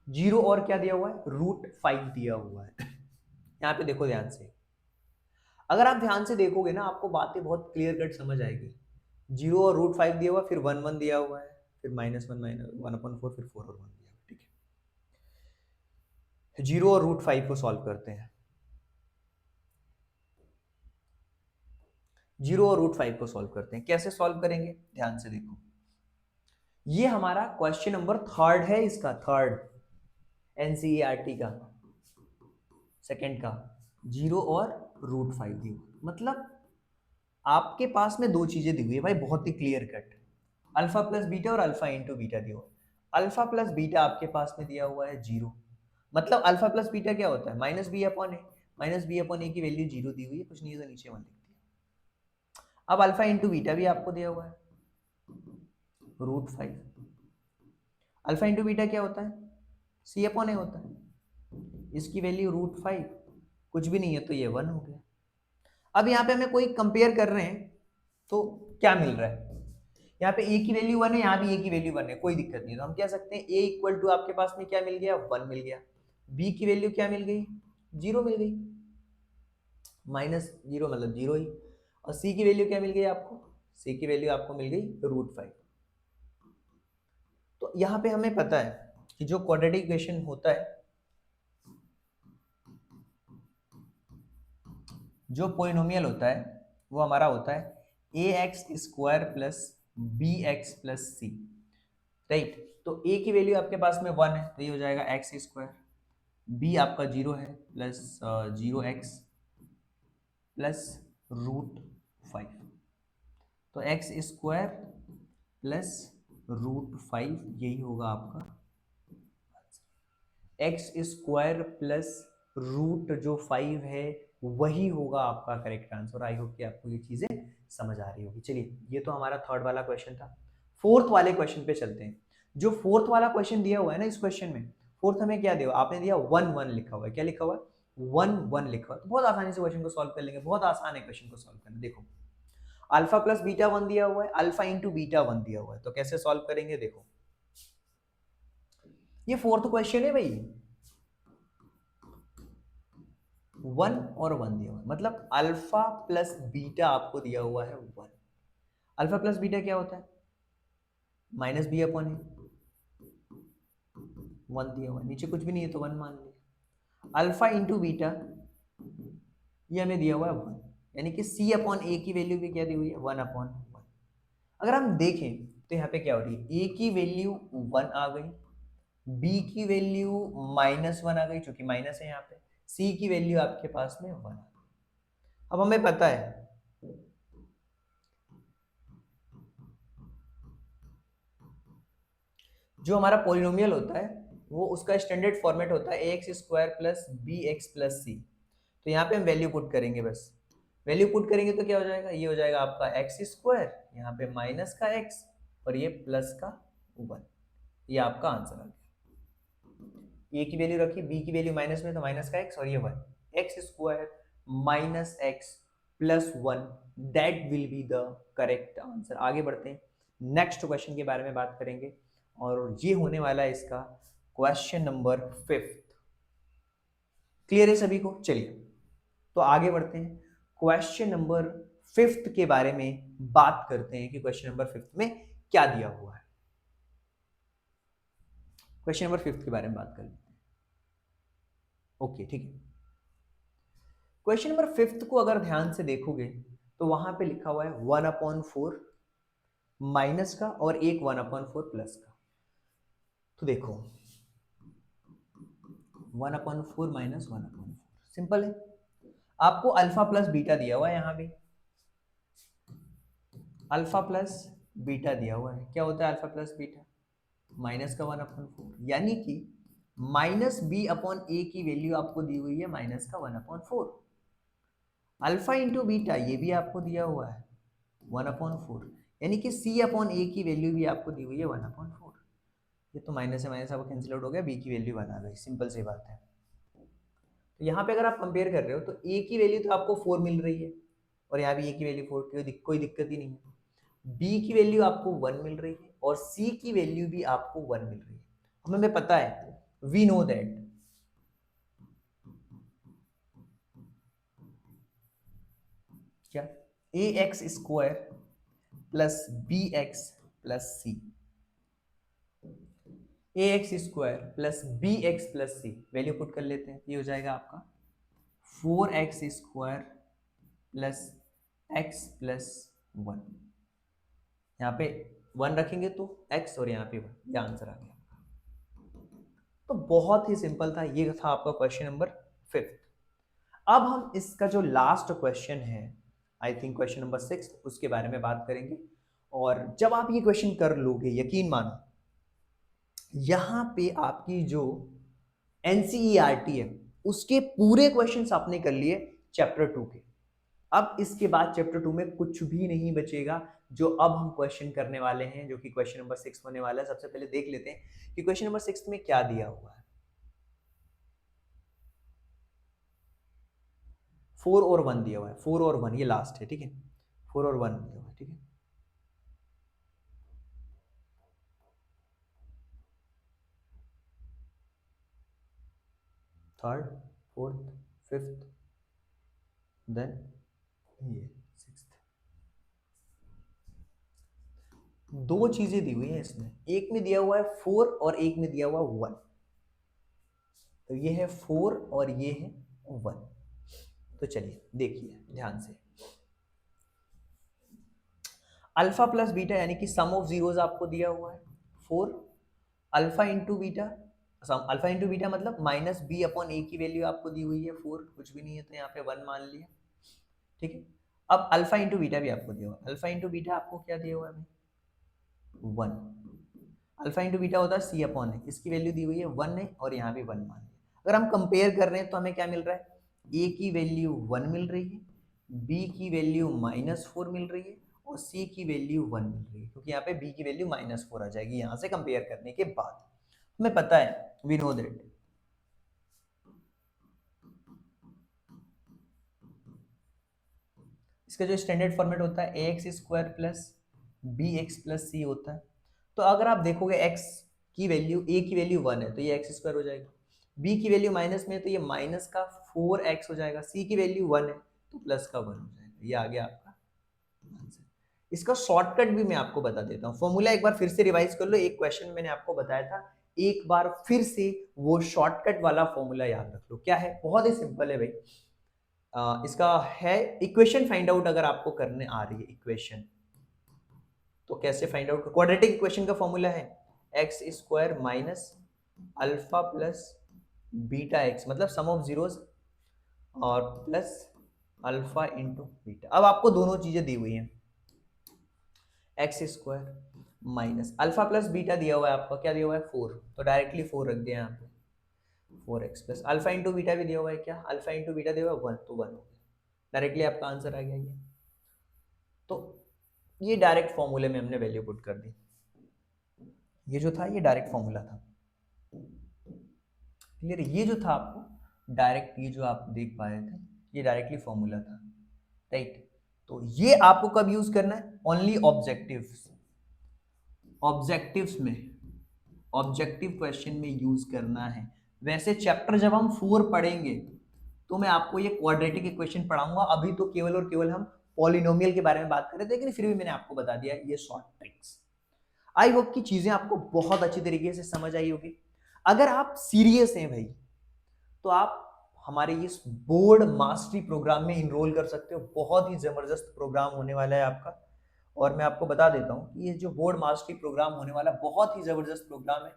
0 और क्या दिया हुआ है, √5 दिया हुआ है। यहाँ पे देखो ध्यान से, अगर आप ध्यान से देखोगे ना आपको बातें बहुत क्लियर कट समझ आएगी। 0 और √5 दिया हुआ, फिर 1 दिया हुआ है, फिर -1 1/4, फिर 4 और 1 दिया हुआ है। ठीक है, 0 और √5 को सॉल्व करते हैं। 0 और √5 को सॉल्व करते हैं। कैसे सॉल्व करेंगे, ध्यान से देखो। ये हमारा क्वेश्चन नंबर 3 है, इसका 3 एनसीईआरटी का, सेकंड का। 0 और √5 दी, मतलब आपके पास में दो चीजें दी हुई है भाई, बहुत ही clear cut. Alpha plus beta और अल्फा इंटू बीटा दिया हुआ है। अल्फा प्लस बीटा आपके पास में दिया हुआ है 0, मतलब अल्फा प्लस बीटा क्या होता है, -b/a। -b/a की वैल्यू 0 दी हुई है, कुछ नहीं है तो नीचे 1 लिख दिया। अब अल्फा इंटू बीटा भी आपको दिया हुआ है √5। अल्फा इंटू बीटा क्या होता है, c/a होता है। इसकी वैल्यू √5, कुछ भी नहीं है तो ये 1 हो गया। अब यहाँ पे हमें कोई कंपेयर कर रहे हैं तो क्या मिल रहा है, यहाँ पे a की वैल्यू 1 है, यहाँ भी a की वैल्यू 1 है, कोई दिक्कत नहीं। तो हम कह सकते हैं a इक्वल टू आपके पास में क्या मिल गया, 1 मिल गया। b की वैल्यू क्या मिल गई, 0 मिल गई, -0 मतलब 0 ही। और c की वैल्यू क्या मिल गई आपको, c की वैल्यू आपको मिल गई √5। तो यहाँ पे हमें पता है कि जो क्वाड्रेटिक इक्वेशन होता है, जो पॉलिनोमियल होता है वो हमारा होता है ax² + bx + c, राइट। तो a की वैल्यू आपके पास में 1 है तो ये हो जाएगा x², b आपका 0 है प्लस 0x प्लस √5। तो x² प्लस √5 यही होगा आपका x² प्लस √5 है, वही होगा आपका करेक्ट आंसर। आई होप कि आपको ये चीजें समझ आ रही होगी। चलिए ये तो हमारा 3rd वाला क्वेश्चन था। 4th वाले क्वेश्चन पे चलते हैं। जो 4th वाला क्वेश्चन दिया हुआ है ना, इस क्वेश्चन में 4th हमें क्या दिया, आपने दिया 1 1 लिखा हुआ है। क्या लिखा हुआ है, 1 1 लिखा हुआ है। तो बहुत आसानी से क्वेश्चन को सॉल्व कर लेंगे, बहुत आसान है क्वेश्चन को सॉल्व करना। देखो अल्फा प्लस बीटा 1 दिया हुआ है, अल्फा इंटू बीटा 1 दिया हुआ है, तो कैसे सॉल्व करेंगे देखो, ये फोर्थ क्वेश्चन है भाई, 1 और 1 दिया हुआ है, मतलब अल्फा प्लस बीटा आपको दिया हुआ है 1। अल्फा प्लस बीटा क्या होता है, माइनस बी अपॉन ए, 1 दिया हुआ है, नीचे कुछ भी नहीं है तो 1 मान लिया। अल्फा इंटू बीटा ये हमें दिया हुआ है 1, यानी कि सी अपॉन ए की वैल्यू भी क्या दी हुई है, 1 अपॉन 1। अगर हम देखें तो यहाँ पे क्या हो रही है, ए की वैल्यू 1 आ गई, बी की वैल्यू -1 आ गई, चूंकि माइनस है यहाँ पे, सी की वैल्यू आपके पास में 1 आ गई। अब हमें पता है जो हमारा पोलिनोमियल होता है वो उसका स्टैंडर्ड फॉर्मेट होता है a x square plus B x plus सी। तो यहाँ पे हम वैल्यू पुट करेंगे, बस वैल्यू पुट करेंगे तो क्या हो जाएगा, ये हो जाएगा आपका एक्स स्क्वायर, यहाँ पे माइनस का एक्स और ये प्लस का 1, ये आपका आंसर आ गया। ए की वैल्यू रखी, बी की वैल्यू माइनस में तो माइनस का एक्स और ये 1, x square minus x plus 1, that will be the correct answer. आगे बढ़ते हैं, नेक्स्ट क्वेश्चन के बारे में बात करेंगे और ये होने वाला है इसका क्वेश्चन नंबर 5। क्लियर है सभी को, चलिए तो आगे बढ़ते हैं, क्वेश्चन नंबर 5 के बारे में बात करते हैं कि क्वेश्चन नंबर 5 में क्या दिया हुआ है। क्वेश्चन नंबर 5 के बारे में बात कर लेते हैं। ओके ठीक है, क्वेश्चन नंबर 5 को अगर ध्यान से देखोगे तो वहां पे लिखा हुआ है 1/4 माइनस का और एक 1/4 प्लस का। तो देखो 1/4 माइनस 1/4 सिंपल है, आपको अल्फा प्लस बीटा दिया हुआ है, यहां भी अल्फा प्लस बीटा दिया हुआ है, क्या होता है अल्फा प्लस बीटा, माइनस का 1/4, यानी कि माइनस बी अपॉन ए की वैल्यू आपको दी हुई है माइनस का 1/4। अल्फा इंटू बीटा ये भी आपको दिया हुआ है 1/4, यानी कि सी अपॉन ए की वैल्यू भी आपको दी हुई है 1/4। ये तो माइनस से माइनस आपको कैंसिल आउट हो गया, बी की वैल्यू बना गई, सिंपल सी बात है। तो यहाँ पे अगर आप कंपेयर कर रहे हो तो ए की वैल्यू तो आपको 4 मिल रही है और यहाँ भी ए की वैल्यू 4, कोई दिक्कत ही नहीं है। बी की वैल्यू आपको 1 मिल रही है और सी की वैल्यू भी आपको 1 मिल रही है। हमें पता है, वी नो दैट क्या, a x square plus B x plus c, a x square plus B x plus c, value put कर लेते हैं, ये हो जाएगा आपका 4x square plus x plus 1, यहाँ पे 1 रखेंगे तो x और यहाँ पे 1, ये आंसर आ गया। तो बहुत ही सिंपल था, ये था आपका क्वेश्चन नंबर 5। अब हम इसका जो लास्ट क्वेश्चन है, आई थिंक क्वेश्चन नंबर 6, उसके बारे में बात करेंगे। और जब आप ये क्वेश्चन कर लोगे, यकीन मानो यहां पे आपकी जो एनसीईआरटी है उसके पूरे क्वेश्चंस आपने कर लिए चैप्टर 2 के। अब इसके बाद चैप्टर 2 में कुछ भी नहीं बचेगा, जो अब हम क्वेश्चन करने वाले हैं, जो कि क्वेश्चन नंबर 6 होने वाला है। सबसे पहले देख लेते हैं कि क्वेश्चन नंबर 6 में क्या दिया हुआ है। 4 और 1 दिया हुआ है, 4 और 1 ये लास्ट है, ठीक है, 4 और 1 दिया हुआ है, ठीक है। थर्ड, फोर्थ, फिफ्थ, देन ये सिक्स्थ, दो चीजें दी हुई हैं इसमें, एक में दिया हुआ है 4 और एक में दिया हुआ 1। तो ये है 4 और ये है 1। तो चलिए देखिए ध्यान से, अल्फा प्लस बीटा यानी कि सम ऑफ जीरोस आपको दिया हुआ है 4, alpha into beta, alpha into beta मतलब माइनस बी अपॉन ए की वैल्यू आपको दी हुई है 4, कुछ भी नहीं है तो यहाँ पे 1 मान लिया, ठीक है। अब अल्फा इंटू बीटा भी आपको दिया हुआ है, अल्फा इंटू बीटा आपको क्या दिया हुआ है, 1। अल्फा इंटू बीटा होता है सी अपॉन है, इसकी वैल्यू दी हुई है 1 है और यहाँ भी 1 मान लिया। अगर हम कंपेयर कर रहे हैं तो हमें क्या मिल रहा है, ए की वैल्यू 1 मिल रही है, बी की वैल्यू -4 मिल रही है और सी की वैल्यू 1 मिल रही है, क्योंकि यहाँ पे बी की वैल्यू -4 आ जाएगी यहाँ से कंपेयर करने के बाद। हमें पता है, वी नो दैट इसका जो स्टैंडर्ड फॉर्मेट होता है a x square plus B x plus c होता है। तो अगर आप देखोगे x की वैल्यू, a की वैल्यू 1 है तो ये एक्स स्क्वायर हो जाएगा, b की वैल्यू माइनस में है तो ये माइनस का 4x हो जाएगा, c की वैल्यू 1 है तो प्लस का 1 हो जाएगा। ये आ गया आपका आंसर। इसका शॉर्टकट भी मैं आपको बता देता हूँ, फॉर्मूला एक बार फिर से रिवाइज कर लो, एक क्वेश्चन मैंने आपको बताया था, एक बार फिर से वो शॉर्टकट वाला फॉर्मूला याद रख लो। क्या है? बहुत ही सिंपल है भाई। इसका है इक्वेशन फाइंड आउट अगर आपको करने आ रही है इक्वेशन, तो कैसे फाइंड आउट? क्वाड्रेटिक इक्वेशन का फॉर्मूला है x square minus alpha plus beta x, मतलब सम ऑफ जीरोस, और प्लस अल्फा इंटू बीटा। अब आपको दोनों चीजें दी हुई हैं, x square minus alpha plus beta दिया हुआ है आपका, क्या दिया हुआ है 4, तो डायरेक्टली 4 रख दिया यहाँ पे, 4x plus alpha into beta भी दिया हुआ है, क्या अल्फा इंटू बीटा दिया हुआ है 1, तो 1 हो गया, डायरेक्टली आपका आंसर आ गया ये। तो ये डायरेक्ट फॉर्मूले में हमने वैल्यू पुट कर दी, ये जो था ये डायरेक्ट फॉर्मूला था, क्लियर? ये जो था आपको डायरेक्ट, ये जो आप देख पा रहे थे ये डायरेक्टली फॉर्मूला था, राइट? तो ये आपको कब यूज करना है? ओनली ऑब्जेक्टिव्स, ऑब्जेक्टिव्स में, ऑब्जेक्टिव क्वेश्चन में यूज करना है। वैसे चैप्टर जब हम 4 पढ़ेंगे तो मैं आपको ये क्वाड्रेटिक इक्वेशन पढ़ाऊंगा, अभी तो केवल और केवल हम पॉलिनोमियल के बारे में बात कर रहे थे, लेकिन फिर भी मैंने आपको बता दिया ये शॉर्ट ट्रिक्स। आई होप कि चीजें आपको बहुत अच्छी तरीके से समझ आई होगी। अगर आप सीरियस हैं भाई तो आप हमारे इस बोर्ड मास्टरी प्रोग्राम में इनरोल कर सकते हो, बहुत ही जबरदस्त प्रोग्राम होने वाला है आपका। और मैं आपको बता देता हूँ कि ये जो बोर्ड मास्टरी प्रोग्राम होने वाला बहुत ही जबरदस्त प्रोग्राम है,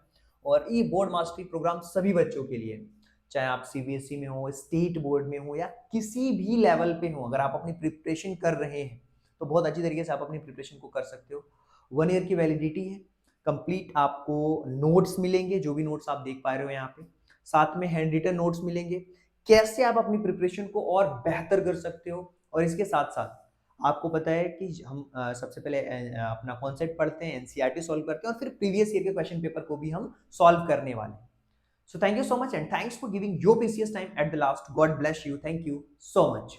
और ये बोर्ड मास्टरी प्रोग्राम सभी बच्चों के लिए, चाहे आप सीबीएसई में हो, स्टेट बोर्ड में हो, या किसी भी लेवल पे हो, अगर आप अपनी प्रिपरेशन कर रहे हैं तो बहुत अच्छी तरीके से आप अपनी प्रिपरेशन को कर सकते हो। 1 ईयर की वैलिडिटी है, कंप्लीट आपको नोट्स मिलेंगे, जो भी नोट्स आप देख पा रहे हो यहाँ पे, साथ में हैंड रिटन नोट्स मिलेंगे, कैसे आप अपनी प्रिपरेशन को और बेहतर कर सकते हो। और इसके साथ साथ आपको पता है कि हम सबसे पहले अपना कॉन्सेप्ट पढ़ते हैं, एनसीईआरटी सॉल्व करते हैं, और फिर प्रीवियस ईयर के क्वेश्चन पेपर को भी हम सॉल्व करने वाले हैं। So thank you so much and thanks for giving your precious time at the last. God bless you, thank you so much.